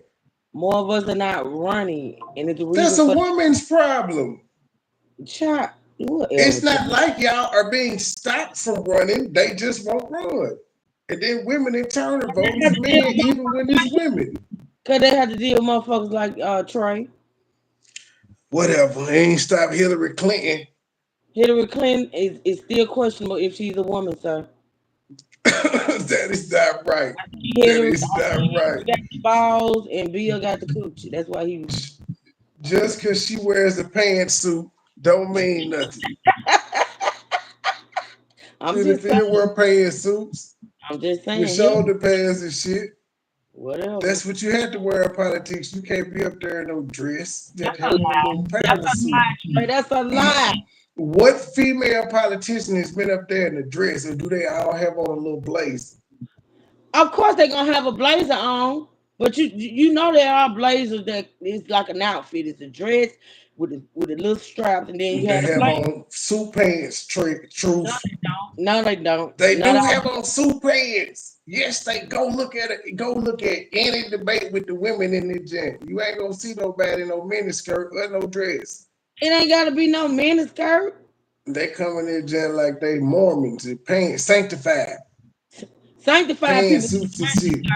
More of us are not running, and it's a That's reason a for woman's problem. the child. Whatever. It's not like y'all are being stopped from running. They just won't run. And then women in turn are voting for men, even when it's women. Cause they have to deal with motherfuckers like Trey. Whatever. They ain't stop Hillary Clinton. Hillary Clinton is still questionable if she's a woman, sir. That is not right. That Hillary, is not right. got the balls and Bill got the coochie. That's why he. Just because she wears a pantsuit don't mean nothing. I'm Philly just saying. Phil wear pantsuits I'm just with saying. shoulder pads and shit. Whatever. That's what you had to wear in politics. You can't be up there in no dress. You have That's to a have on a lie. little That's a pantsuit. lie. Trey. That's a lie. What female politician has been up there in a dress, or do they all have on a little blazer? Of course they're gonna have a blazer on, but you know there are blazers that it's like an outfit. It's a dress with a little straps, and then you They have the have blazer. on suit pants. No, Truth. they don't. No, they don't. They Not do all. have on suit pants. Yes, they go look at it. Go look at any debate with the women in the gym. You ain't gonna see nobody in no miniskirt or no dress. It ain't gotta be no miniskirt. They come in the gym like they Mormons, pants sanctified, Sanctified people. pantsuits and shit.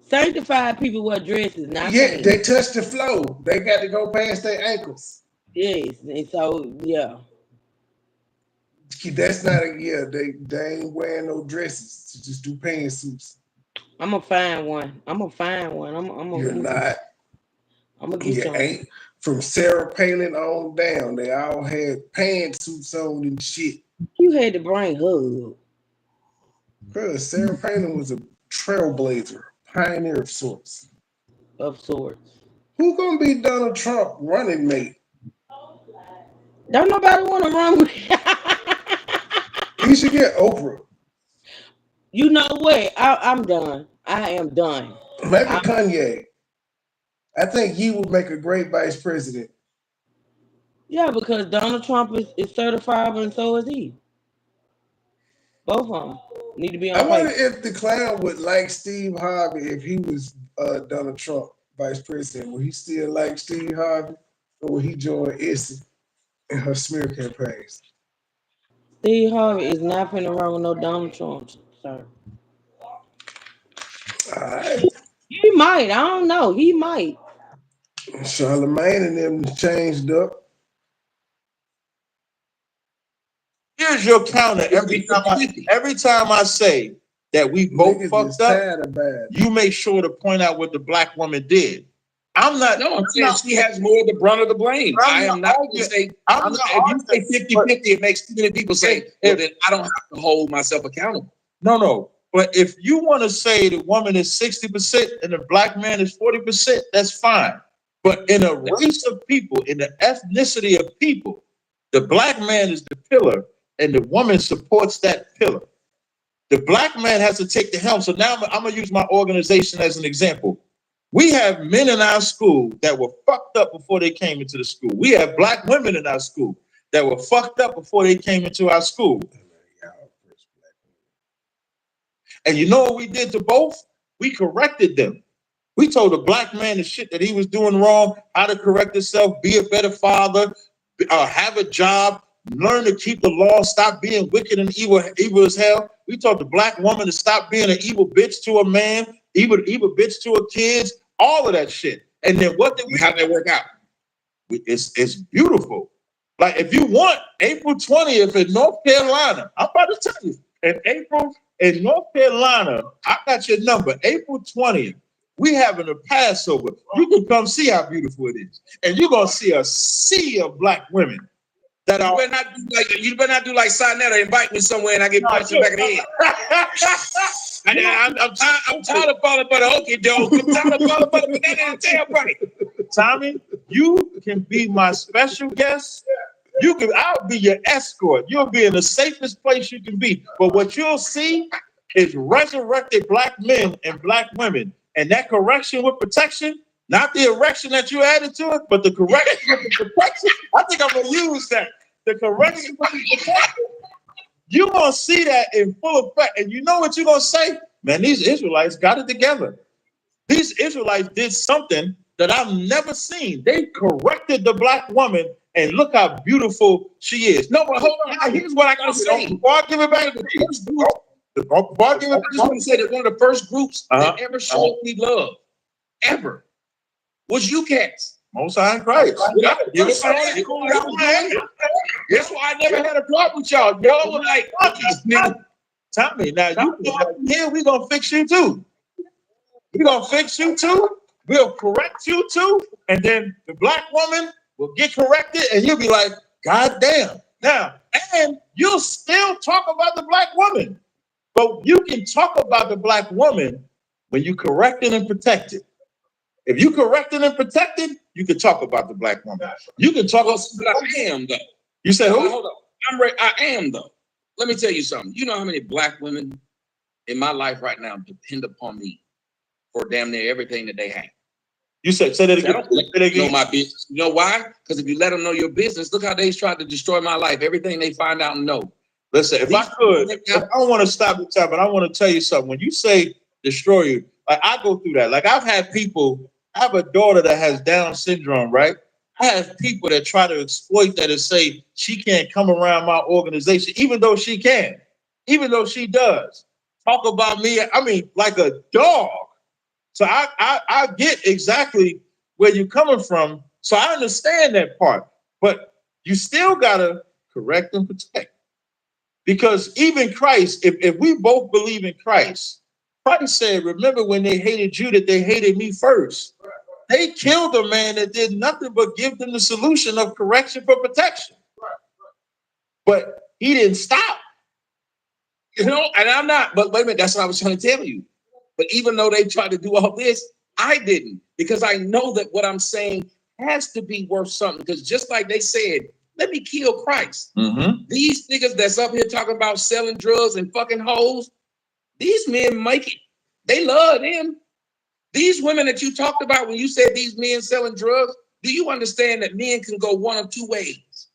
Sanctified people wear dresses, not Yeah, pants. they touch the flow. They got to go past their ankles. Yes, and so yeah. That's not a yeah. They ain't wearing no dresses. To just do pantsuits. I'm gonna find one. I'm gonna find one. You're not. I'm gonna get You you. ain't. From Sarah Palin on down, they all had pantsuits on and shit. You had to bring her Cause Sarah Palin was a trailblazer, pioneer of sorts. of sorts. Who gonna be Donald Trump running mate? Don't nobody want to run with. He should get Oprah. You know what? I'm done. I am done. Maybe I, Kanye. I think he would make a great vice president. yeah, because Donald Trump is certifiable and so is he. Both of them need to be I on wonder paper. if the clown would like Steve Harvey if he was Donald Trump vice president. Would he still like Steve Harvey, or would he join Issy in her smear campaigns? Steve Harvey is not finna run with no Donald Trump, sir. All right, He might. I don't know. He might. Charlemagne and them changed up. here's your counter. Every time I say that we both Niggas is fucked up, tired of bad. you make sure to point out what the black woman did. I'm not. No, I'm saying she has more of the brunt of the blame. I am not going to say, if you say 50-50, it makes too many people say, well, then I don't have to hold myself accountable. No. But if you want to say the woman is 60% and the black man is 40%, that's fine. But in a race of people, in the ethnicity of people, the black man is the pillar and the woman supports that pillar. The black man has to take the helm. So now I'm going to use my organization as an example. We have men in our school that were fucked up before they came into the school. We have black women in our school that were fucked up before they came into our school. And you know what we did to both? We corrected them. We told the black man the shit that he was doing wrong, how to correct himself, be a better father, have a job, learn to keep the law, stop being wicked and evil as hell. We told the black woman to stop being an evil bitch to a man, evil bitch to her kids, all of that shit. And then what did we How did that work out? It's beautiful. Like if you want April 20th in North Carolina, I'm about to tell you, in North Carolina, I got your number, April 20th. We having a Passover. You can come see how beautiful it is. And you're gonna see a sea of black women that are you better not do like Sinetta, invite me somewhere and I get punched in the back of the head. I'm tired of falling for the okie doke. I'm tired of falling for the banana and tailpipe. Tommy, you can be my special guest. I'll be your escort. You'll be in the safest place you can be. But what you'll see is resurrected black men and black women. And that correction with protection, not the erection that you added to it, but the correction with the protection. I think I'm going to use that. The correction with the protection. You're going to see that in full effect. And you know what you're going to say? Man, these Israelites got it together. These Israelites did something that I've never seen. They corrected the black woman, and look how beautiful she is. No, but hold on. Here's what I got to say. Before I give it back to you. I just want to say that one of the first groups that ever showed me love, ever, was you cats. Most High in Christ. That's why I never had a problem with y'all. Y'all were like, Tommy, now you here, we're going to fix you too. We're going to fix you too. We'll correct you too. And then the black woman will get corrected and you'll be like, God damn. Now, and you'll still talk about the black woman. But you can talk about the black woman when you corrected and protected. If you corrected and protected, you can talk about the black woman. You can talk about. I am though. You said who? Hold on. I am though. Let me tell you something. You know how many black women in my life right now depend upon me for damn near everything that they have. You said say that again. I don't know my business. You know why? Because if you let them know your business, look how they tried to destroy my life. Everything they find out and know. Listen, if I don't want to stop the time, but I want to tell you something. When you say destroy you, like I go through that. Like I've had people, I have a daughter that has Down syndrome, right? I have people that try to exploit that and say she can't come around my organization, even though she can, even though she does. Talk about me, I mean, like a dog. So I get exactly where you're coming from. So I understand that part, but you still gotta correct and protect. Because even Christ, if we both believe in Christ, Christ said, remember when they hated you, that they hated me first. They killed a man that did nothing but give them the solution of correction for protection. But he didn't stop. You know, and I'm not, but wait a minute, that's what I was trying to tell you. But even though they tried to do all this, I didn't, because I know that what I'm saying has to be worth something. Because just like they said, let me kill Christ. Mm-hmm. These niggas that's up here talking about selling drugs and fucking hoes, these men make it. They love them. These women that you talked about when you said these men selling drugs, do you understand that men can go one of two ways?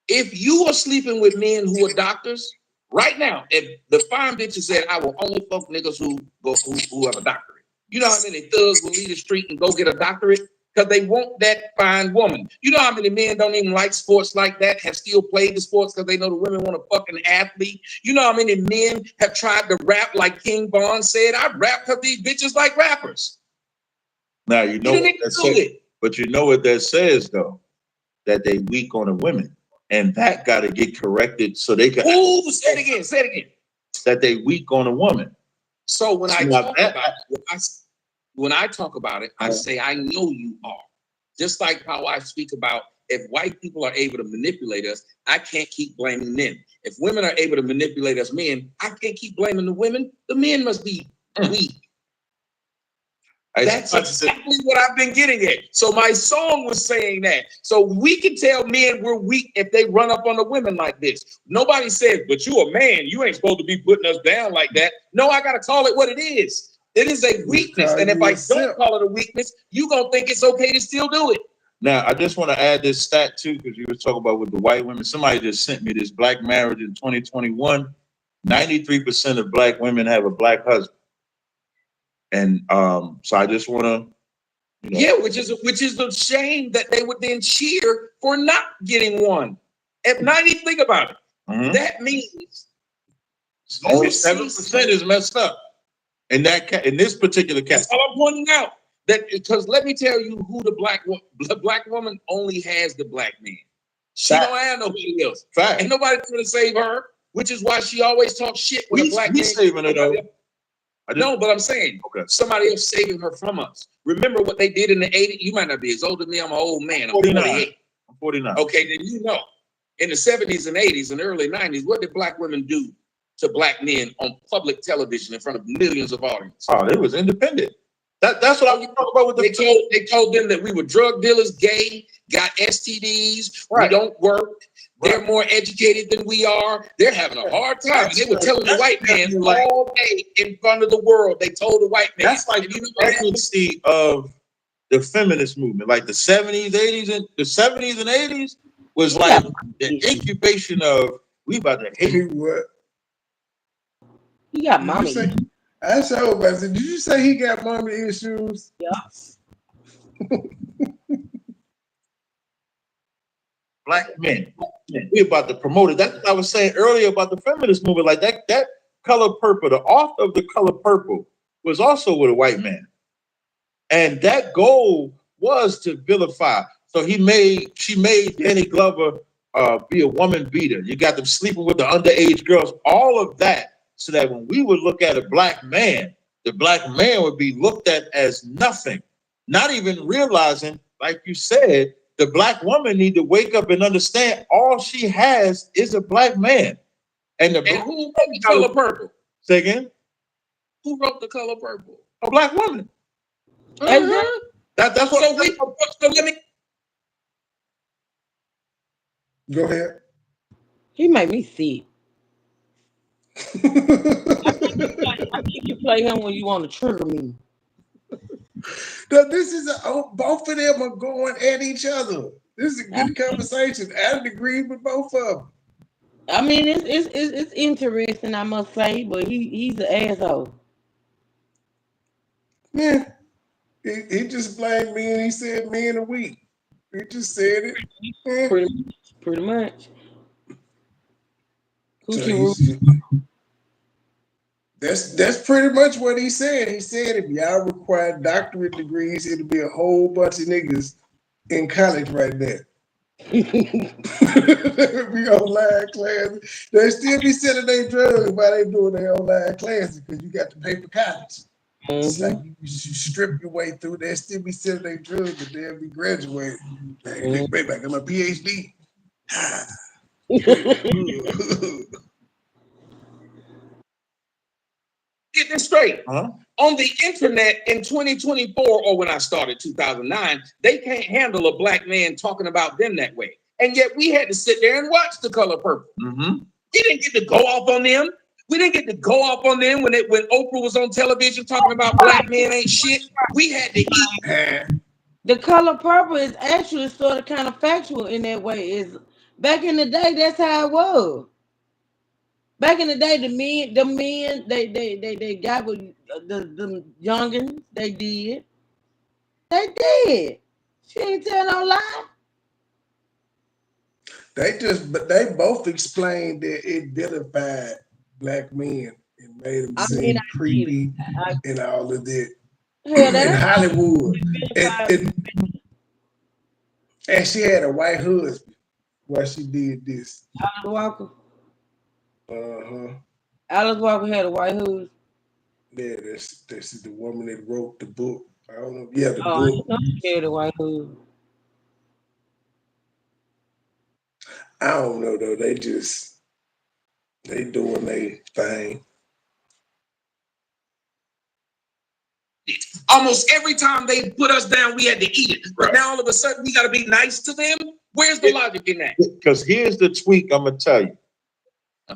If you are sleeping with men who are doctors, right now, if the fine bitches said, I will only fuck niggas who have a doctorate. You know how many thugs will leave the street and go get a doctorate? Because they want that fine woman. You know how many men don't even like sports like that, have still played the sports because they know the women want a fucking athlete? You know how many men have tried to rap like King Von said, I rap because these bitches like rappers. Now, you know what that says, but you know what that says, though, that they weak on the women. And that got to get corrected so they can. Ooh, say it again. That they weak on a woman. So when I talk about when I talk about it, I say, I know you are. Just like how I speak about if white people are able to manipulate us, I can't keep blaming them. If women are able to manipulate us men, I can't keep blaming the women. The men must be weak. That's exactly what I've been getting at. So my song was saying that. So we can tell men we're weak if they run up on the women like this. Nobody says, but you a man, you ain't supposed to be putting us down like that. No, I got to call it what it is. It is a weakness. And if I don't call it a weakness, you going to think it's okay to still do it. Now, I just want to add this stat too, because you were talking about with the white women. Somebody just sent me this black marriage in 2021. 93% of black women have a black husband. And so I just want to, yeah, which is the shame that they would then cheer for not getting one. If not even think about it, that means only 7% is messed up in this particular case. That's all I'm pointing out. That because let me tell you who the black woman only has the black man. She don't have nobody else. Fact. Ain't nobody going to save her, which is why she always talks shit with a black man. Saving her though. No, but I'm saying somebody else saving her from us. Remember what they did in the 80s? You might not be as old as me. I'm an old man. I'm 48. I'm 49. Okay, then you know. In the 70s and 80s and early 90s, what did black women do to black men on public television in front of millions of audience? Oh, they was independent. That's what I'm talking about with they told them that we were drug dealers, gay, got STDs, we don't work. They're more educated than we are. They're having a hard time. They were telling the white man all day in front of the world. They told the white man. That's like the frequency of the feminist movement. Like the 70s, 80s, and the 70s and 80s was like the incubation of we about to hate what? He got mommy. I saw about it. Did you say he got mommy issues? Yeah. Black men. We about to promote it. That's what I was saying earlier about the feminist movement. Like that color purple, the author of the color purple was also with a white man. And that goal was to vilify. So she made Danny Glover be a woman beater. You got them sleeping with the underage girls, all of that, so that when we would look at a black man, the black man would be looked at as nothing, not even realizing, like you said, the black woman need to wake up and understand all she has is a black man. And who wrote the color purple? Say again? Who wrote the color purple? A black woman. That's what. So let me go ahead. He made me sick. I think you play him when you want to trigger me. No, this is both of them are going at each other. This is a good conversation. I agree with both of them. I mean, it's interesting, I must say, but he's an asshole. Yeah, he just blamed me and he said men are weak. He just said it. Yeah. Pretty much. So that's pretty much what he said. He said if y'all require doctorate degrees, it'll be a whole bunch of niggas in college right there. We online classes. They still be selling their drugs while they doing their online classes because you got to pay for college. It's like you strip your way through. They still be selling their drugs, but they'll be graduating. Hey, baby, I got my PhD. Get this straight. On the internet in 2024, or when I started 2009, they can't handle a black man talking about them that way. And yet we had to sit there and watch The Color Purple. We didn't get to go off on them. We didn't get to go off on them when Oprah was on television talking about black men ain't shit. We had to eat. The Color Purple is actually sort of kind of factual in that way. Is back in the day, that's how it was. Back in the day, the men, they got with the youngins. They did. She ain't tell no lie. They both explained that it vilified black men and made them seem creepy and all of that. In Hollywood. And she had a white husband while she did this. Alice Walker. Alice Walker had a white husband. Yeah, this is the woman that wrote the book. I don't know. Yeah, the Oh, I book. ain't no scared of white hood. I don't know though. They doing their thing. Almost every time they put us down, we had to eat it. But Right. now all of a sudden we got to be nice to them. Where's the logic in that? Because here's the tweak I'm gonna tell you.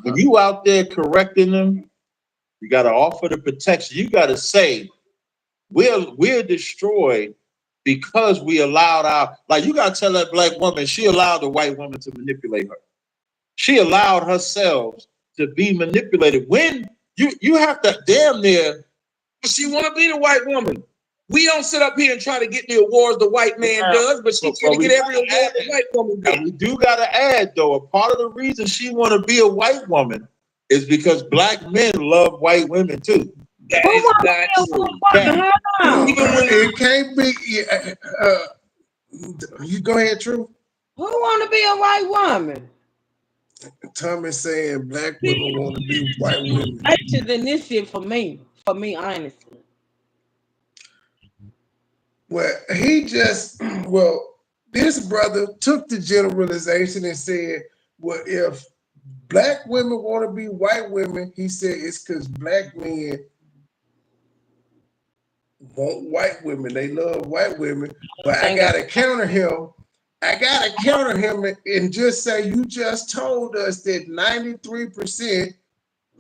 When you out there correcting them, you gotta offer the protection. You gotta say, we're destroyed because we allowed our, like, you gotta tell that black woman she allowed the white woman to manipulate her. She allowed herself to be manipulated. When you have to damn near. She want to be the white woman. We don't sit up here and try to get the awards the white man does, but she try to get every award the white woman Now, gets. we do gotta add though, a part of the reason she want to be a white woman is because black men love white women too. That Who is want to not be a true. white woman? Hold on. Even when It can't be. You go ahead, True. Who want to be a white woman? Tommy saying black women want to be white women. Nature than this shit for me. For me, honestly. Well, he just well, this brother took the generalization and said, well, if black women want to be white women, he said it's because black men want white women. They love white women. But I gotta counter him. I gotta counter him and just say you just told us that 93%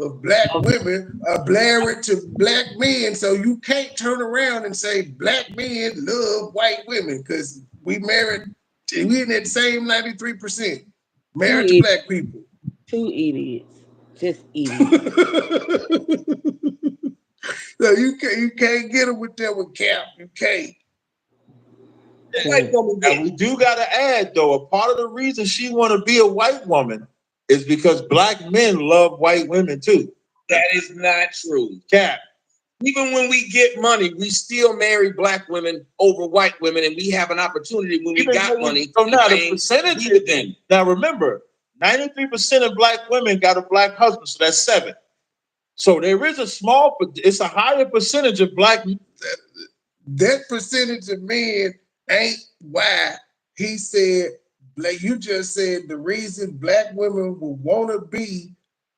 of black women are married to black men. So you can't turn around and say black men love white women because we in that same 93% married to black people. Two idiots. Just idiots. So you can't get them with that with Cap. You can't. white woman Now gets. we do gotta add though, a part of the reason she want to be a white woman is because black men love white women too. That is not true. Cap. Even when we get money, we still marry black women over white women, and we have an opportunity when we Even got when money. so now the to percentage be with them. now remember, 93% of black women got a black husband, so that's 7. So there is a small, it's a higher percentage of black. That percentage of men ain't why he said, like you just said, the reason black women will want to be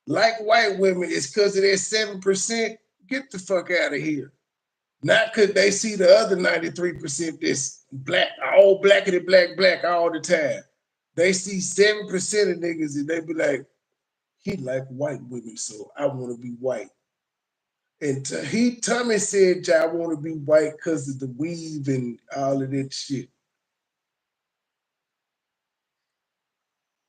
like white women is because of that 7%. Get the fuck out of here. Not because they see the other 93% that's black, all blackity black all the time. They see 7% of niggas and they be like, he like white women, so I want to be white. And Tommy said, I want to be white because of the weave and all of that shit.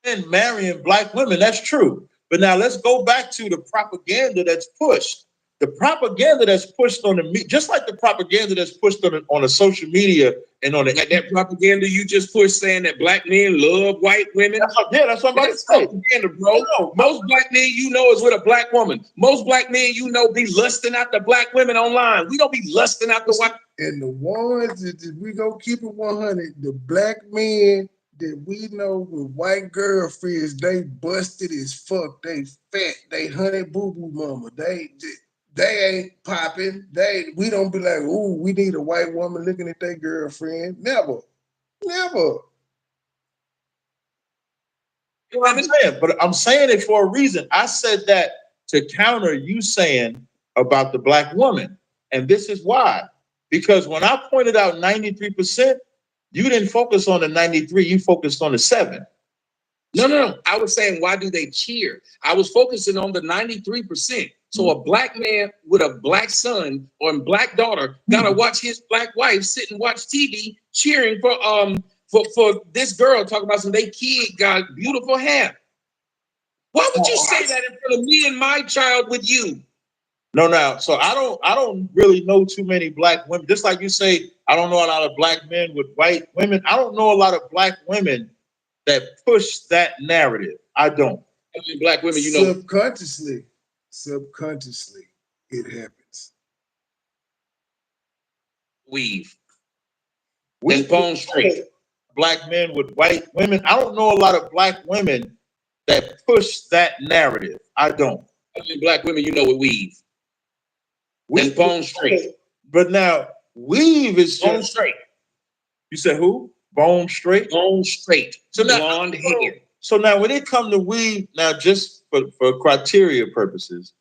Men marrying black women, that's true. But now let's go back to the propaganda that's pushed. The propaganda that's pushed on the just like the propaganda that's pushed on the social media and on the Like that propaganda you just pushed saying that black men love white women. that's what I'm about to That's say. propaganda, bro. No. Most black men you know is with a black woman. Most black men you know be lusting after black women online. We don't be lusting after white. And the ones that we gonna keep it 100, the black men that we know with white girlfriends, they busted as fuck. They fat. They honey boo boo mama. They ain't popping. We don't be like, ooh, we need a white woman looking at their girlfriend. Never. Never. You know what I'm saying? But I'm saying it for a reason. I said that to counter you saying about the black woman. And this is why. Because when I pointed out 93%, you didn't focus on the 93, you focused on the 7. No. I was saying, why do they cheer? I was focusing on the 93%. So a black man with a black son or a black daughter gotta watch his black wife sit and watch TV cheering for this girl talking about some they kid got beautiful hair. Why would you say that in front of me and my child with you? No, now, so I don't really know too many black women. Just like you say, I don't know a lot of black men with white women. I don't know a lot of black women that push that narrative. I don't. I mean, black women, you know, Subconsciously, it happens. weave. We And bone straight. black men with white women. I don't know a lot of black women that push that narrative. I don't. I mean, black women, you know, with weave. It's bone straight. But now weave is Bone just straight. you said who? Bone straight? Bone straight. So now, Blonde hair. so now when it come to weave, now just for criteria purposes,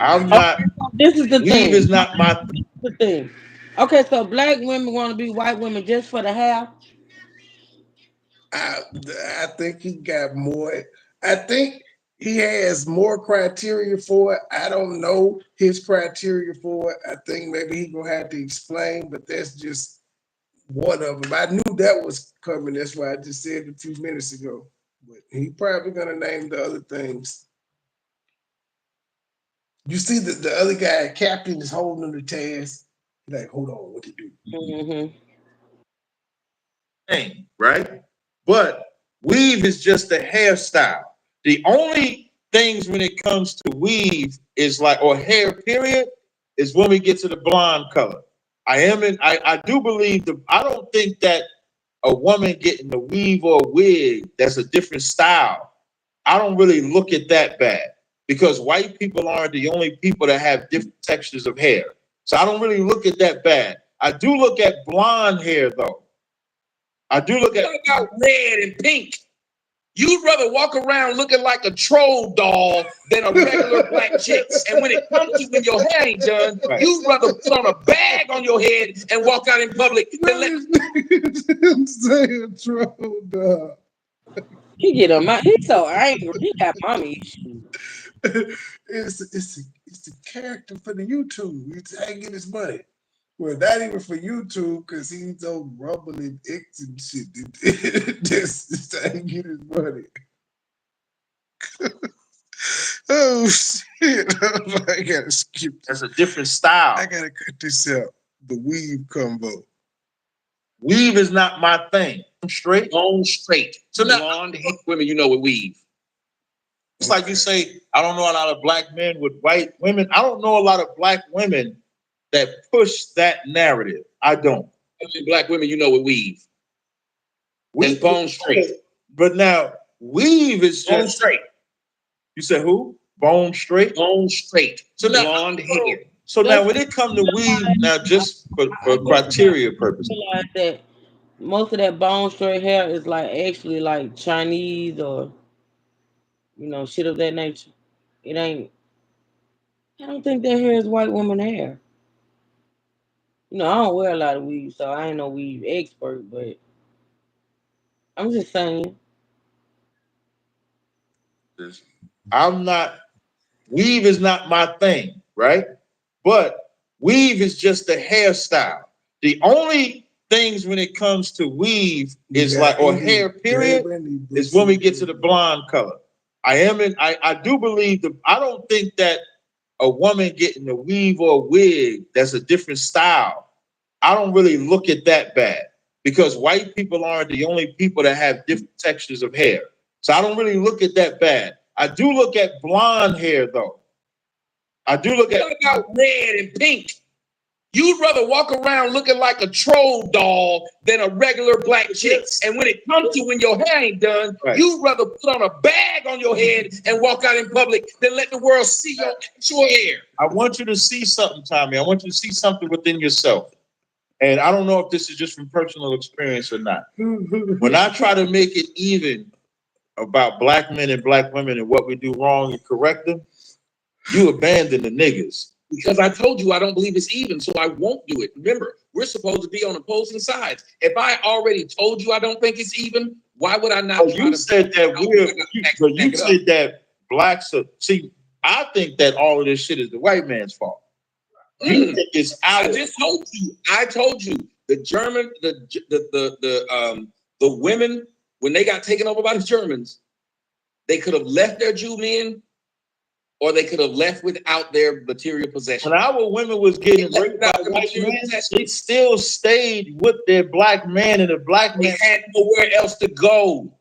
I'm not This is the weave thing. is not my This is the thing. Okay, so black women want to be white women just for the hair. I I think he got more. I think he has more criteria for it. I don't know his criteria for it. I think maybe he gonna have to explain, but that's just one of them. I knew that was coming. That's why I just said it a few minutes ago. But he probably gonna name the other things. You see that the other guy, captain, is holding him the task. He's like, hold on, what to do? Mm-hmm. thing, right? But weave is just a hairstyle. The only things when it comes to weave is like, or hair period, is when we get to the blonde color. I do believe I don't think that a woman getting a weave or a wig that's a different style, I don't really look at that bad because white people aren't the only people that have different textures of hair. So I don't really look at that bad. I do look at blonde hair though. I do look at What about red and pink? You'd rather walk around looking like a troll doll than a regular black chick. And when it comes to when your hair ain't done, Right. you'd rather put on a bag on your head and walk out in public than let Saying troll dog. He get on my. He's so angry. He got mommy issues. It's the character for the YouTube. He's ain't get his money. Well, not even for YouTube because he's on Rumble and X and shit. Just ain't get his money. Oh shit! I gotta skip. that's a different style. I gotta cut this out. The weave combo. Weave is not my thing. I'm straight. bone straight. So now, Blonde hair women, you know, with weave. it's like you say, I don't know a lot of black men with white women. I don't know a lot of black women that push that narrative. I don't. Black women, you know, with weave. It's bone straight. But now weave is Bone just straight. you said who? Bone straight. Bone straight. So now, Blonde hair. so now when it come to weave, now just for criteria purposes, Realize that most of that bone straight hair is like actually like Chinese or shit of that nature. It ain't. I don't think that hair is white woman hair. I don't wear a lot of weave, so I ain't no weave expert, but I'm just saying. I'm not. Weave is not my thing, right? But weave is just a hairstyle. The only things when it comes to weave is like, or hair period, is when we get to the blonde color. I do believe I don't think that a woman getting a weave or a wig that's a different style, I don't really look at that bad because white people aren't the only people that have different textures of hair. So I don't really look at that bad. I do look at blonde hair though. I do look at What about red and pink? You'd rather walk around looking like a troll doll than a regular black chick. And when it comes to when your hair ain't done, Right. you'd rather put on a bag on your head and walk out in public than let the world see your actual hair. I want you to see something, Tommy. I want you to see something within yourself. And I don't know if this is just from personal experience or not. When I try to make it even about black men and black women and what we do wrong and correct them, you abandon the niggas. Because I told you I don't believe it's even, so I won't do it. Remember, we're supposed to be on opposing sides. If I already told you I don't think it's even, why would I not? You said that you said that blacks are. See, I think that all of this shit is the white man's fault. You think it's I just told you. I told you the German, the women when they got taken over by the Germans, they could have left their Jew men, or they could have left without their material possessions. When our women was getting raped by white men, they still stayed with their black man, and the black man had nowhere else to go.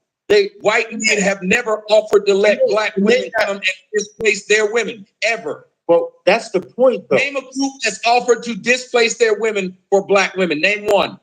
White men have never offered to let black women come and displace their women, ever. Well, that's the point, though. Name a group that's offered to displace their women for black women. Name one.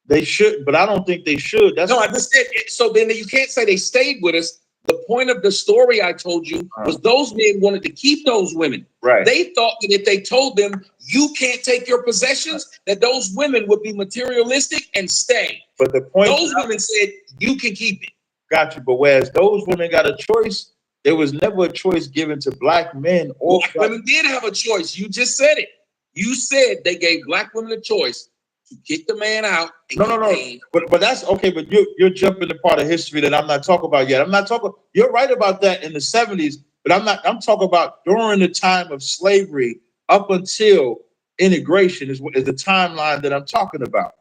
They should, but I don't think they should. No, I just said, so then you can't say they stayed with us. The point of the story I told you was those men wanted to keep those women. Right. They thought that if they told them you can't take your possessions, that those women would be materialistic and stay. But the point, those women said you can keep it. Got you. But whereas those women got a choice, there was never a choice given to black men or black women did have a choice. You just said it. You said they gave black women a choice to kick the man out. And no. But that's okay. But you're jumping the part of history that I'm not talking about yet. I'm not talking. You're right about that in the 70s, but I'm not. I'm talking about during the time of slavery up until integration is the timeline that I'm talking about.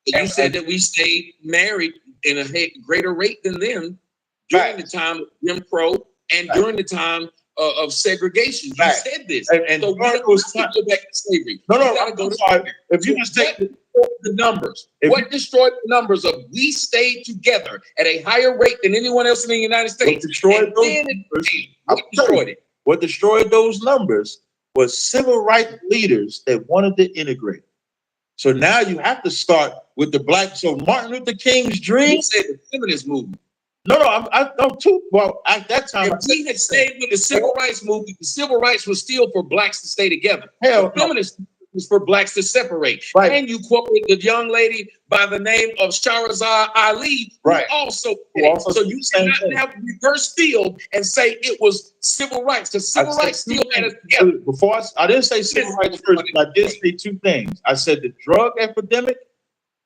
You said that we stayed married in a greater rate than them during the time of Jim Crow and during the time of segregation. You said this. And so we don't go back to slavery. No, gotta go to if you just take the numbers, what destroyed the numbers of we stayed together at a higher rate than anyone else in the United States? What destroyed those numbers was civil rights leaders that wanted to integrate. So now you have to start with the black. So Martin Luther King's dream. You said the feminist movement. No, I'm too. Well, at that time, if we had stayed with the civil rights movement, the civil rights was still for blacks to stay together. Hell, the feminist was for blacks to separate. Right. And you quoted the young lady by the name of Shahrazad Ali, right? So you cannot have reverse field and say it was civil rights. The civil rights still had us together. Before I didn't say civil rights first, but I did say two things. I said the drug epidemic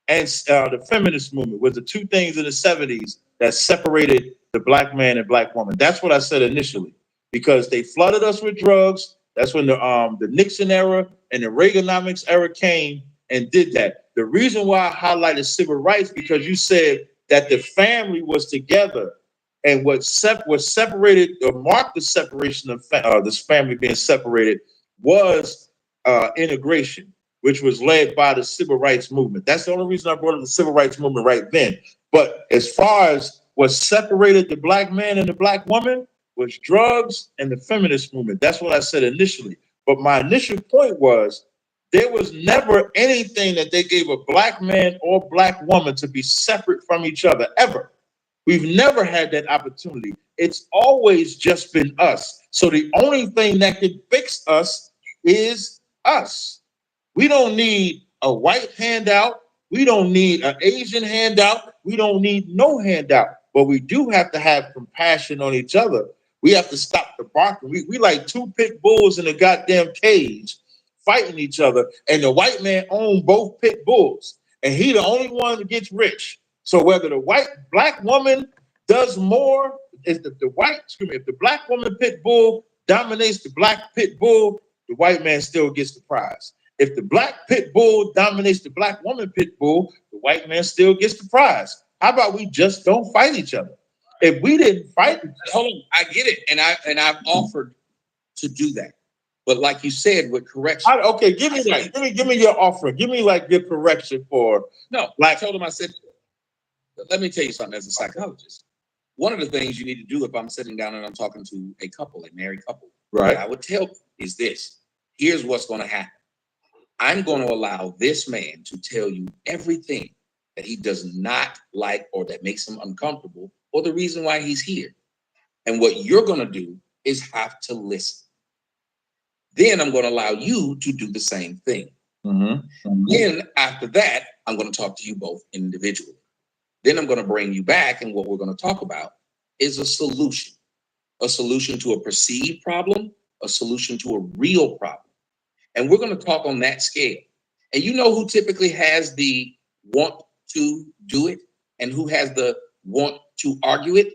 and the feminist movement was the two things in the 70s that separated the black man and black woman. That's what I said initially, because they flooded us with drugs. That's when the Nixon era and the Reaganomics era came and did that. The reason why I highlighted civil rights, because you said that the family was together, and what separated or marked the separation of this family being separated was integration, which was led by the civil rights movement. That's the only reason I brought up the civil rights movement right then. But as far as what separated the black man and the black woman was drugs and the feminist movement. That's what I said initially. But my initial point was there was never anything that they gave a black man or black woman to be separate from each other, ever. We've never had that opportunity. It's always just been us. So the only thing that can fix us is us. We don't need a white handout. We don't need an Asian handout. We don't need no handout. But we do have to have compassion on each other. We have to stop the barking. We like two pit bulls in a goddamn cage fighting each other. And the white man owns both pit bulls. And he the only one that gets rich. So whether the black woman does more, if the black woman pit bull dominates the black pit bull, the white man still gets the prize. If the black pit bull dominates the black woman pit bull, the white man still gets the prize. How about we just don't fight each other? If we didn't fight, hold on, I get it, and I've offered to do that, but like you said, with correction. Okay, give me your offer. Give me like your correction for I told him, I said, let me tell you something. As a psychologist, one of the things you need to do if I'm sitting down and I'm talking to a couple, a married couple, right? What I would tell them is this: here's what's going to happen. I'm going to allow this man to tell you everything that he does not like or that makes him uncomfortable or the reason why he's here. And what you're going to do is have to listen. Then I'm going to allow you to do the same thing. Then after that, I'm going to talk to you both individually. Then I'm going to bring you back, and what we're going to talk about is a solution to a perceived problem, a solution to a real problem. And we're going to talk on that scale. And you know who typically has the want to do it and who has the want to argue it?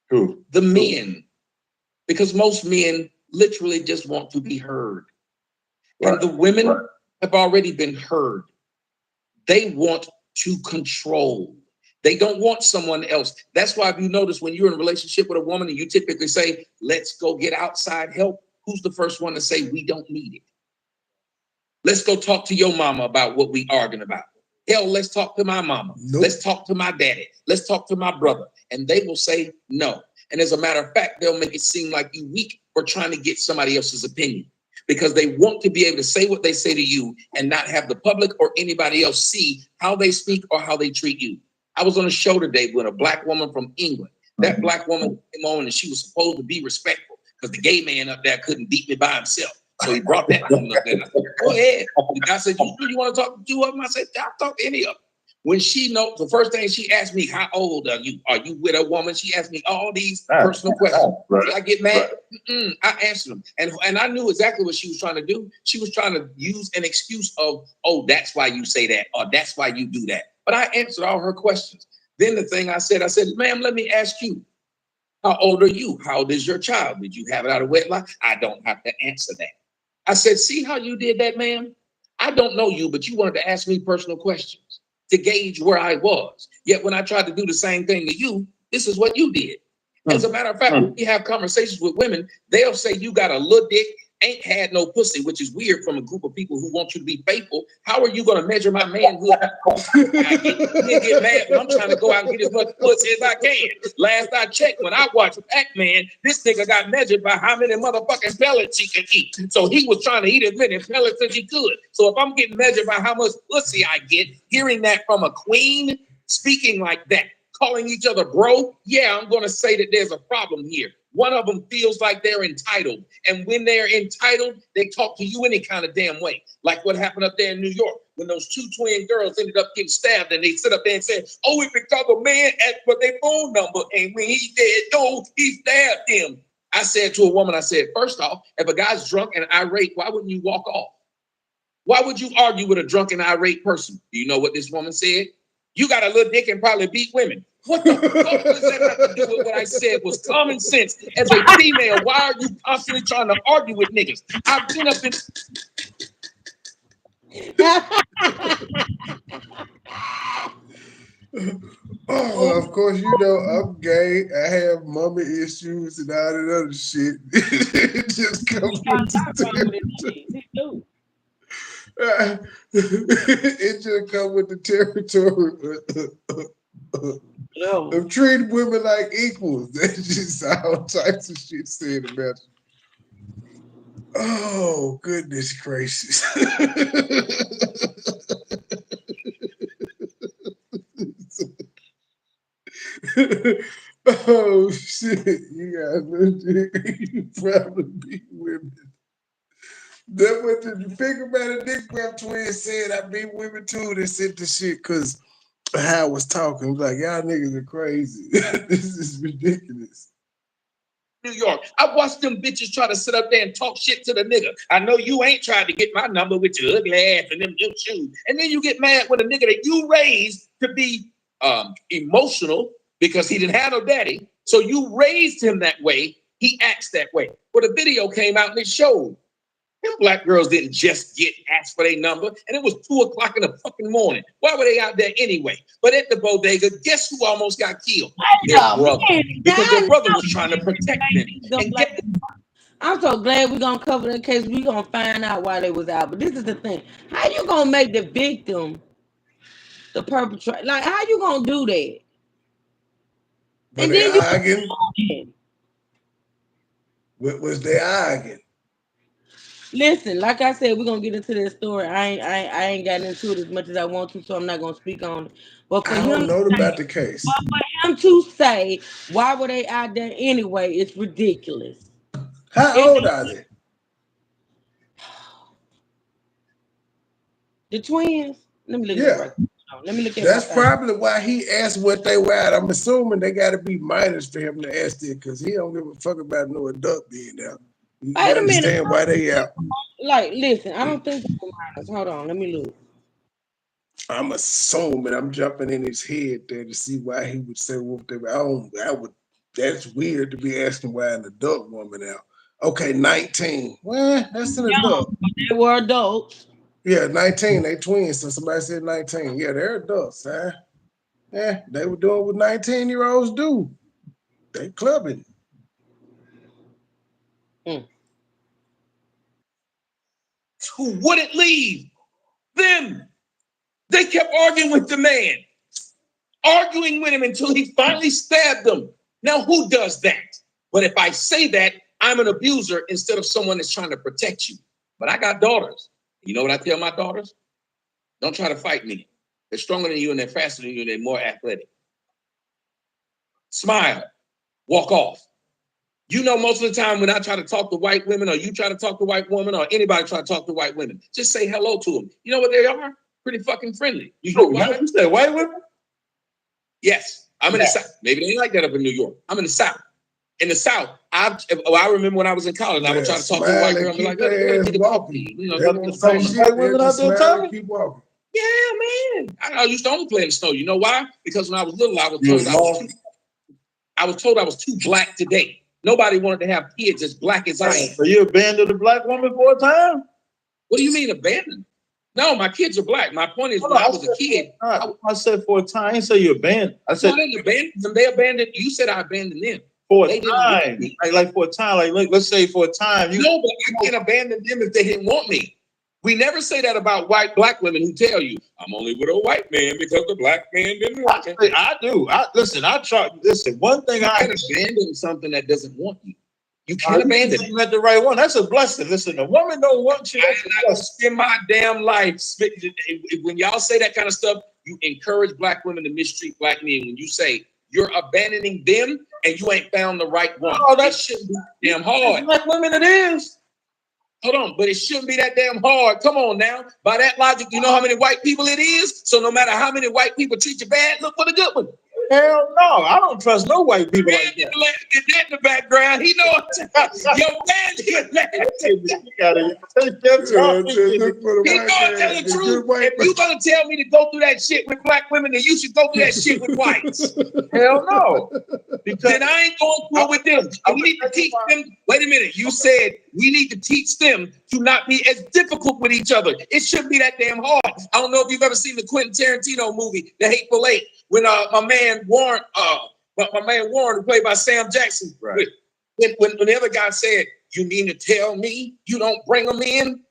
Who? The men. Because most men literally just want to be heard. Right. And the women have already been heard. They want to control. They don't want someone else. That's why if you notice when you're in a relationship with a woman and you typically say, let's go get outside help, who's the first one to say we don't need it? Let's go talk to your mama about what we arguing about. Hell, let's talk to my mama. Nope. Let's talk to my daddy. Let's talk to my brother. And they will say no. And as a matter of fact, they'll make it seem like you weak for trying to get somebody else's opinion because they want to be able to say what they say to you and not have the public or anybody else see how they speak or how they treat you. I was on a show today with a black woman from England. That black woman came on and she was supposed to be respectful because the gay man up there couldn't beat me by himself. So he brought that woman up there. And I said, go ahead. The guy said, you want to talk to two of them? I said, I'll talk to any of them. When she knows, the first thing she asked me, how old are you? Are you with a woman? She asked me all these personal questions. Did I get mad? I answered them. And I knew exactly what she was trying to do. She was trying to use an excuse of, oh, that's why you say that, or that's why you do that. But I answered all her questions. Then the thing I said, ma'am, let me ask you, how old are you? How old is your child? Did you have it out of wedlock? I don't have to answer that. I said, see how you did that, ma'am? I don't know you, but you wanted to ask me personal questions to gauge where I was. Yet when I tried to do the same thing to you, this is what you did. As a matter of fact, when we have conversations with women, they'll say you got a little dick, ain't had no pussy, which is weird from a group of people who want you to be faithful. How are you going to measure my manhood? I get mad when I'm trying to go out and get as much pussy as I can. Last I checked, when I watched Pac-Man, this nigga got measured by how many motherfucking pellets he could eat. So he was trying to eat as many pellets as he could. So if I'm getting measured by how much pussy I get, hearing that from a queen speaking like that, calling each other bro, yeah, I'm going to say that there's a problem here. One of them feels like they're entitled. And when they're entitled, they talk to you any kind of damn way. Like what happened up there in New York when those two twin girls ended up getting stabbed and they sit up there and said, oh, it's because a man asked for their phone number. And when he said no, he stabbed him. I said to a woman, I said, first off, if a guy's drunk and irate, why wouldn't you walk off? Why would you argue with a drunk and irate person? Do you know what this woman said? You got a little dick and probably beat women. What the fuck does that have to do with what I said was common sense? As a female, why are you constantly trying to argue with niggas? I've been up in... Oh, of course, you know, I'm gay. I have mommy issues and all that other shit. It just comes with the it just comes with the territory of treating women like equals. That's just all types of shit said about you. Oh, goodness gracious. Oh, shit. You got no dick. You probably beat women. That what the figure about a dick grab twin said. I beat women too. They said the shit because how I was talking. Like, y'all niggas are crazy. This is ridiculous. New York. I watched them bitches try to sit up there and talk shit to the nigga. I know you ain't tried to get my number with your ugly ass and them shoes. And then you get mad with a nigga that you raised to be emotional because he didn't have no daddy. So you raised him that way. He acts that way. Well, the video came out and it showed. Them black girls didn't just get asked for their number, and it was 2:00 in the fucking morning. Why were they out there anyway? But at the bodega, guess who almost got killed? Their brother. Because their brother was trying to protect them. And I'm so glad we're gonna cover that case. We're gonna find out why they was out. But this is the thing. How you gonna make the victim the perpetrator? Like, how you gonna do that? But And they then you arguing. What was they arguing? listen, like I said, we're gonna get into that story. I ain't gotten into it as much as I want to, so I'm not gonna speak on it. But for I don't know about the case. But for him to say, why were they out there anyway? It's ridiculous. How old are they? The twins. Let me look Yeah. at it. Let me look at That's probably why he asked what they were at. I'm assuming they got to be minors for him to ask it because he don't give a fuck about no adult being out. You Wait a understand minute. why they out. Like, listen, I don't think they were minors. Hold on, let me look. I'm assuming I'm jumping in his head there to see why he would say what they were on. That's weird to be asking why an adult woman out. Okay, 19. Well, that's an adult. They were adults. Yeah, 19. They twins. So somebody said 19. Yeah, they're adults, huh? Yeah, they were doing what 19-year-olds do. They clubbing. who wouldn't leave them. They kept arguing with the man, arguing with him until he finally stabbed them. Now, who does that? But if I say that, I'm an abuser instead of someone that's trying to protect you. But I got daughters. You know what I tell my daughters? Don't try to fight me. They're stronger than you and they're faster than you and they're more athletic. Smile. walk off. You know, most of the time when I try to talk to white women, or you try to talk to white women, or anybody try to talk to white women, just say hello to them. You know what they are? Pretty fucking friendly. You know why? You said white women? Yes, I'm in the South. Maybe they ain't like that up in New York. I'm in the South. In the South, I remember when I was in college, I would try to talk to a white girl and be like, let me get a coffee. You know, white women out there talking? Keep walking. Yeah, man. I used to only play in the snow. You know why? Because when I was little, I was told I was too black to date. Nobody wanted to have kids as black as I am. So you abandoned a black woman for a time? What do you mean abandoned? No, my kids are black. My point is, when I was a kid, I said for a time. I didn't say you abandoned. I said I didn't abandon them. They abandoned. You said I abandoned them for a time. Like for a time. Like let's say for a time. No, but I can't abandon them if they didn't want me. We never say that about black women who tell you, I'm only with a white man because the black man didn't want me. I do. Listen, one thing I can't abandon something that doesn't want you. You can't abandon it. You met the right one. That's a blessing. Listen, a woman don't want you. I spend my damn life. When y'all say that kind of stuff, you encourage black women to mistreat black men. When you say you're abandoning them and you ain't found the right one, that shouldn't be damn hard. Black women, it is. Hold on, but it shouldn't be that damn hard. Come on now. By that logic, you know how many white people it is? So no matter how many white people treat you bad, look for the good one. Hell no, I don't trust no white people like that. That in the background, he know your man is mad. You gotta take that talk. He gonna tell the truth. If you gonna tell me to go through that shit with black women, then you should go through that shit with whites. Hell no. Because then I ain't going through it with them. We need to teach them. Wait a minute. You said we need to teach them to not be as difficult with each other. It shouldn't be that damn hard. I don't know if you've ever seen the Quentin Tarantino movie, The Hateful Eight, when my man Warren, who played by Sam Jackson, right. when the other guy said, "You mean to tell me you don't bring them in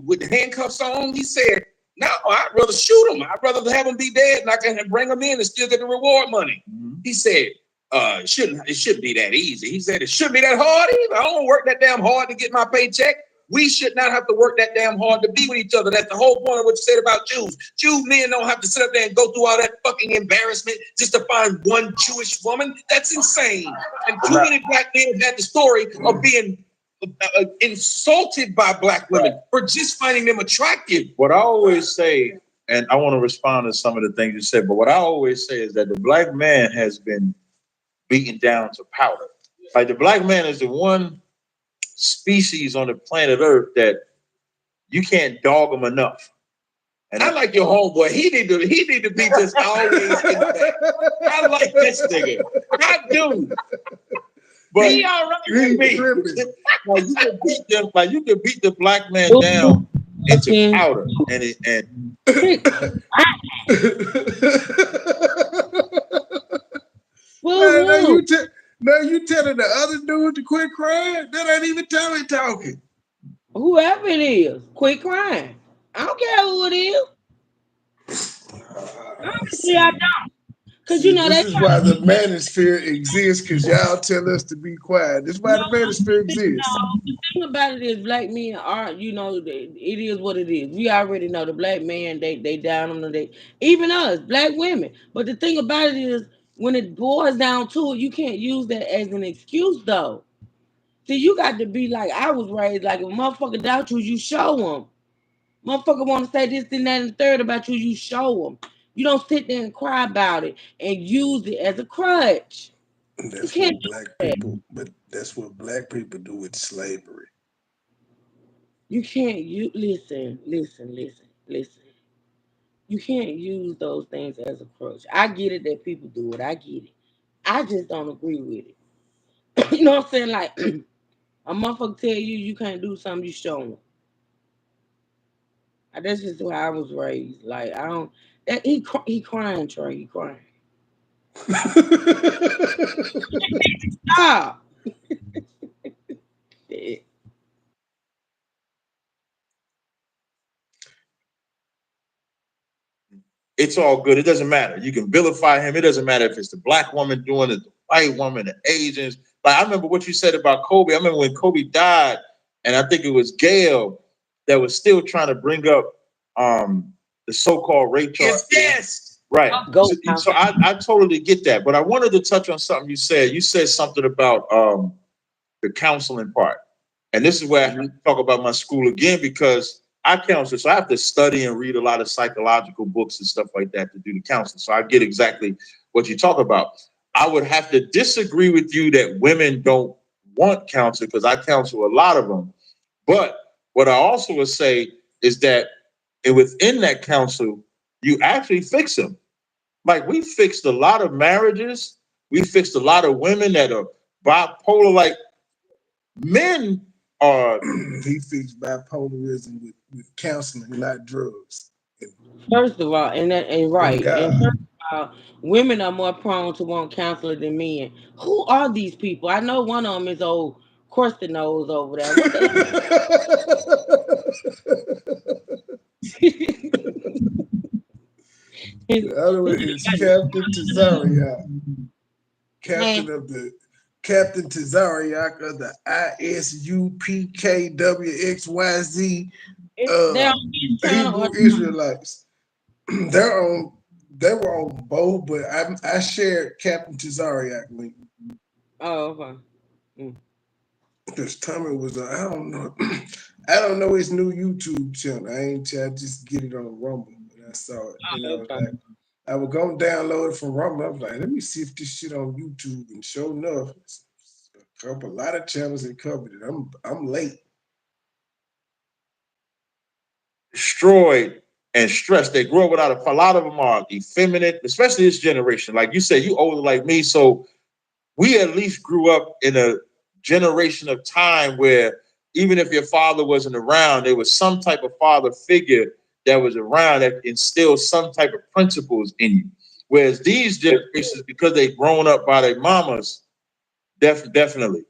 with the handcuffs on?" He said, "No, I'd rather shoot them. I'd rather have them be dead and I can bring them in and still get the reward money." Mm-hmm. He said, it shouldn't be that easy. He said, it shouldn't be that hard either. I don't work that damn hard to get my paycheck. We should not have to work that damn hard to be with each other. That's the whole point of what you said about Jews. Jew men don't have to sit up there and go through all that fucking embarrassment just to find one Jewish woman. That's insane. And too many black men have had the story of being insulted by black women for just finding them attractive. What I always say, and I want to respond to some of the things you said, but what I always say is that the black man has been beaten down to powder. Like the black man is the one species on the planet Earth that you can't dog him enough. And I like your homeboy. He need to be just always in that. I like this nigga. I do. But he all right with me. You can beat the black man down into powder Now you telling the other dude to quit crying? That ain't even Tommy talking. Whoever it is, quit crying. I don't care who it is. Honestly, I don't. Because you know this is why the manosphere exists, because y'all tell us to be quiet. This is why the manosphere exists. The thing about it is black men are, it is what it is. We already know the black man, they down on them. Even us, black women. But the thing about it is, when it boils down to it, you can't use that as an excuse, though. See, you got to be like, I was raised like, if a motherfucker doubt you show them. Motherfucker want to say this, and that, and the third about you show them. You don't sit there and cry about it and use it as a crutch. That's what black people do with slavery. You can't listen. You can't use those things as a crutch. I get it that people do it. I get it. I just don't agree with it. You know what I'm saying? Like, a motherfucker tell you can't do something, you show them. That's just how I was raised. Like, I don't. He crying, Trey. He crying. Stop. It's all good. It doesn't matter. You can vilify him. It doesn't matter if it's the black woman doing it, the white woman, the Asians. Like, I remember what you said about Kobe. I remember when Kobe died, and I think it was Gail that was still trying to bring up the so-called rape charge. Yes. Right. Go So I totally get that, but I wanted to touch on something you said. You said something about the counseling part, and this is where I have to talk about my school again because I counsel, so I have to study and read a lot of psychological books and stuff like that to do the counseling. So I get exactly what you talk about. I would have to disagree with you that women don't want counseling because I counsel a lot of them. But what I also would say is that within that counsel, you actually fix them. Like we fixed a lot of marriages. We fixed a lot of women that are bipolar. Like men are. He fixed bipolarism with counseling, not drugs. First of all, and right, and God. first of all, women are more prone to want counselor than men. Who are these people? I know one of them is old crusty nose over there. What the The other one is Captain Tazariak, man, Captain Tazariak of the ISUPKWXYZ they're on this channel Hebrew or Israelites. They're on. They were on both, but I shared Captain Tazariak link oh, okay. because Tommy was. I don't know. I don't know his new YouTube channel. I just get it on Rumble, and I saw it, and I was Okay. like, I was gonna download it from Rumble. I was like, let me see if this shit on YouTube. And sure enough, it's a lot of channels that covered it. I'm late. Destroyed and stressed. They grow up without a lot of them are effeminate, especially this generation. Like you said, you older like me, so we at least grew up in a generation of time where even if your father wasn't around, there was some type of father figure that was around that instilled some type of principles in you. Whereas these generations, because they've grown up by their mamas, definitely,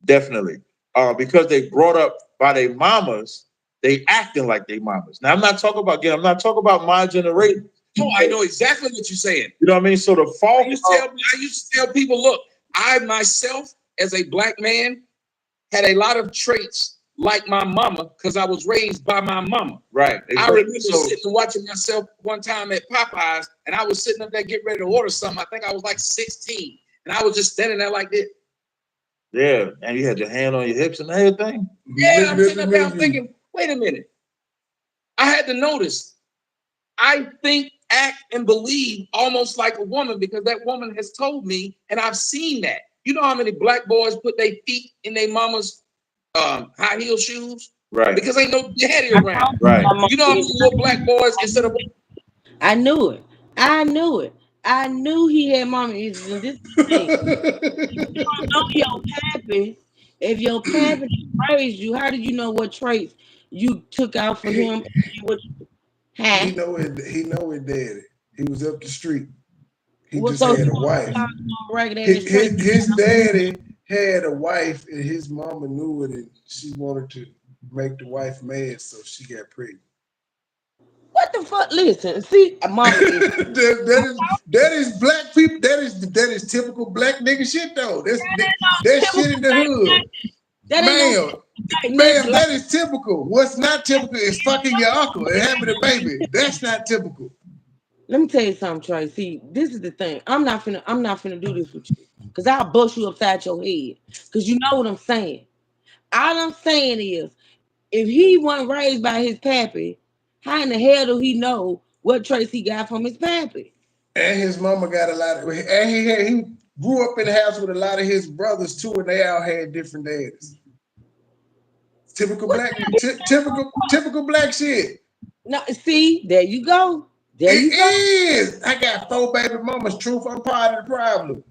because they brought up by their mamas, they acting like they mamas. Now I'm not talking about again. I'm not talking about my generation. No, I know exactly what you're saying. You know what I mean? So the fault. I used to tell people, look, I myself, as a black man, had a lot of traits like my mama because I was raised by my mama. Right. I remember sitting and watching myself one time at Popeyes, and I was sitting up there getting ready to order something. I think I was like 16, and I was just standing there like this. Yeah, and you had your hand on your hips and everything. Yeah, I'm sitting up there, I'm thinking, wait a minute. I had to notice. I think, act, and believe almost like a woman because that woman has told me, and I've seen that. You know how many black boys put their feet in their mama's high heel shoes? Right. Because ain't no daddy around. Right. You know how many little black boys instead of I knew it. I knew it. I knew he had mama issues. And this is the thing. If you don't know your pappy, if your pappy raised you, how did you know what traits you took out for him? He know it daddy. He was up the street. He Well, just so had you a wife. His daddy had a wife, and his mama knew it, and she wanted to make the wife mad, so she got pregnant. What the fuck? Listen, see, mama is that is black people. That is typical black nigga shit though. That's shit in the hood. that ain't Ma'am, that is typical. What's not typical is fucking your uncle and having a baby. That's not typical. Let me tell you something, Trey. See, this is the thing. I'm not finna do this with you. Cause I'll bust you upside your head. Cause you know what I'm saying. All I'm saying is, if he wasn't raised by his pappy, how in the hell do he know what traits he got from his pappy? And his mama got a lot of, and he grew up in the house with a lot of his brothers too, and they all had different daddies. Typical black shit. No, see, there you go. There It you go. is. I got 4 baby mamas. Truth, I'm part of the problem.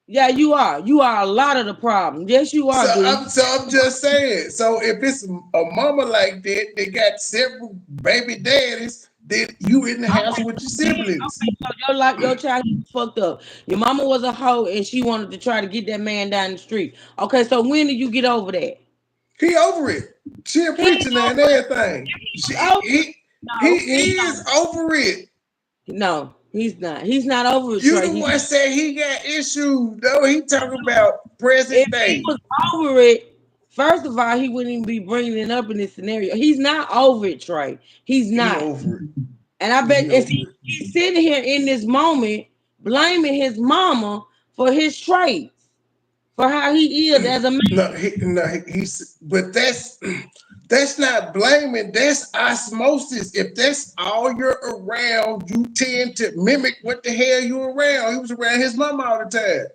Yeah, you are. You are a lot of the problem. Yes, you are, dude. I'm just saying. So if it's a mama like that, they got several baby daddies, then you in the house with your siblings. Okay, so your child was fucked up. Your mama was a hoe and she wanted to try to get that man down the street. Okay, so when did you get over that? He over it. She a preacher now and everything. He is over it. No, he's not. He's not over it. You the one said he got issues. No, he talking about present day. He was over it. First of all, he wouldn't even be bringing it up in this scenario. He's not over it, Trey. He's not. He over it. And I bet He if over it. he's sitting here in this moment blaming his mama for his traits, for how he is as a man. He's but that's not blaming, that's osmosis. If that's all you're around, you tend to mimic what the hell you're around. He was around his mama all the time.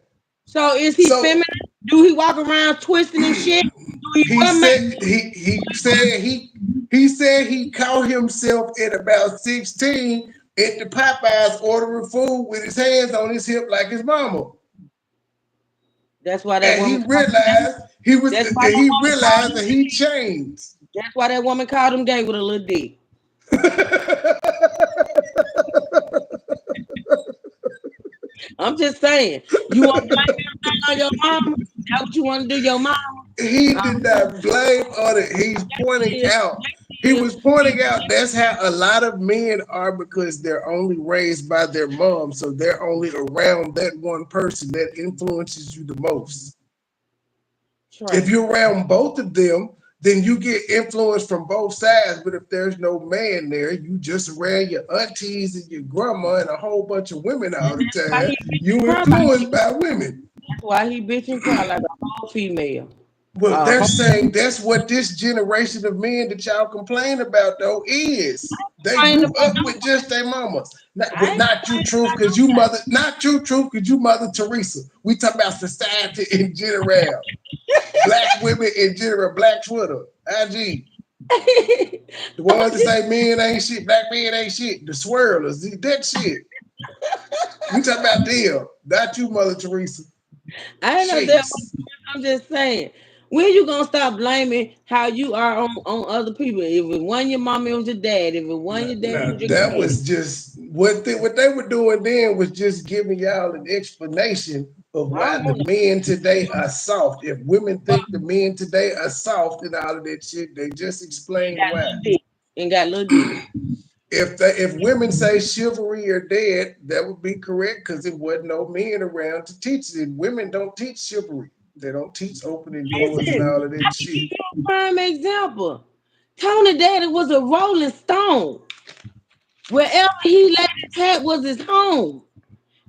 So is he So feminine? Do he walk around twisting and shit? Do he he wear said makeup? he said he caught himself at about 16 at the Popeyes ordering food with his hands on his hip like his mama. That's why that And he woman called him gay. realized he was That's why that he woman called realized him that he gay. changed. That's why that woman called him gay with a little dick. I'm just saying. You want to blame everything on your mama? That's what you want to do, your mama? He did not blame on it. He's pointing out. He was pointing out that's how a lot of men are because they're only raised by their mom. So they're only around that one person that influences you the most. If you're around both of them, then you get influence from both sides. But if there's no man there, you just around your aunties and your grandma and a whole bunch of women all the time. You influenced by women. That's why he bitch and cry like a whole female. Well, they're saying that's what this generation of men that y'all complain about though is. They grew up with just their mamas. Not you, Truth, because you mother, not you, Truth, because you mother Teresa. We talk about society in general. Black women in general, Black Twitter, IG. The ones that say men ain't shit, black men ain't shit, the swirlers, that shit. We talk about them, not you, Mother Teresa. I ain't know that. I'm just saying. When you gonna stop blaming how you are on other people? If it wasn't your mom, it was your dad. If it wasn't your dad, it was your That dad. was just what they were doing then was just giving y'all an explanation of why the men today are soft. If women think the men today are soft and all of that shit, they just explain why. And got little dick. If women say chivalry are dead, that would be correct because it wasn't no men around to teach it. Women don't teach chivalry. They don't teach opening doors and all of that shit. Prime example. Tony Daddy was a Rolling Stone. Wherever he laid his hat was his home.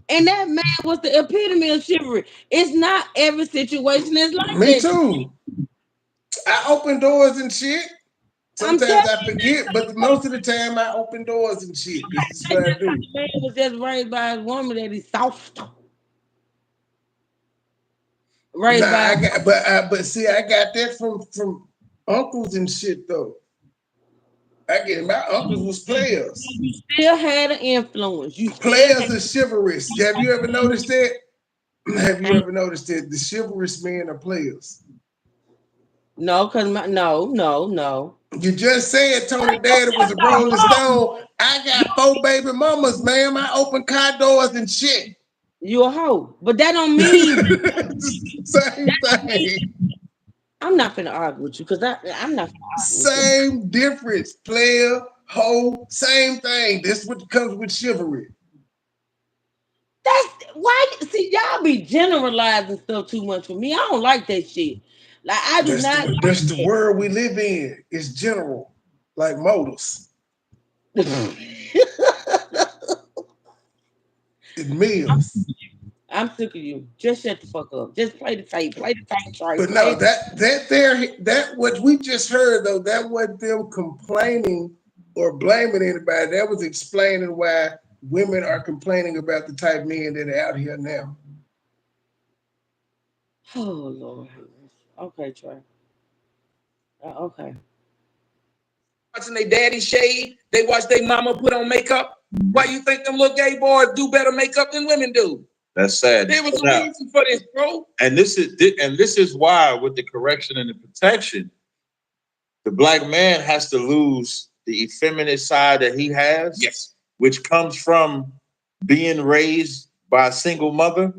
And that man was the epitome of chivalry. It's not every situation is like Me that. too. I open doors and shit. Sometimes I forget, but most of the time I open doors and shit. This is what I do. The man was just raised by his woman that he's soft. Raised by but see, I got that from uncles and shit though. My uncles was players. You still had an influence. You players are chivalrous. Have you ever noticed that? Have you ever noticed that the chivalrous men are players? No, because no. You just said Tony Daddy was a Rolling Stone. I got 4 baby mamas, ma'am. I open car doors and shit. You a hoe, but that don't mean same thing. I'm not gonna argue with you because I'm not gonna argue. Same difference, player, hoe, same thing. This what comes with chivalry. That's why. See, y'all be generalizing stuff too much for me. I don't like that shit. Like I do not. That's the world we live in. It's general, like motors. It meals. I'm sick of you. Just shut the fuck up. Just play the tape. Play the tape. Right? But no, that what we just heard though, that wasn't them complaining or blaming anybody. That was explaining why women are complaining about the type of men that are out here now. Oh Lord. Okay, Trey. Okay. Watching their daddy shave, they watch their mama put on makeup. Why you think them little gay boys do better makeup than women do? That's sad. There was a reason for this, bro. And this is why, with the correction and the protection, the black man has to lose the effeminate side that he has. Yes. Which comes from being raised by a single mother.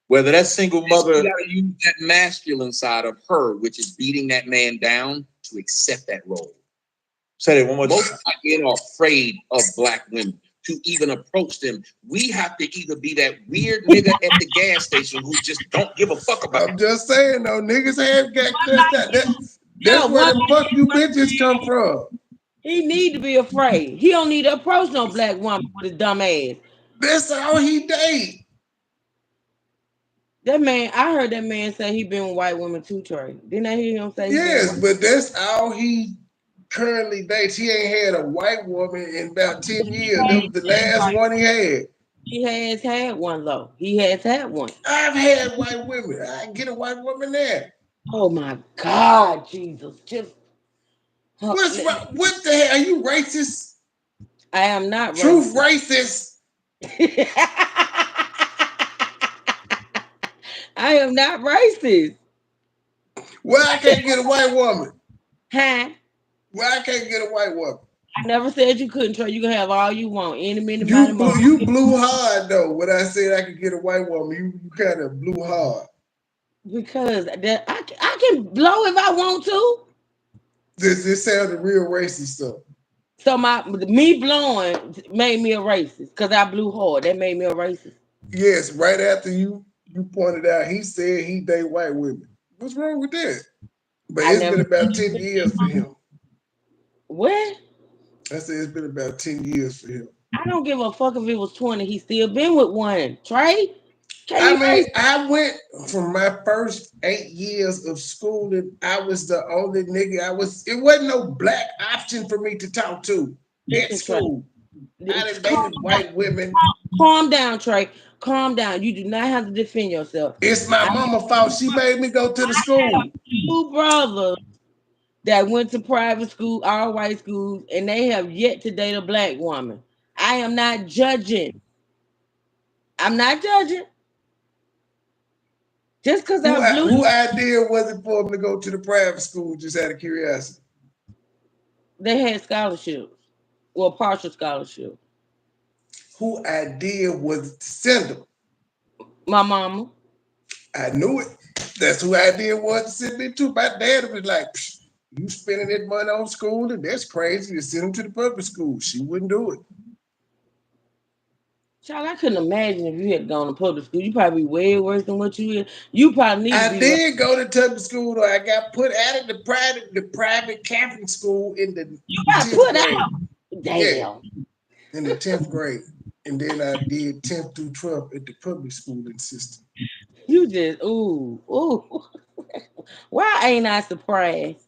Whether that single mother, you gotta use that masculine side of her, which is beating that man down, to accept that role. Say that one more time. Most black men are afraid of black women to even approach them. We have to either be that weird nigga at the gas station who just don't give a fuck about. I'm just saying though, niggas have got cussed out. That's where the fuck you bitches come from. He need to be afraid. He don't need to approach no black woman with his dumb ass. That's all he date. That man, I heard that man say he been with white women too, Trey. Didn't I hear him say he been Yes, with but that's all he currently dates. He ain't had a white woman in about 10 years. That was the last one he had. He has had one though. He has had one. I've had white women. I can get a white woman there. Oh my God, Jesus. Just What's wrong? What the hell? Are you racist? I am not Truth racist. racist. I am not racist. Why I can't get a white woman? Huh? Why I can't get a white woman? I never said you couldn't, Trey. You can have all you want. Any minute, You money, blew hard though. When I said I could get a white woman, you kind of blew hard. because I can blow if I want to. This sounded real racist stuff. So me blowing made me a racist because I blew hard. That made me a racist. Yes, right after you pointed out, he said he date white women. What's wrong with that? But I it's never been about 10 years for him. What? I said it's been about 10 years for him. I don't give a fuck if it was 20. He still been with one. Trey? I mean, I went from my first 8 years of schooling. I was the only nigga. It wasn't no black option for me to talk to at school. I done dated white women. Calm down, Trey. Calm down. You do not have to defend yourself. It's my mama's fault. She made me go to the school. Two brothers that went to private school, all white schools, and they have yet to date a black woman. I am not judging. I'm not judging. Just because I blew Who idea was it for them to go to the private school just out of curiosity? they had scholarships. Well, partial scholarship. Who idea was it to send them? My mama. I knew it. That's who idea was to send me to. My dad was like, you spending that money on school, and that's crazy. To send them to the public school. She wouldn't do it. Child, I couldn't imagine if you had gone to public school. You probably be way worse than what you is. You probably need to I be. did go to public school, though. I got put out of the private Catholic school in the You got 10th put grade. out. Damn. Yeah, in the 10th grade. And then I did 10th through 12th at the public schooling system. You just ooh. Why ain't I surprised?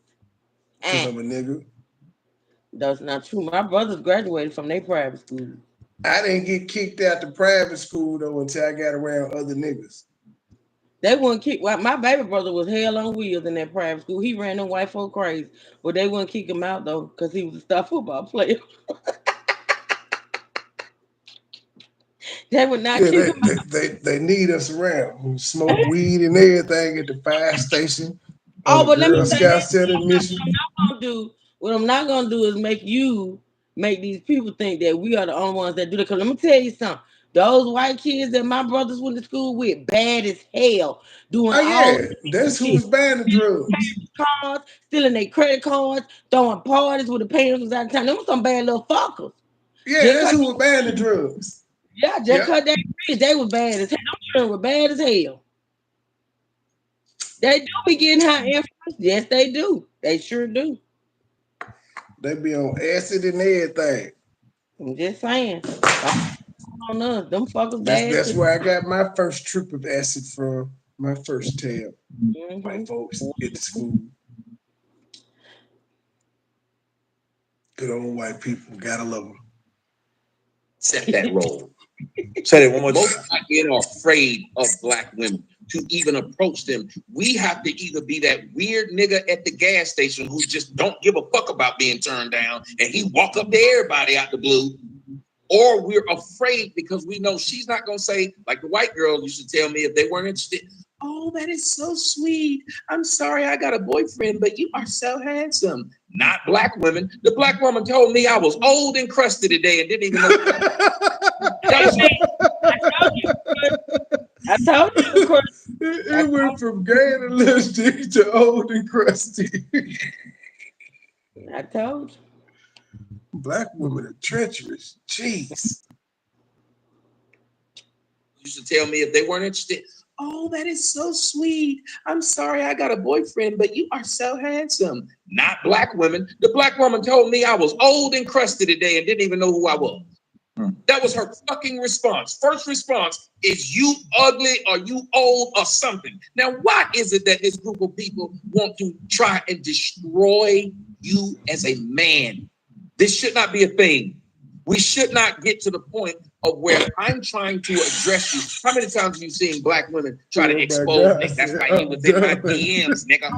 Because I'm a nigga. That's not true. My brothers graduated from their private school. I didn't get kicked out the private school though until I got around other niggas. They wouldn't kick. Well, my baby brother was hell on wheels in that private school. He ran them white folk crazy, but they wouldn't kick him out though because he was a star football player. They would not kick him out. They need us around. We smoke weed and everything at the fire station. Oh, but let me Girl say Scout this. Center mission. What I'm not gonna do is make these people think that we are the only ones that do that. Cause let me tell you something. Those white kids that my brothers went to school with, bad as hell, doing all That's who was buying the drugs. Cards, stealing their credit cards, throwing parties with the parents was out of town. Them was some bad little fuckers. Yeah, that's who was buying the drugs. Yeah, just cut that bridge. They was bad as hell. Them children were bad as hell. They do be getting high influence. Yes, they do. They sure do. They be on acid and everything. I'm just saying. On us, them fuckers bad. That's where I got my first trip of acid from. My first tab. White folks at the school. Good old white people. Gotta love them. Set that role. Say that one more time. Most black men are afraid of black women to even approach them. We have to either be that weird nigga at the gas station who just don't give a fuck about being turned down and he walk up to everybody out the blue, or we're afraid because we know she's not gonna say, like the white girl used to tell me if they weren't interested, oh, that is so sweet. I'm sorry I got a boyfriend, but you are so handsome. Not black women. The black woman told me I was old and crusty today and didn't even know. I told you. It went from gay and lipstick to old and crusty. I told you. Black women are treacherous. Jeez. used to tell me if they weren't interested, oh, that is so sweet. I'm sorry I got a boyfriend, but you are so handsome. Not black women. The black woman told me I was old and crusty today and didn't even know who I was. That was her fucking response. First response is you ugly or you old or something. Now, why is it that this group of people want to try and destroy you as a man? This should not be a thing. We should not get to the point of where I'm trying to address you. How many times have you seen black women try to expose niggas? That's why you was in my DMs, nigga.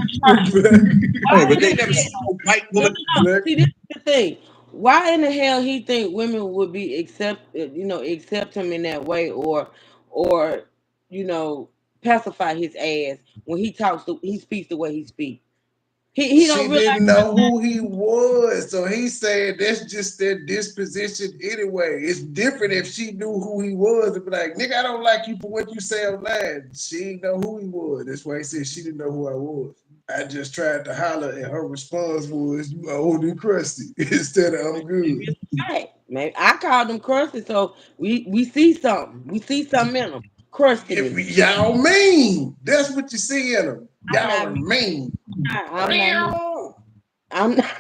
Hey, but they never seen no white woman. See, this is the thing. Why in the hell he think women would be accept him in that way, or you know, pacify his ass when he speaks the way he speaks. He She don't realize didn't know who he was, so he said that's just their disposition anyway. It's different if she knew who he was and be like, nigga, I don't like you for what you say online. She didn't know who he was. That's why he said she didn't know who I was. I just tried to holler, and her response was, "You old and crusty," instead of "I'm good." right. Maybe I called him crusty, so we see something. We see something in him. If Crustiness. y'all mean, that's what you see in them. I'm Y'all not are mean. mean. I'm not. I'm not.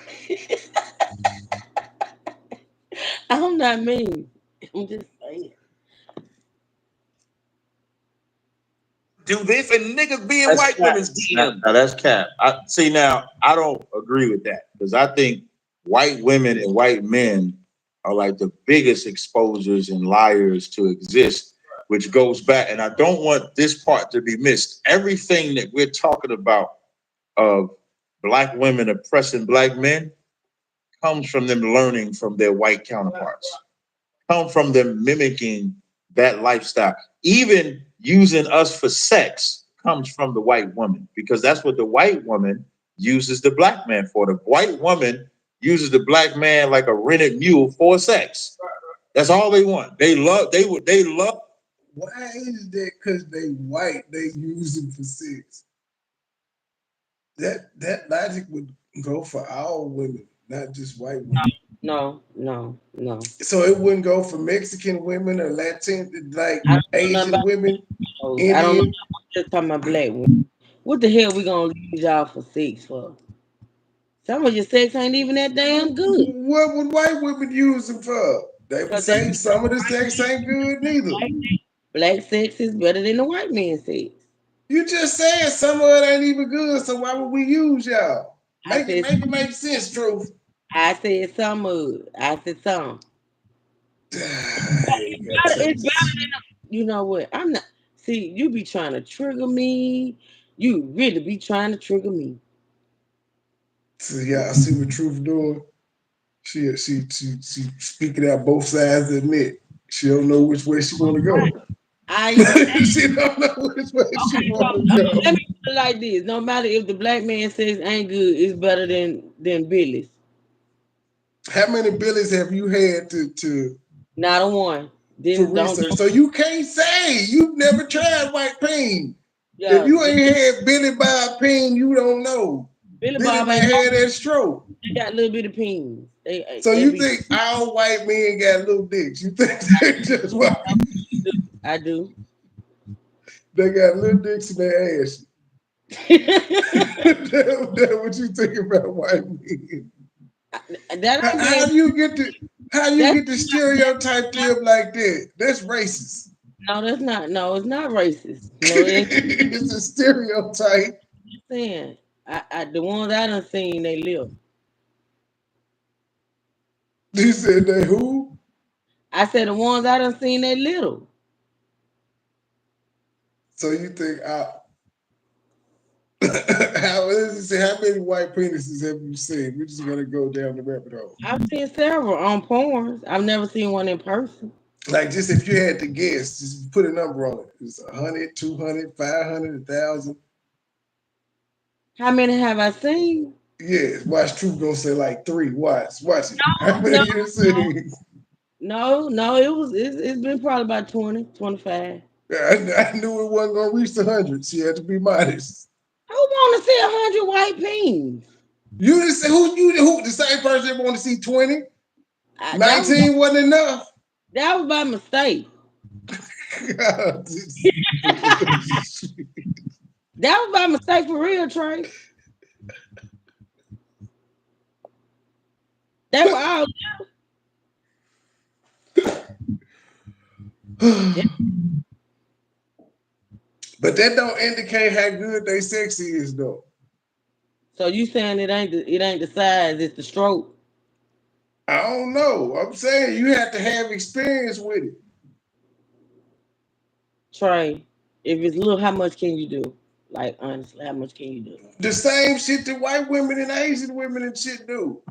I'm not mean. I'm just saying. Do this and niggas be in That's white cap. women's DMs. Now that's cap. I see. Now I don't agree with that because I think white women and white men are like the biggest exposures and liars to exist, which goes back. And I don't want this part to be missed. Everything that we're talking about of black women oppressing black men comes from them learning from their white counterparts, come from them mimicking that lifestyle. Even using us for sex comes from the white woman because that's what the white woman uses the black man for. The white woman uses the black man like a rented mule for sex. That's all they want. They love. They love. Why is that? Because they white, they use them for sex. That logic would go for all women, not just white women. No. So it wouldn't go for Mexican women or Latin, like I don't know nothing Asian about women, those. I don't know. Indian. I'm just talking about black women. What the hell we gonna use y'all for sex for? Some of your sex ain't even that damn good. What would white women use them for? They would Cause they say some of the sex ain't good neither. black sex is better than the white man sex. You just said some of it ain't even good, so why would we use y'all? I Make it said make sense, Truth. I said some of it. I said some. It's better than you know what? I'm not. See, you be trying to trigger me. You really be trying to trigger me. So yeah, I see what Truth doing. She speaking out both sides of the neck. She don't know which way she want to go. I She don't know which way she okay. want So to go. let me put it like this: no matter if the black man says ain't good, it's better than Billy's. How many billies have you had to Not a one. for Then don't. research? So you can't say you've never tried white pain. If Yeah, you ain't had Billy Bob pain, you don't know. Billy Billy Bob may ain't have that stroke. they got a little bit of peens. So They you be. think all white men got little dicks? You think they just white? I do. They got little dicks in their ass. That's what you think about white men. That ain't How being. do you get the That's stereotype them like that? That's racist. no, that's not. No, it's not racist. No, it's It's a stereotype. saying. The ones I done seen, they live. You said they who? I said the ones I done seen, they little. So you think how is it say how many white penises have you seen? We're just gonna go down the rabbit hole. I've seen several on porns. I've never seen one in person. Like just if you had to guess, just put a number on it. It's 100, 200, 500, 1,000. How many have I seen? Yes, watch Truth gonna say like three. Watch it. How No, many you seen? no. It's been probably about 20, 25. I knew it wasn't gonna reach the 100. She had to be modest. Who want to see 100 white peens? You just say who the same person that want to see 20? That was 19 wasn't enough. that was by mistake. That was by mistake for real, Trey. They were all But that don't indicate how good they sex is, though. so you saying it ain't the size, it's the stroke. I don't know. I'm saying you have to have experience with it. Trey, if it's little, how much can you do? Like honestly, how much can you do? The same shit that white women and Asian women and shit do.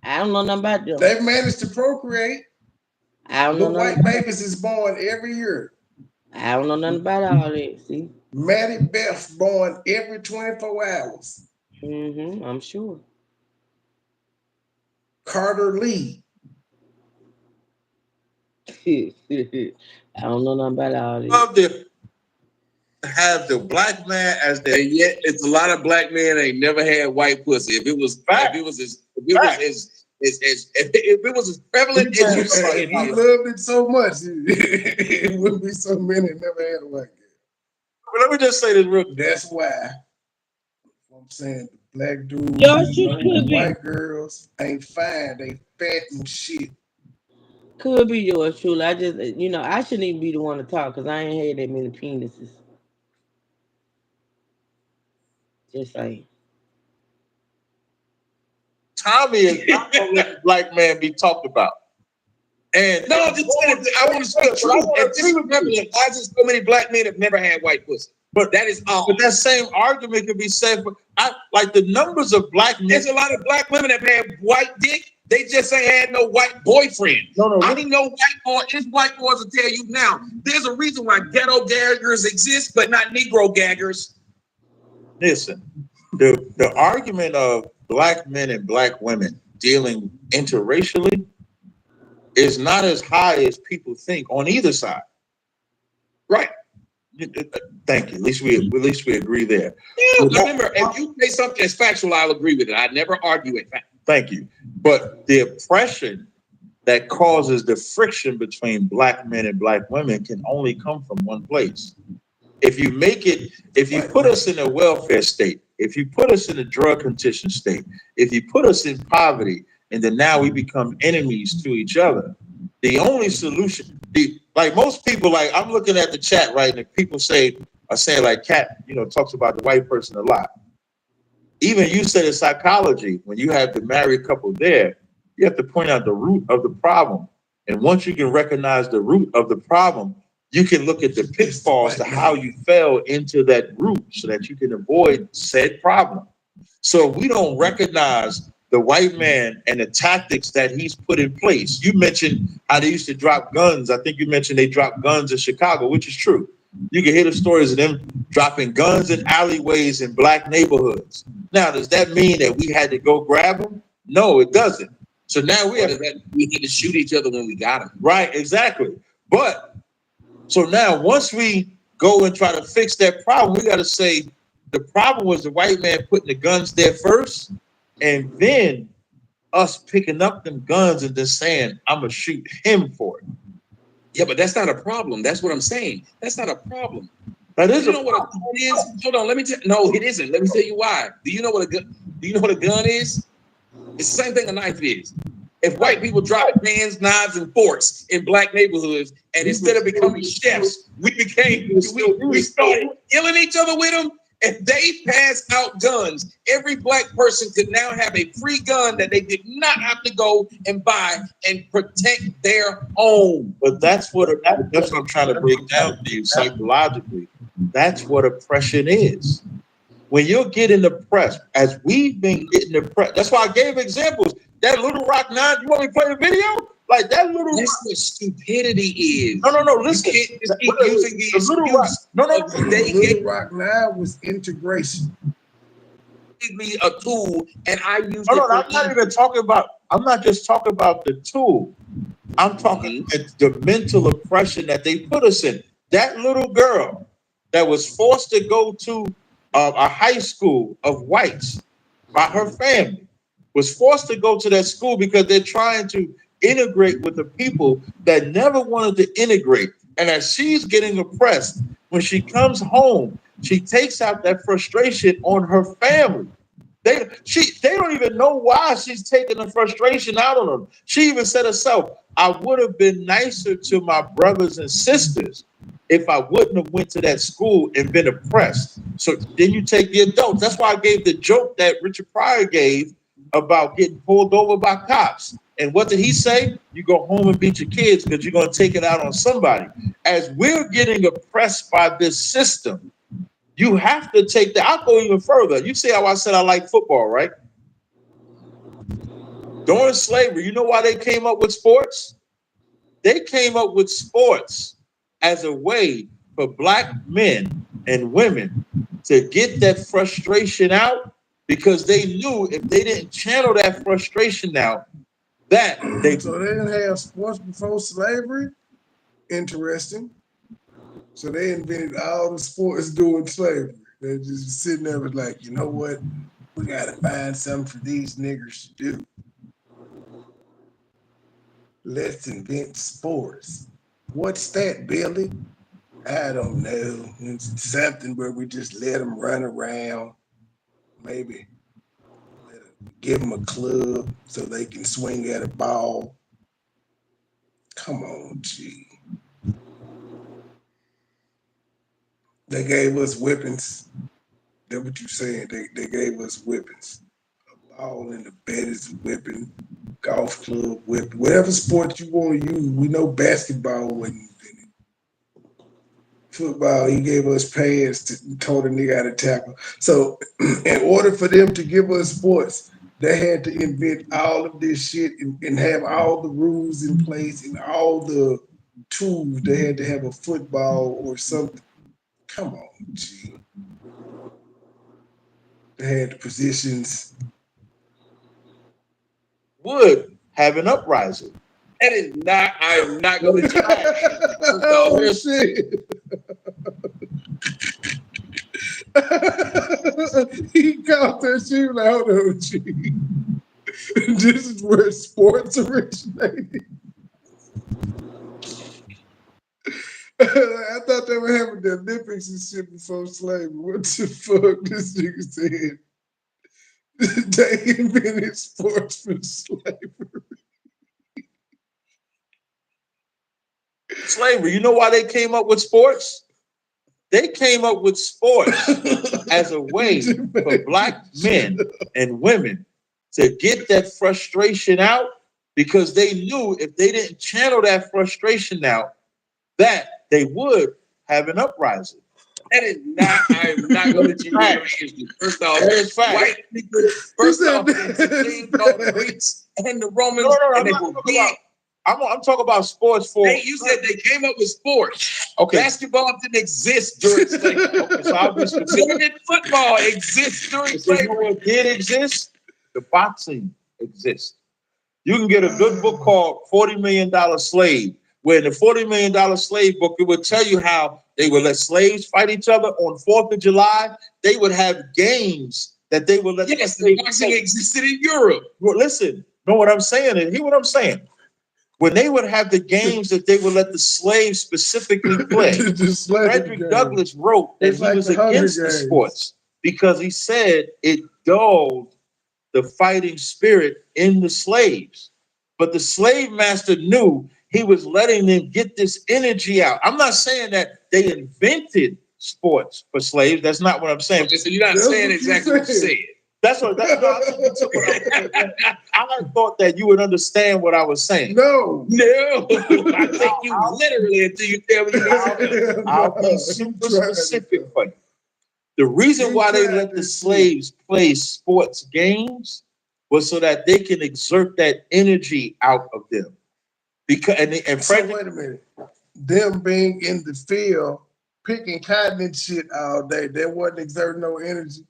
I don't know nothing about them. They've managed to procreate. I don't know Little nothing. white babies is born every year. I don't know nothing about all that. See, Maddie Beth born every 24 hours. I'm sure. Carter Lee. I don't know nothing about all that. Love to have the black man as the And yet, it's a lot of black men ain't never had white pussy. If it was as prevalent as you say If he it is. loved it so much, it wouldn't be so many that never had a white girl. Let me just say this real quick. That's why I'm saying the black dudes, Yours truly could be. white girls ain't fine. They fat and shit. Could be yours truly. I just, I shouldn't even be the one to talk because I ain't had that many penises. Just saying. Tommy is not gonna let the black man be talked about. And No, I'm just saying, I want to speak truth. If this is prevalent, why is there so many black men have never had white pussy? But that is all. But that same argument can be said for like the numbers of black men. There's a lot of black women that have white dick. They just ain't had no white boyfriend. No. I didn't know white boy. These white boys will tell you now. There's a reason why ghetto gaggers exist, but not Negro gaggers. Listen, the argument of black men and black women dealing interracially is not as high as people think on either side. Right. Thank you. At least we agree there. Yeah, remember, if you say something that's factual, I'll agree with it. I never argue it. Thank you. But the oppression that causes the friction between black men and black women can only come from one place. If you put us in a welfare state, if you put us in a drug condition state, if you put us in poverty, and then now we become enemies to each other, the only solution, like most people, like I'm looking at the chat right, and people are saying like Kat, talks about the white person a lot. Even you said in psychology, when you have the married couple there, you have to point out the root of the problem. And once you can recognize the root of the problem, you can look at the pitfalls to how you fell into that root so that you can avoid said problem. So if we don't recognize the white man and the tactics that he's put in place. You mentioned how they used to drop guns. I think you mentioned they dropped guns in Chicago, which is true. You can hear the stories of them dropping guns in alleyways in black neighborhoods. Now, does that mean that we had to go grab them? No, it doesn't. So now we need to shoot each other when we got them. Right, exactly. But so now once we go and try to fix that problem, we got to say the problem was the white man putting the guns there first, and then us picking up them guns and just saying, I'm going to shoot him for it. Yeah, but that's not a problem. That's what I'm saying. That's not a problem. That is you know what a gun is? Hold on, let me tell. No, it isn't. Let me tell you why. Do you know what a gun? Do you know what a gun is? It's the same thing a knife is. If white people dropped pans, knives, and forks in black neighborhoods, and instead of becoming chefs, we started killing each other with them. If they passed out guns, every black person could now have a free gun that they did not have to go and buy and protect their home. But that's what I'm trying to break down to you psychologically. That's what oppression is. When you're getting oppressed, as we've been getting oppressed, that's why I gave examples. That Little Rock 9, you want me to play the video? Like that little. That's what stupidity is. No. Listen, you can't just keep using the excuse. Little Rock 9 was integration. Give me a tool, and I use. No, I'm not even talking about. I'm not just talking about the tool. I'm talking the mental oppression that they put us in. That little girl that was forced to go to a high school of whites by her family was forced to go to that school because they're trying to integrate with the people that never wanted to integrate. And as she's getting oppressed, when she comes home, she takes out that frustration on her family. They don't even know why she's taking the frustration out on them. She even said herself, I would have been nicer to my brothers and sisters if I wouldn't have went to that school and been oppressed. So then you take the adults. That's why I gave the joke that Richard Pryor gave about getting pulled over by cops. And what did he say? You go home and beat your kids because you're going to take it out on somebody. As we're getting oppressed by this system, you have to take that. I'll go even further. You see how I said I like football, right? During slavery, you know why they came up with sports? They came up with sports as a way for black men and women to get that frustration out because they knew if they didn't channel that frustration out, that they So they didn't have sports before slavery? Interesting. So they invented all the sports during slavery. They're just sitting there with like, you know what? We gotta find something for these niggers to do. Let's invent sports. What's that, Billy? I don't know. It's something where we just let them run around. Maybe give them a club so they can swing at a ball. Come on, G. They gave us whippings. That's what you saying. They gave us whippings. A ball in the bed is a whipping. Golf club whipping. Whatever sport you want to use. We know basketball wasn't invented. Football, he gave us pads to told a nigga how to tackle. So in order for them to give us sports, they had to invent all of this shit and have all the rules in place and all the tools. They had to have a football or something. Come on, G. They had the positions. would have an uprising. That is not, I am not going to try. Oh, shit. He caught that shit like, hold on, G. This is where sports originated. I thought they were having the Olympics and shit before slavery. What the fuck this nigga said? They invented sports for slavery. Slavery, you know why they came up with sports? They came up with sports as a way for black men and women to get that frustration out because they knew if they didn't channel that frustration out, that they would have an uprising. That is not, I am not going to try. First off, white people, first off, the thing called the Greeks and the Romans, and they were big. I'm talking about sports for. You said they came up with sports. Okay. Basketball didn't exist during slavery. Okay, so I'll be specific. So did football exist during So you know slavery? what did exist? The boxing exists. You can get a good book called $40 Million Slave, where in the $40 Million Slave book, it would tell you how they would let slaves fight each other on 4th of July. They would have games that they would let. Yes, the boxing existed in Europe. Well, listen, know what I'm saying? And hear what I'm saying. When they would have the games that they would let the slaves specifically play, Frederick Douglass wrote that he was against the sports because he said it dulled the fighting spirit in the slaves. But the slave master knew he was letting them get this energy out. I'm not saying that they invented sports for slaves. That's not what I'm saying. Okay, so you're not saying exactly what you said. That's what I thought that you would understand what I was saying. No. I think you literally until you tell me. I'll be super specific for you. The reason why they let the slaves play sports games was so that they can exert that energy out of them. Because so wait a minute. Them being in the field, picking cotton and shit all day, they wasn't exerting no energy.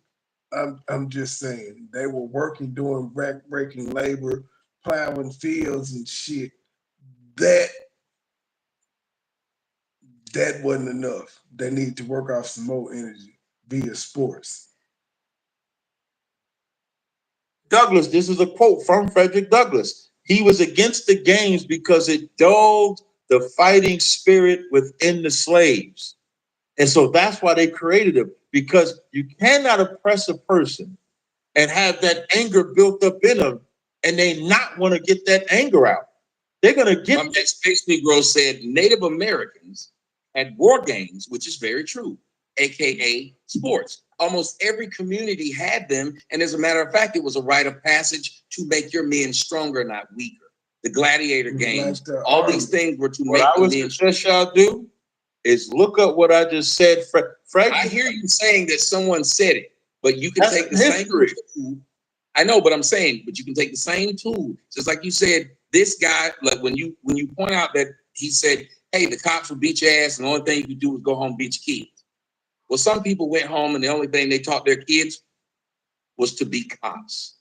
I'm just saying they were working, doing back-breaking labor, plowing fields and shit. That wasn't enough. They need to work off some more energy via sports. Douglass, this is a quote from Frederick Douglass. He was against the games because it dulled the fighting spirit within the slaves. And so that's why they created them, because you cannot oppress a person and have that anger built up in them and they not want to get that anger out. They're going to get. My next Space Negro said Native Americans had war games, which is very true, AKA sports. Almost every community had them. And as a matter of fact, it was a rite of passage to make your men stronger, not weaker. The gladiator games, all these things were to make what I would men suggest y'all do is look up what I just said. I hear you saying that someone said it, but you can That's take the history. same tool. I know, but I'm saying, but you can take the same tool. Just like you said, this guy, like when you point out that he said, hey, the cops will beat your ass and the only thing you can do is go home and beat your kids. Well, some people went home and the only thing they taught their kids was to be cops.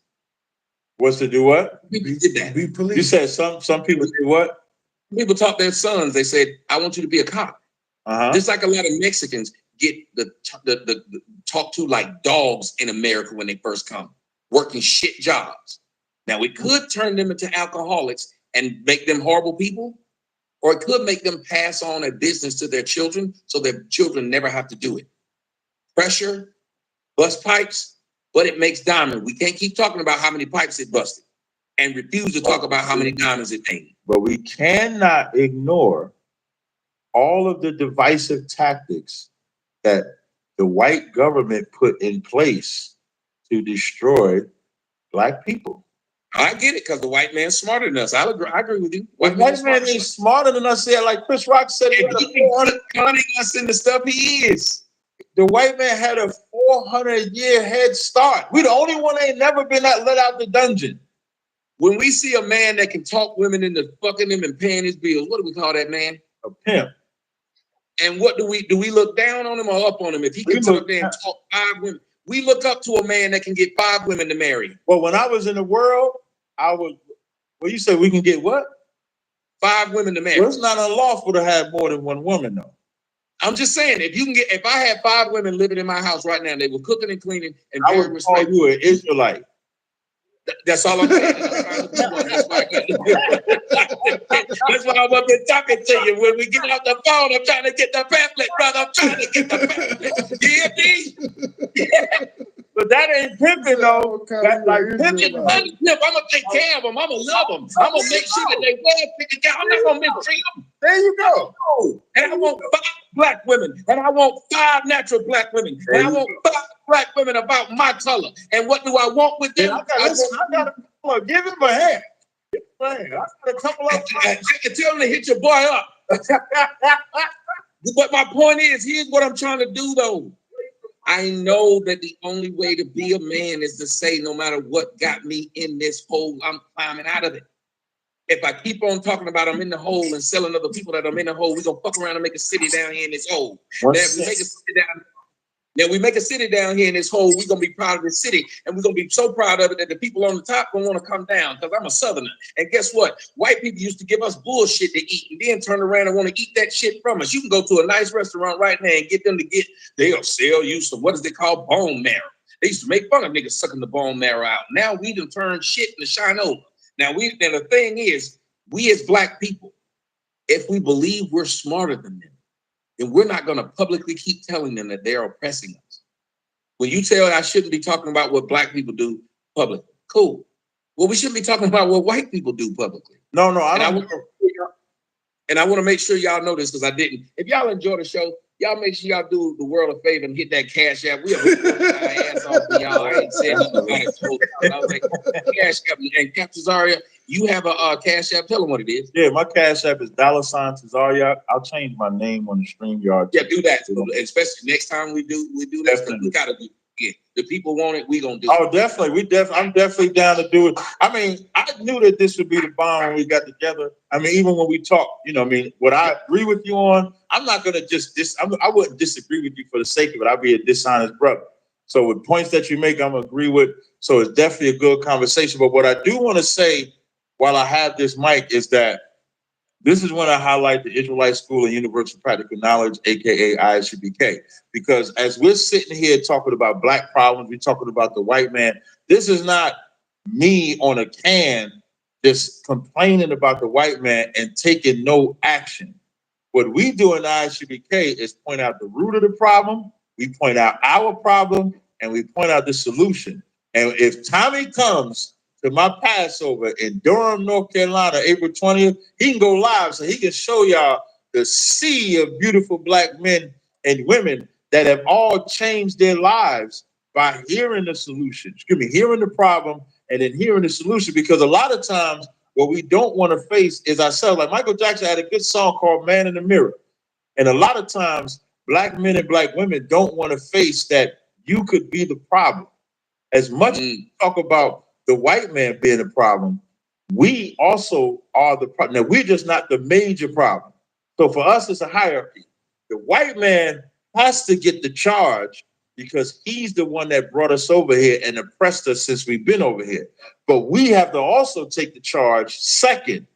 Was to do what? People did that. Be police. You said some people did what? People taught their sons, they said, I want you to be a cop. Uh-huh. Just like a lot of Mexicans get the talk to like dogs in America when they first come, working shit jobs. Now, it could turn them into alcoholics and make them horrible people, or it could make them pass on a business to their children so their children never have to do it. Pressure, bust pipes, but it makes diamond. We can't keep talking about how many pipes it busted and refuse to talk about how many diamonds it made. But we cannot ignore all of the divisive tactics that the white government put in place to destroy Black people. I get it, because the white man's smarter than us. I agree with you. White man ain't smarter than us. There, like Chris Rock said, He keep cunning us in the stuff he is. the white man had a 400-year head start. We the only one that ain't never been let out the dungeon. When we see a man that can talk women into fucking him and paying his bills, what do we call that man? A pimp. And what do we look down on him or up on him? If he can sit up there and talk 5 women, we look up to a man that can get 5 women to marry. Well, when I was in the world, I was. Well, you said we can get what? 5 women to marry. Well, it's not unlawful to have more than one woman, though. I'm just saying, if I had 5 women living in my house right now, and they were cooking and cleaning and I very would call respectful. you an Israelite. That's all I'm saying. That's why I'm up here talking to you. When we get off the phone, I'm trying to get the pamphlet, brother. I'm trying to get the pamphlet. You hear me? But that ain't pimping, though. That's like pimping. I'm gonna take care of them. I'm gonna love them. I'm gonna make sure that they well taken care. I'm not gonna mistreat them. There you go. And I want 5 Black women, and I want 5 natural Black women, and I want 5 Black women about my color. And what do I want with them? Give him a hand. I got a couple of. I can tell them to hit your boy up. But my point is, here's what I'm trying to do, though. I know that the only way to be a man is to say, no matter what got me in this hole, I'm climbing out of it. If I keep on talking about I'm in the hole and selling other people that I'm in the hole, we're gonna fuck around and make a city down here in this hole. Now we make a city down here in this hole, we're gonna be proud of this city, and we're gonna be so proud of it that the people on the top gonna want to come down, because I'm a Southerner. And guess what? White people used to give us bullshit to eat and then turn around and want to eat that shit from us. You can go to a nice restaurant right now and get them to they'll sell you some, what is they call, bone marrow. They used to make fun of niggas sucking the bone marrow out. Now we done turn shit into shine over. Now the thing is, we as Black people, if we believe we're smarter than them, then we're not gonna publicly keep telling them that they're oppressing us. When you tell I shouldn't be talking about what Black people do publicly, cool. Well, we shouldn't be talking about what white people do publicly. No, I want to make sure y'all know this, because I didn't. If y'all enjoy the show, y'all make sure y'all do the world a favor and hit that Cash App. We have our ass off for y'all. I ain't said nothing about it. I was like, Cash App. And Captain Cesaria, you have a Cash App. Tell them what it is. Yeah, my Cash App is $Cesaria. I'll change my name on the StreamYard. Yeah, do that. Especially next time we do that. We gotta do. Yeah, the people want it. We gonna do it. Oh, definitely. I'm definitely down to do it. I mean, I knew that this would be the bond when we got together. I mean, even when we talk, what I agree with you on, I'm not gonna I wouldn't disagree with you for the sake of it. I'd be a dishonest brother. So with points that you make, I'm gonna agree with. So it's definitely a good conversation. But what I do want to say while I have this mic is that this is when I highlight the Israelite School of Universal Practical Knowledge, aka ISUPK, because as we're sitting here talking about Black problems, we're talking about the white man. This is not me on a can just complaining about the white man and taking no action. What we do in ISUBK is point out the root of the problem, we point out our problem, and we point out the solution. And if Tommy comes to my Passover in Durham, North Carolina, April 20th, he can go live so he can show y'all the sea of beautiful black men and women that have all changed their lives by hearing the solution, hearing the problem and then hearing the solution. Because a lot of times what we don't want to face is ourselves. Like Michael Jackson had a good song called Man in the Mirror. And a lot of times black men and black women don't want to face that you could be the problem. As much as we talk about the white man being a problem, we also are the problem. Now, we're just not the major problem. So for us, it's a hierarchy. The white man has to get the charge because he's the one that brought us over here and oppressed us since we've been over here. But we have to also take the charge second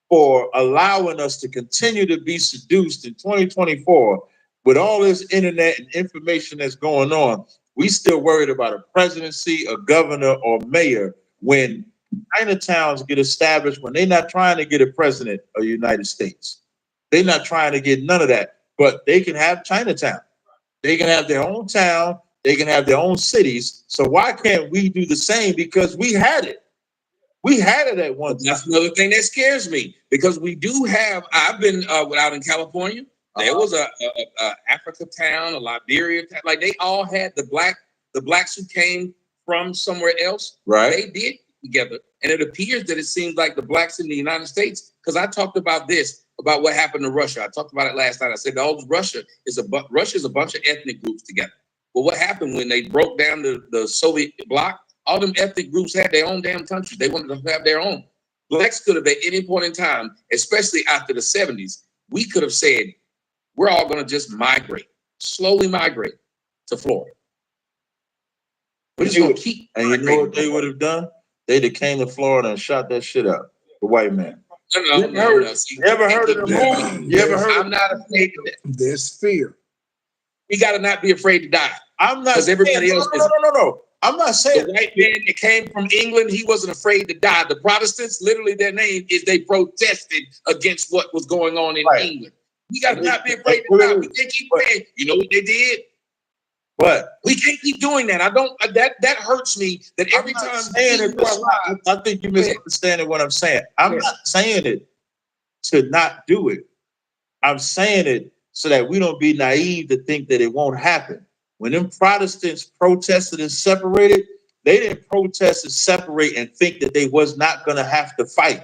for allowing us to continue to be seduced in 2024 with all this internet and information that's going on. We still worried about a presidency, a governor, or mayor when Chinatowns get established, when they're not trying to get a president of the United States. They're not trying to get none of that, but they can have Chinatown. They can have their own town. They can have their own cities. So why can't we do the same? Because we had it. We had it at one time. That's another thing that scares me because we do have. I've been out in California. There was a Africa town, a Liberia town. Like they all had the blacks who came from somewhere else. Right. They did together, and it appears that it seems like the blacks in the United States. Because I talked about this about what happened to Russia. I talked about it last night. I said, Russia is a bunch of ethnic groups together. But what happened when they broke down the Soviet bloc? All them ethnic groups had their own damn country. They wanted to have their own. Blacks could have at any point in time, especially after the 70s, we could have said, we're all going to just slowly migrate to Florida. We're just going to keep. And you know what they would have done? They'd have came to Florida and shot that shit up. The white man. No. You ever heard of the movie? You ever heard? I'm not afraid of that. There's fear. We got to not be afraid to die. I'm not. Because everybody else is. No. I'm not saying the white man that came from England, he wasn't afraid to die. The Protestants, literally their name is they protested against what was going on in England. We got to not be afraid to die. We can't keep saying, you know what they did? What? We can't keep doing that. That hurts me that every time I think you're misunderstanding what I'm saying. I'm not saying it to not do it. I'm saying it so that we don't be naive to think that it won't happen. When them Protestants protested and separated, they didn't protest and separate and think that they was not going to have to fight.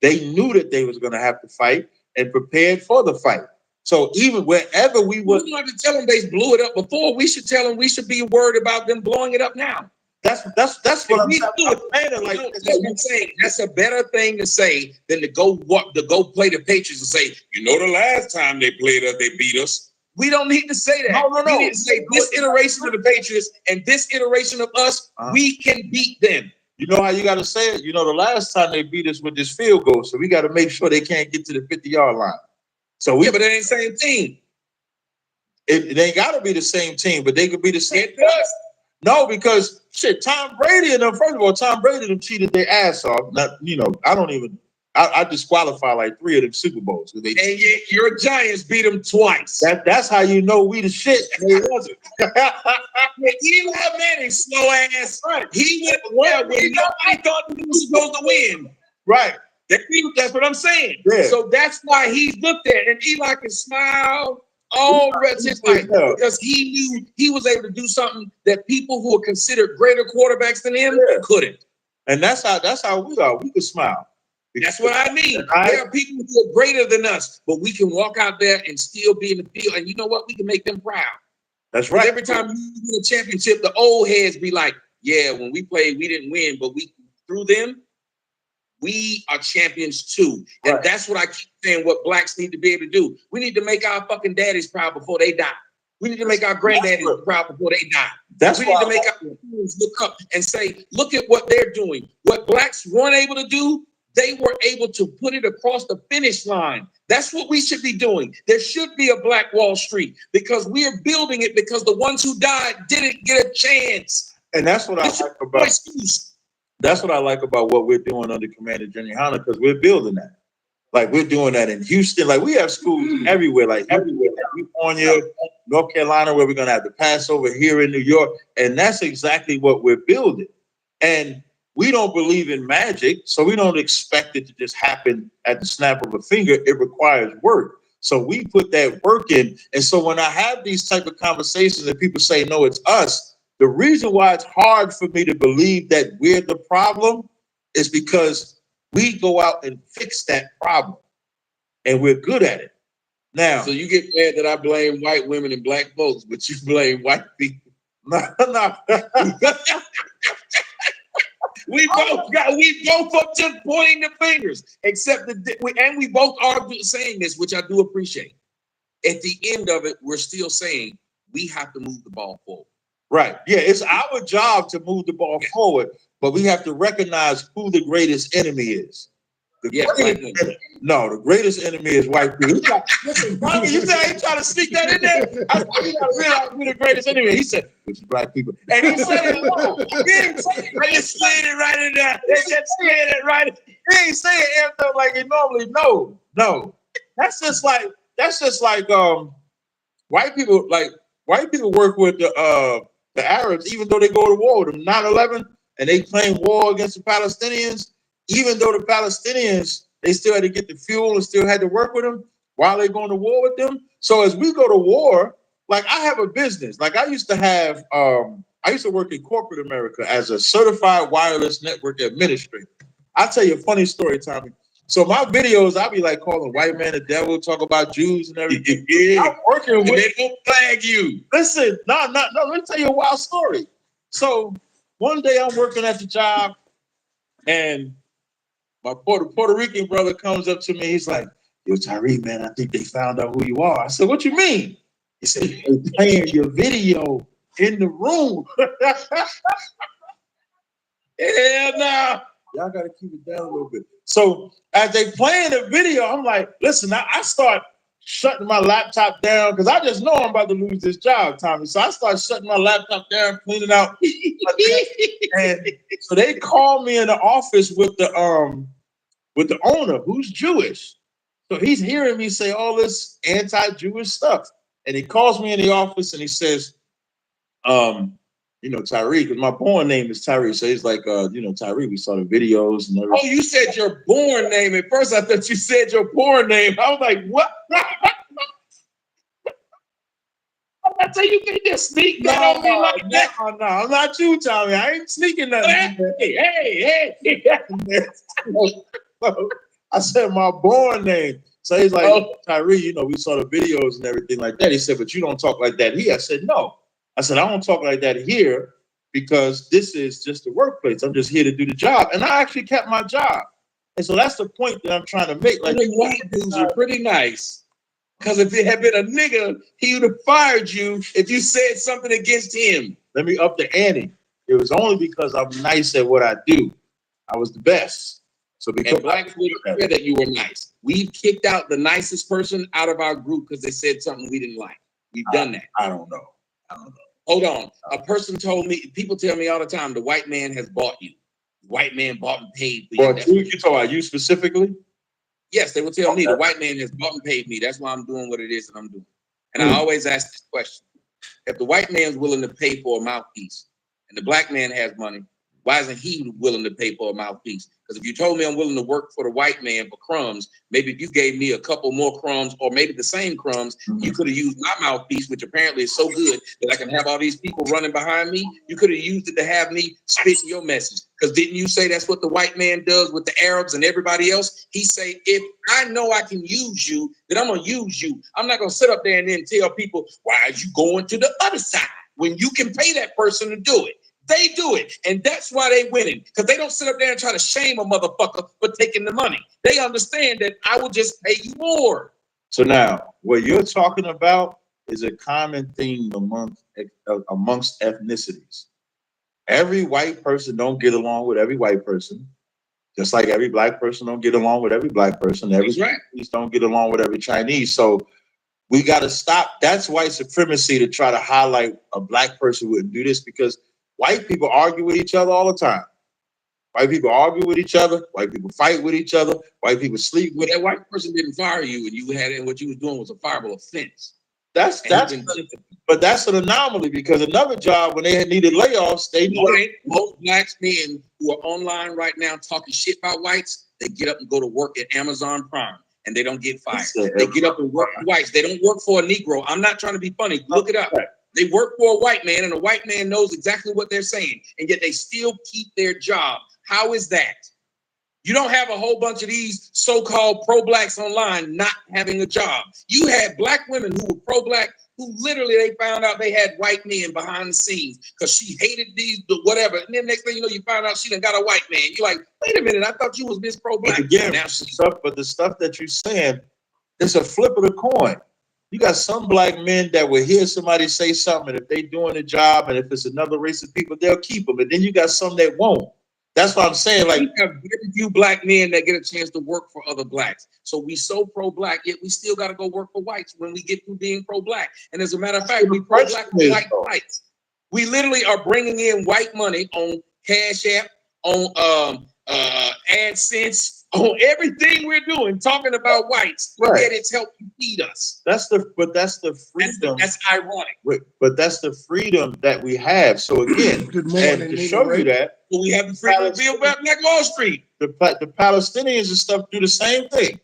They knew that they was going to have to fight and prepared for the fight. So even wherever we were, we don't have to tell them they blew it up before. We should tell them we should be worried about them blowing it up now. That's what I'm saying. Like I'm saying that's a better thing to say than to go play the Patriots and say, you know, the last time they played us, they beat us. We don't need to say that. No. We need to say this iteration of the Patriots and this iteration of us, we can beat them. You know how you got to say it? You know, the last time they beat us with this field goal, so we got to make sure they can't get to the 50-yard line. So but it ain't the same team. It ain't got to be the same team, but they could be the same. It does. No, because shit, Tom Brady and them. First of all, Tom Brady them cheated their ass off. Not, you know, I disqualify like 3 of them Super Bowls. And yet your Giants beat them twice. That's how you know we the shit. They wasn't. Eli Manning, slow ass. Right. He went well when nobody thought he was supposed to win. Right. That's what I'm saying. Yeah. So that's why he's looked at, and Eli can smile all the rest of his life because he knew he was able to do something that people who are considered greater quarterbacks than him couldn't. And that's how we are. We can smile. That's what I mean. There are people who are greater than us, but we can walk out there and still be in the field. And you know what? We can make them proud. That's right. Every time you win a championship, the old heads be like, yeah, when we played, we didn't win, but through them, we are champions too. And that's what I keep saying, what blacks need to be able to do. We need to make our fucking daddies proud before they die. We need to make our granddaddies proud before they die. We need to make our parents look up and say, look at what they're doing. What blacks weren't able to do, they were able to put it across the finish line. That's what we should be doing. There should be a Black Wall Street because we are building it because the ones who died didn't get a chance. And that's what I like about That's what I like about what we're doing under Commander Jenny Hanna, because we're building that. Like we're doing that in Houston. Like we have schools everywhere, like California, North Carolina, where we're gonna have the Passover, here in New York. And that's exactly what we're building. And we don't believe in magic, so we don't expect it to just happen at the snap of a finger. It requires work. So we put that work in. And so when I have these type of conversations and people say, no, it's us, the reason why it's hard for me to believe that we're the problem is because we go out and fix that problem, and we're good at it. Now, So you get mad that I blame white women and black folks, but you blame white people. no. We both are just pointing the fingers, except and we both are saying this, which I do appreciate. At the end of it, we're still saying we have to move the ball forward. Right. Yeah, it's our job to move the ball forward, but we have to recognize who the greatest enemy is. The greatest enemy is white people. Listen, Bobby, you said he trying to sneak that in there. I thought you gotta realize who the greatest enemy is. He said, which is black people. And he said it wrong. He didn't say it. They just slid it right in there. They just slid it right in. He ain't saying everything like he normally. No. That's just like white people work with the Arabs, even though they go to war with them. 9/11, and they claim war against the Palestinians. Even though the Palestinians, they still had to get the fuel and still had to work with them while they're going to war with them. So as we go to war, like I have a business. Like I used to work in corporate America as a certified wireless network administrator. I'll tell you a funny story, Tommy. So my videos, I'll be like calling white man the devil, talk about Jews and everything. I'm working with. They don't flag you. Listen, no. Let me tell you a wild story. So one day I'm working at the job, and my Puerto Rican brother comes up to me. He's like, yo, Tyree, man, I think they found out who you are. I said, what you mean? He said, they're playing your video in the room. Hell no. Y'all got to keep it down a little bit. So as they playing the video, I'm like, listen, I start shutting my laptop down because I just know I'm about to lose this job, Tommy. So I start shutting my laptop down, cleaning out. And so they call me in the office with the owner who's Jewish. So he's hearing me say all this anti-Jewish stuff. And he calls me in the office and he says, Tyree, because my born name is Tyree. So he's like, Tyree, we saw the videos and everything. Oh, you said your born name. At first, I thought you said your porn name. I was like, what? I tell you, can just sneak that on me like that? No, I'm not you, Tommy. I ain't sneaking nothing. Hey. I said my born name. So he's like, Tyree, we saw the videos and everything like that. He said, but you don't talk like that here. I said, no. I said, I don't talk like that here because this is just the workplace. I'm just here to do the job. And I actually kept my job. And so that's the point that I'm trying to make. Like, the white dudes are pretty nice. Because if it had been a nigga, he would have fired you if you said something against him. Let me up the ante. It was only because I'm nice at what I do. I was the best. So because black people said that you were nice. We've kicked out the nicest person out of our group because they said something we didn't like. We've done that. I don't know. Hold on. A person told me, people tell me all the time, the white man has bought you. The white man bought and paid for you. You talking about you specifically? Yes, they will tell me the white man has bought and paid me. That's why I'm doing what it is that I'm doing. And I always ask this question. If the white man's willing to pay for a mouthpiece and the black man has money, why isn't he willing to pay for a mouthpiece? Because if you told me I'm willing to work for the white man for crumbs, maybe if you gave me a couple more crumbs or maybe the same crumbs, you could have used my mouthpiece, which apparently is so good that I can have all these people running behind me. You could have used it to have me spitting your message. Because didn't you say that's what the white man does with the Arabs and everybody else? He say, if I know I can use you, then I'm going to use you. I'm not going to sit up there and then tell people, why are you going to the other side when you can pay that person to do it? They do it, and that's why they winning. Because they don't sit up there and try to shame a motherfucker for taking the money. They understand that I will just pay you more. So now, what you're talking about is a common theme amongst ethnicities. Every white person don't get along with every white person, just like every black person don't get along with every black person. Every Chinese don't get along with every Chinese. So we got to stop. That's white supremacy to try to highlight a black person wouldn't do this because white people argue with each other all the time. White people argue with each other. White people fight with each other. White people sleep But with. that white person didn't fire you, and you had it, and what you was doing was a fireable offense. That's but that's an anomaly because another job when they had needed layoffs, they most black men who are online right now talking shit about whites, they get up and go to work at Amazon Prime and they don't get fired. They get up and work for whites. They don't work for a Negro. I'm not trying to be funny. Look it up. They work for a white man, and a white man knows exactly what they're saying, and yet they still keep their job. How is that? You don't have a whole bunch of these so-called pro-blacks online not having a job. You had black women who were pro-black who literally they found out they had white men behind the scenes because she hated these, whatever. And then next thing you know, you find out she done got a white man. You're like, wait a minute, I thought you was Miss Pro-Black. Again, but the stuff that you're saying, it's a flip of the coin. You got some black men that will hear somebody say something, and if they doing a job, and if it's another race of people, they'll keep them. And then you got some that won't. That's what I'm saying. Like, we have very few black men that get a chance to work for other blacks. So we so pro-black, yet we still got to go work for whites when we get through being pro-black. And as a matter of fact, we pro-black for white whites. We literally are bringing in white money on Cash App, on AdSense, on everything we're doing, talking about whites, right? Yet it's helping feed us. That's the freedom. That's ironic. But that's the freedom that we have. So again, good morning, and to show you that, well, we have the freedom to build back Black Wall Street. The Palestinians and stuff do the same thing.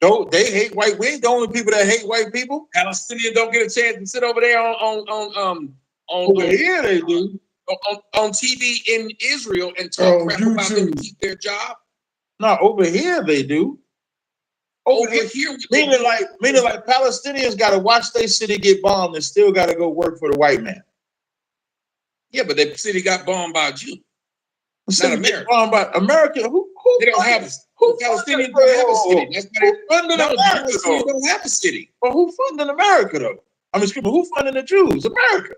Don't they hate white? We ain't the only people that hate white people. Palestinians don't get a chance to sit over there on over here they do on TV in Israel and talk crap about them to keep their job. No, over here they do. Over here, meaning like Palestinians got to watch their city get bombed and still got to go work for the white man. Yeah, but the city got bombed by a Jew. Not America. Bombed by America. Who they don't have a Palestinians don't have a city. That's why they funding America. They don't have a city. But who funding America though? I mean, who funding the Jews? America.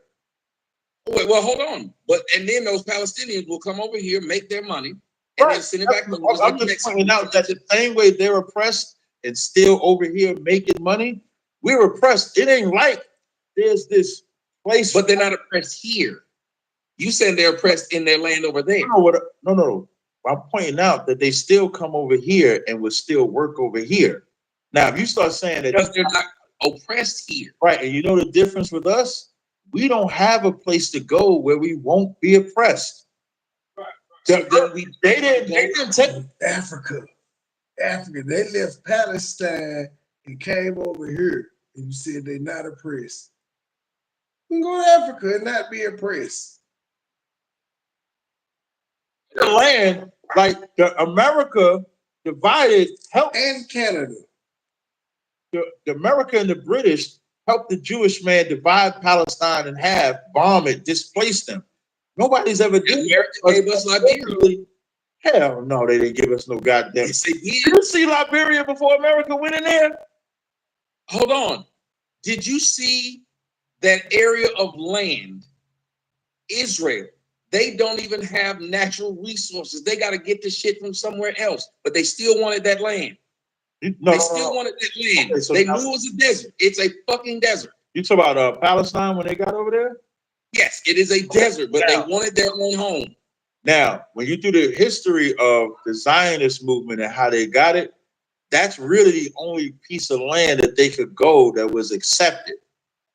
Wait, well, hold on. But and then those Palestinians will come over here, make their money. And then send it back. I'm just pointing out that the same way they're oppressed and still over here making money, we're oppressed. It ain't like there's this place. But they're not oppressed here. You said they're oppressed in their land over there. No. I'm pointing out that they still come over here and will still work over here. Now, if you start saying that they're not oppressed here. Right. And you know the difference with us? We don't have a place to go where we won't be oppressed. They didn't take Africa. They left Palestine and came over here, and you said they're not oppressed. We can go to Africa and not be oppressed. The land, like the America divided, helped, and Canada. The America and the British helped the Jewish man divide Palestine in half, bomb it, displace them. Nobody's ever done it. America gave us Liberia. Hell no, they didn't give us no goddamn. Yes, they did. Did you see Liberia before America went in there? Hold on. Did you see that area of land, Israel? They don't even have natural resources. They got to get this shit from somewhere else, but they still wanted that land. No, they still wanted that land. Okay, so they knew it was a desert. It's a fucking desert. You talk about Palestine when they got over there? Yes, it is a desert, but they wanted their own home. Now, when you do the history of the Zionist movement and how they got it, that's really the only piece of land that they could go that was accepted.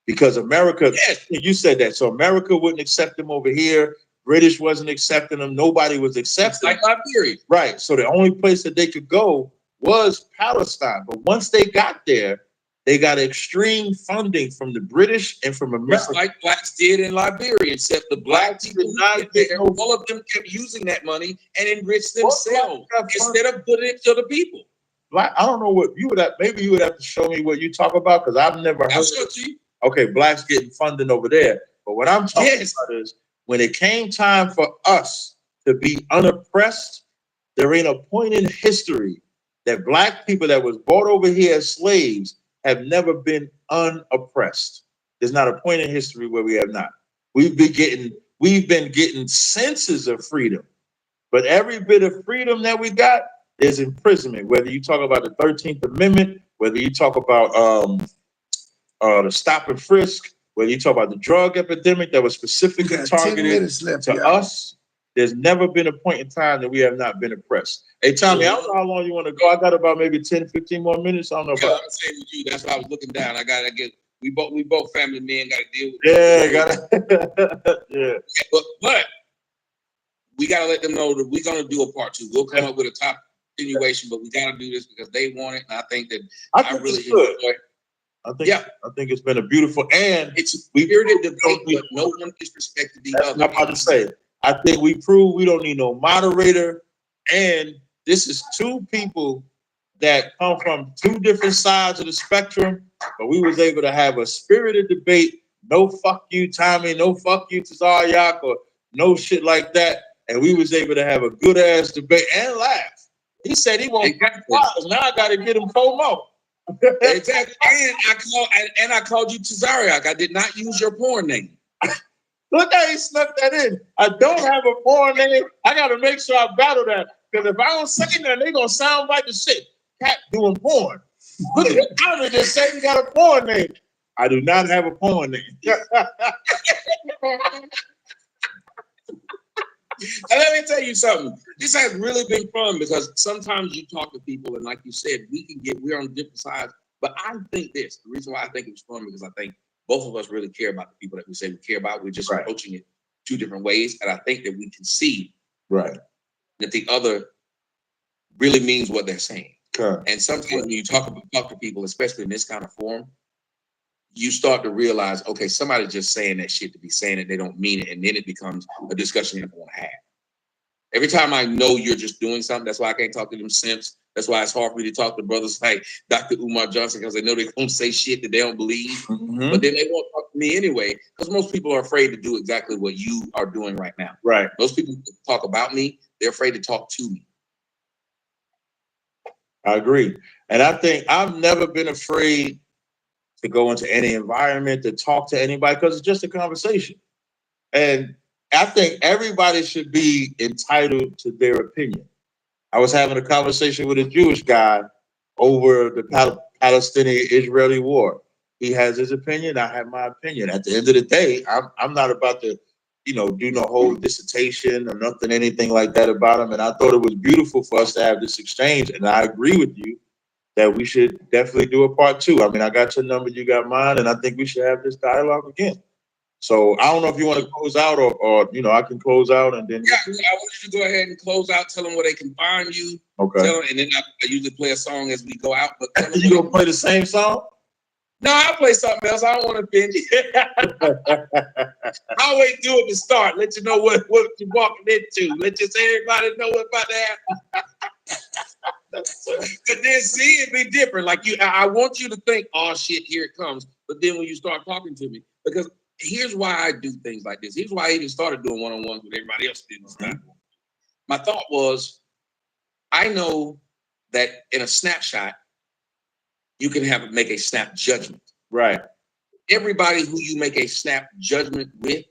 Because America, yes, you said that. So America wouldn't accept them over here. British wasn't accepting them. Nobody was accepting them. Like Liberia. Right. So the only place that they could go was Palestine. But once they got there, they got extreme funding from the British and from America. Just like blacks did in Liberia, except the black people did not get there. All of them kept using that money and enriched themselves instead of putting it to the people. Black, I don't know what you would have. Maybe you would have to show me what you talk about because I've never heard. I'll show it to you. Okay, blacks getting funding over there. But what I'm talking about is when it came time for us to be unoppressed, there ain't a point in history that black people that was brought over here as slaves have never been unoppressed. There's not a point in history where we have not. We've been getting senses of freedom, but every bit of freedom that we got is imprisonment. Whether you talk about the 13th Amendment, whether you talk about the stop and frisk, whether you talk about the drug epidemic that was specifically targeted to us, there's never been a point in time that we have not been oppressed. Hey, Tommy, I don't know how long you want to go. I got about maybe 10, 15 more minutes. I don't know if I'm saying with you. That's why I was looking down. I get. We both family men got to deal with. Yeah, got yeah. But we got to let them know that we're gonna do a part 2. We'll come up with a top continuation, but we got to do this because they want it, and I think that I really enjoy it. I think it's been a beautiful, and it's a spirited debate, but no one disrespected the other. I'm about to say. I think we proved we don't need no moderator, and this is 2 people that come from 2 different sides of the spectrum, but we was able to have a spirited debate. No fuck you, Tommy. No fuck you, Tazaryak, or no shit like that. And we was able to have a good ass debate and laugh. He said he won't get flowers. Now I got to get him 4 more. Exactly. And I called you Tazaryak. I did not use your porn name. Look how he snuck that in. I don't have a porn name. I got to make sure I battle that. Because if I don't say that, they're going to sound like the shit. Cat doing porn. Look at the counter just say he got a porn name. I do not have a porn name. And let me tell you something. This has really been fun because sometimes you talk to people and like you said, we're on different sides. But I think the reason why I think it was fun because I think both of us really care about the people that we say we care about. We're just approaching it 2 different ways. And I think that we can see that the other really means what they're saying. And sometimes when you talk to people, especially in this kind of forum, you start to realize, okay, somebody's just saying that shit to be saying it. They don't mean it. And then it becomes a discussion you don't want to have. Every time I know you're just doing something, that's why I can't talk to them simps. That's why it's hard for me to talk to brothers like Dr. Umar Johnson because they know they're going to say shit that they don't believe. Mm-hmm. But then they won't talk to me anyway because most people are afraid to do exactly what you are doing right now. Right. Most people talk about me. They're afraid to talk to me. I agree. And I think I've never been afraid to go into any environment, to talk to anybody, because it's just a conversation. And I think everybody should be entitled to their opinion. I was having a conversation with a Jewish guy over the Palestinian-Israeli war. He has his opinion. I have my opinion. At the end of the day, I'm not about to, do no whole dissertation or nothing, anything like that about him. And I thought it was beautiful for us to have this exchange. And I agree with you that we should definitely do a part 2. I mean, I got your number, you got mine, and I think we should have this dialogue again. So I don't know if you want to close out or I can close out and then. Yeah, I want you to go ahead and close out. Tell them where they can find you. Okay. Tell them, and then I usually play a song as we go out. But you gonna play the same song? No, I'll play something else. I don't want to offend you. I always do it to start. Let you know what you're walking into. Let just everybody know what's about to happen. But then see, it'd be different. Like I want you to think, oh shit, here it comes. But then when you start talking to me, because here's why I do things like this. Here's why I even started doing one-on-ones with everybody else did this time. My thought was, I know that in a snapshot, you can make a snap judgment. Right. Everybody who you make a snap judgment with,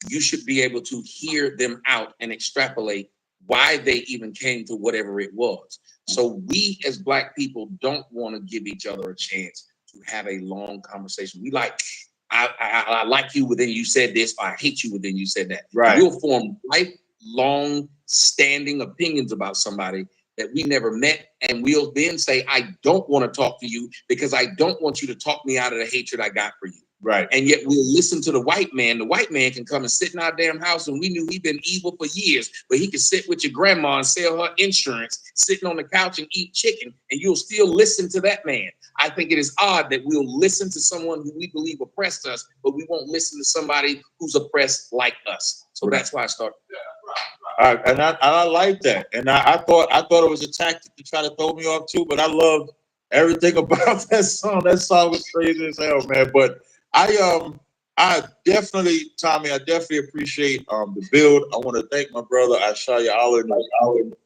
you should be able to hear them out and extrapolate why they even came to whatever it was. So we as Black people don't want to give each other a chance to have a long conversation. We like, I like you, but then you said this, or I hate you, but then you said that. Right. We'll form lifelong standing opinions about somebody that we never met, and we'll then say, I don't want to talk to you because I don't want you to talk me out of the hatred I got for you. Right. And yet we'll listen to the white man. The white man can come and sit in our damn house, and we knew he'd been evil for years, but he could sit with your grandma and sell her insurance, sitting on the couch and eat chicken, and you'll still listen to that man. I think it is odd that we'll listen to someone who we believe oppressed us, but we won't listen to somebody who's oppressed like us. So that's why I started. And I like that. And I thought it was a tactic to try to throw me off too, but I loved everything about that song. That song was crazy as hell, man. But I definitely, Tommy, appreciate the build. I want to thank my brother Ashaya Allen.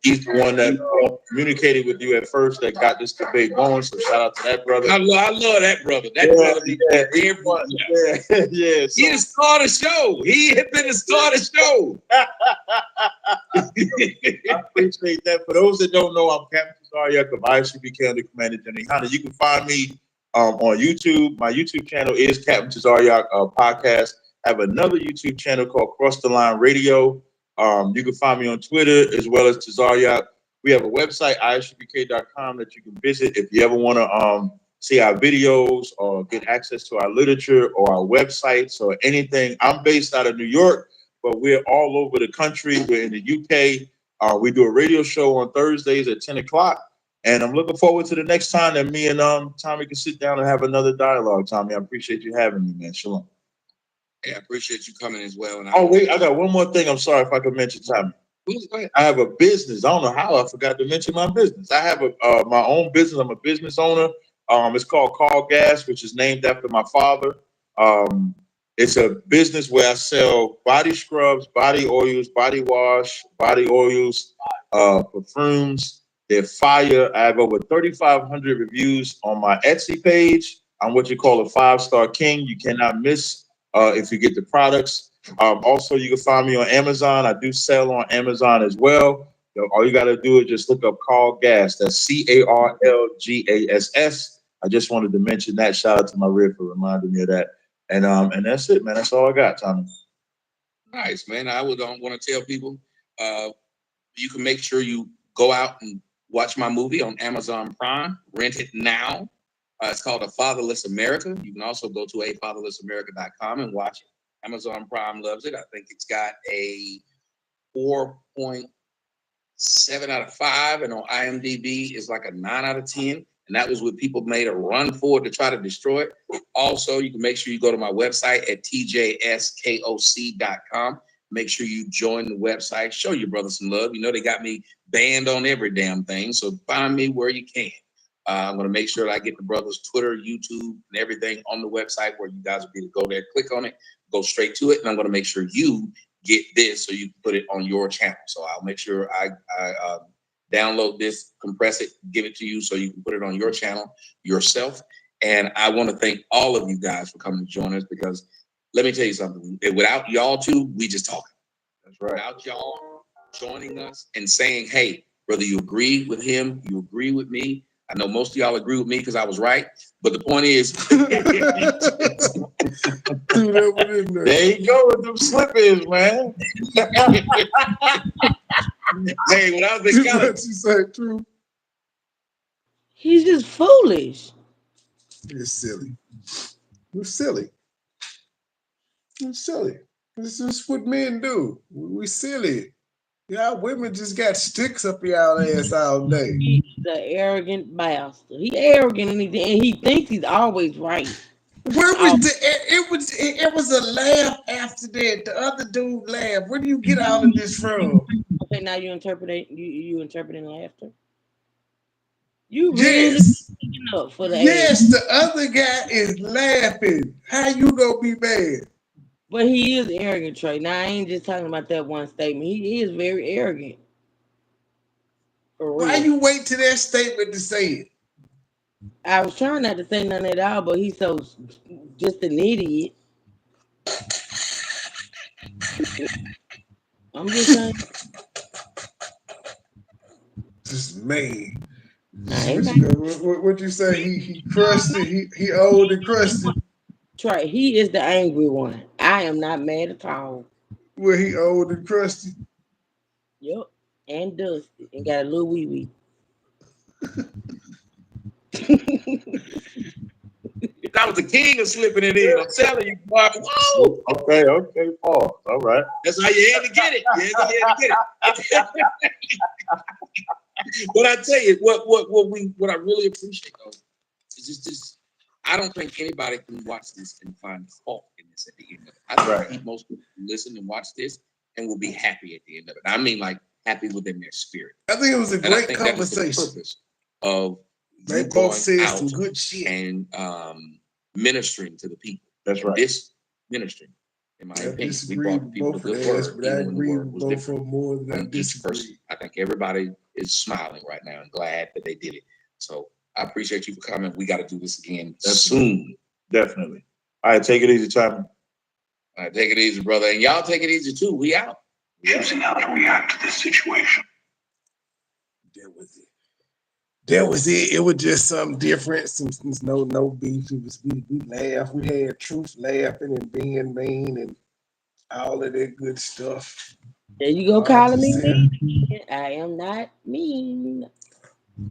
He's the one that communicated with you at first that got this debate going. So shout out to that brother. I love that brother. That brother. Yeah. He the star of the show. He had been the star of the show. I appreciate that. For those that don't know, I'm Captain Tazaryak of ICBK under Commander Jenny Hunter. You can find me on YouTube. My YouTube channel is Captain Tazaryak Podcast. I have another YouTube channel called Cross the Line Radio. You can find me on Twitter as well as Tazariot. We have a website, ishbk.com, that you can visit if you ever want to see our videos or get access to our literature or our websites or anything. I'm based out of New York, but we're all over the country. We're in the UK. We do a radio show on Thursdays at 10 o'clock. And I'm looking forward to the next time that me and Tommy can sit down and have another dialogue. Tommy, I appreciate you having me, man. Shalom. Yeah, I appreciate you coming as well. And Oh, wait, I got one more thing. I'm sorry if I could mention, Tommy. Go ahead. I have a business. I don't know how I forgot to mention my business. I have my own business. I'm a business owner. It's called Call Gas, which is named after my father. It's a business where I sell body scrubs, body oils, body wash, body oils, perfumes. They're fire. I have over 3,500 reviews on my Etsy page. I'm what you call a 5-star king. You cannot miss if you get the products. Also, you can find me on Amazon. I do sell on Amazon as well. All you got to do is just look up Call Gas. That's CARLGASS. I just wanted to mention that. Shout out to my rib for reminding me of that. And that's it, man. That's all I got, Tommy. Nice, man. I would want to tell people you can make sure you go out and watch my movie on Amazon Prime. Rent it now. It's called A Fatherless America. You can also go to afatherlessamerica.com and watch it. Amazon Prime loves it. I think it's got a 4.7 out of 5, and on IMDb is like a 9 out of 10. And that was what people made a run for to try to destroy it. Also, you can make sure you go to my website at tjskoc.com. Make sure you join the website. Show your brother some love. You know they got me banned on every damn thing, so find me where you can. I'm going to make sure that I get the brothers' Twitter, YouTube, and everything on the website where you guys will be able to go there, click on it, go straight to it. And I'm going to make sure you get this so you can put it on your channel. So I'll make sure I download this, compress it, give it to you so you can put it on your channel yourself. And I want to thank all of you guys for coming to join us, because let me tell you something. Without y'all two, we just talking. That's right. Without y'all joining us and saying, hey, whether you agree with him, you agree with me. I know most of y'all agree with me because I was right. But the point is, there you go with them slip-ins, man. hey, when I was in college, you say true. He's just foolish. It's silly. We're silly. We're silly. This is what men do. We silly. Y'all women just got sticks up y'all ass all day. He's the arrogant bastard. He arrogant and he thinks he's always right. Where was it was a laugh after that. The other dude laughed. Where do you get all of this from? Okay, now you interpreting laughter. You really Yes. sticking up for the Yes, the other guy is laughing. How you gonna be mad? But he is arrogant, Trey. Now I ain't just talking about that one statement. He is very arrogant. For real. Why you wait to that statement to say it? I was trying not to say nothing at all, but he's so just an idiot. I'm just saying. Just man. What What you say? He crusty. He old and crusty. Trey, he is the angry one. I am not mad at all. Well, he old and crusty. Yep. And dusty. And got a little wee wee. I was the king of slipping it in. I'm telling you, boy. Whoa. Okay, pause. All right. That's how you had to get it. But I tell you, what I really appreciate though is just this. I don't think anybody can watch this and find fault in this at the end of it. I think most people listen and watch this and will be happy at the end of it. I mean, like happy within their spirit. I think it was a great conversation. That was the purpose of they both said some good shit and ministering to the people. That's right. This ministry, in my opinion, we brought people to good word, even when the word was different on each person. I think everybody is smiling right now and glad that they did it. So I appreciate you for coming. We got to do this again soon. Definitely. All right, take it easy, Tommy. All right, take it easy, brother. And y'all take it easy too. We out. Choosing how to react to this situation. That was it. It was just something different. Since no beef. It was we laughed. We had Truth laughing and being mean and all of that good stuff. There you go calling Margie me said, mean. I am not mean.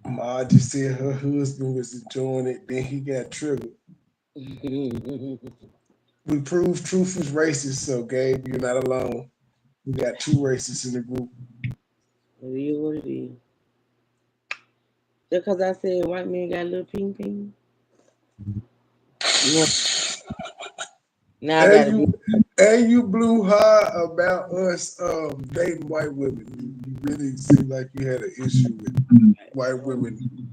Margie said her husband was enjoying it, then he got triggered. It We proved truth was racist, so Gabe, you're not alone. We got two racists in the group. is what it is. Just because I said white men got a little ping ping. You know, now I And gotta be. you blew high about us dating white women. You really seem like you had an issue with white women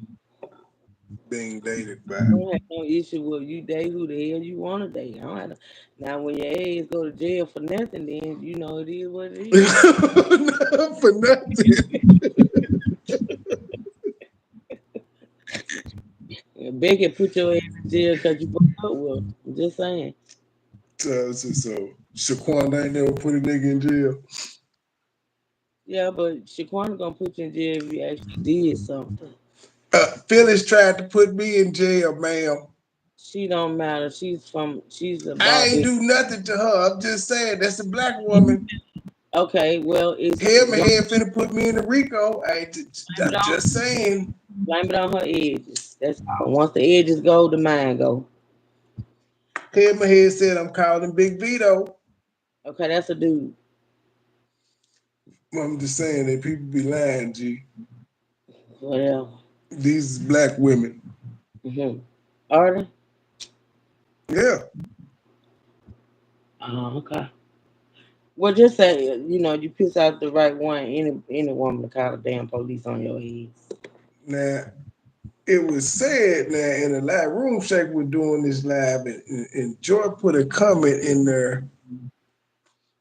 being dated by. I don't have no issue with you date who the hell you want to date. I don't have to, now when your ass go to jail for nothing, then you know it is what it is. For nothing. Becky put your ass in jail because you broke up with her. I'm just saying. So Shaquan ain't never put a nigga in jail. Yeah, but Shaquana gonna put you in jail if you actually did something. Phyllis tried to put me in jail, ma'am. She don't matter. She's I about ain't this. do nothing to her. I'm just saying that's a black woman. Okay, well it's Him and head finna put me in the Rico. blame it I'm on just saying. blame it on her edges. That's all. Once the edges go, the mind go. Him and head said I'm calling Big Vito. Okay, that's a dude. I'm just saying that people be lying, G. Whatever. These is black women. Mm-hmm. Artie? Yeah. Oh, okay. Well, just say you piss out the right one. Any woman to call the damn police on your head. Now it was said now in the live room shake we're doing this live and Joy put a comment in there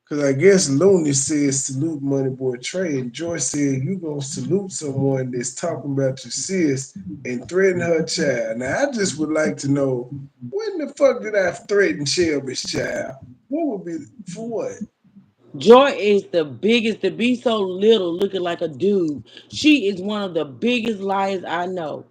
because I guess Looney said salute Money Boy Trey and Joy said you gonna salute someone that's talking about your sis and threaten her child. Now I just would like to know when the fuck did I threaten Shelby's child? What would be for what? Joy is the biggest to be so little, looking like a dude. She is one of the biggest liars I know.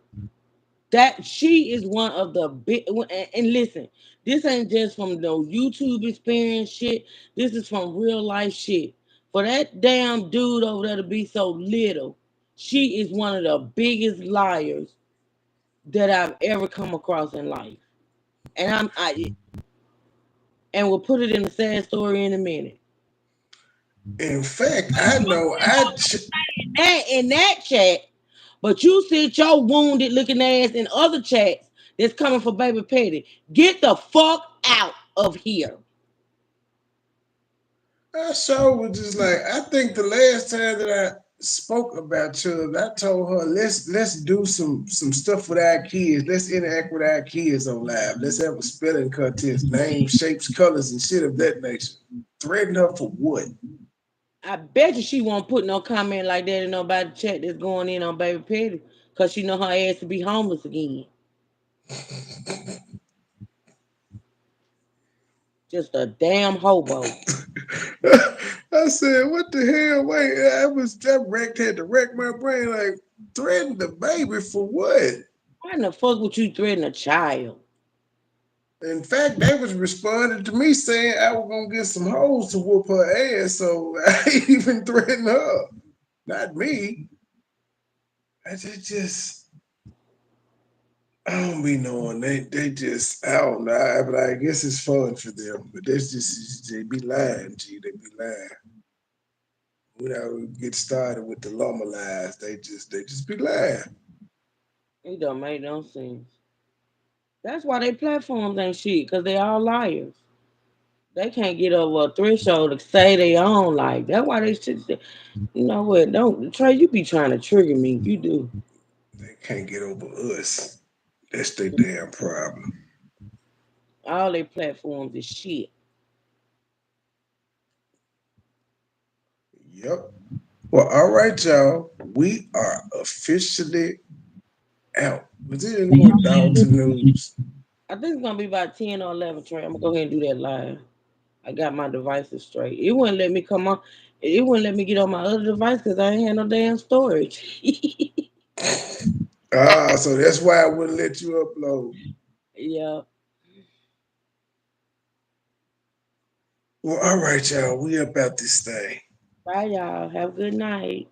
That she is one of the big. And listen, this ain't just from no YouTube experience shit. This is from real life shit. For that damn dude over there to be so little, she is one of the biggest liars that I've ever come across in life. And we'll put it in a sad story in a minute. In fact, I know I In that chat, but you sit your wounded looking ass in other chats that's coming for Baby Petty. Get the fuck out of here. I sure was just like I think the last time that I spoke about children, I told her let's do some stuff with our kids. Let's interact with our kids on live. Let's have a spelling contest, names, shapes, colors, and shit of that nature. Threaten her for what? I bet you she won't put no comment like that in nobody chat that's going in on Baby Petty because she know her ass to be homeless again. Just a damn hobo. I said, what the hell? Wait, had to wreck my brain. Like, threaten the baby for what? Why in the fuck would you threaten a child? In fact, they was responding to me saying I was gonna get some hoes to whoop her ass, so I even threatened her, not me. I just I don't be knowing they just I don't know, but I guess it's fun for them. But that's just they be lying, G. They be lying. When I get started with the llama lies, they just be lying. It don't make no sense. That's why they platforms ain't shit because they all liars. They can't get over a threshold to say they own life. That's why they should. You know what? Don't Trey. You be trying to trigger me. You do. They can't get over us. That's their damn problem. All their platforms is shit. Yep. Well, all right, y'all. We are officially out. Was there any more dogs and news? I think it's gonna be about 10 or 11. Trey, I'm gonna go ahead and do that live. I got my devices straight. It wouldn't let me come on. It wouldn't let me get on my other device because I ain't had no damn storage. So that's why I wouldn't let you upload. Yeah. Well, all right, y'all. We about this thing. Bye, y'all. Have a good night.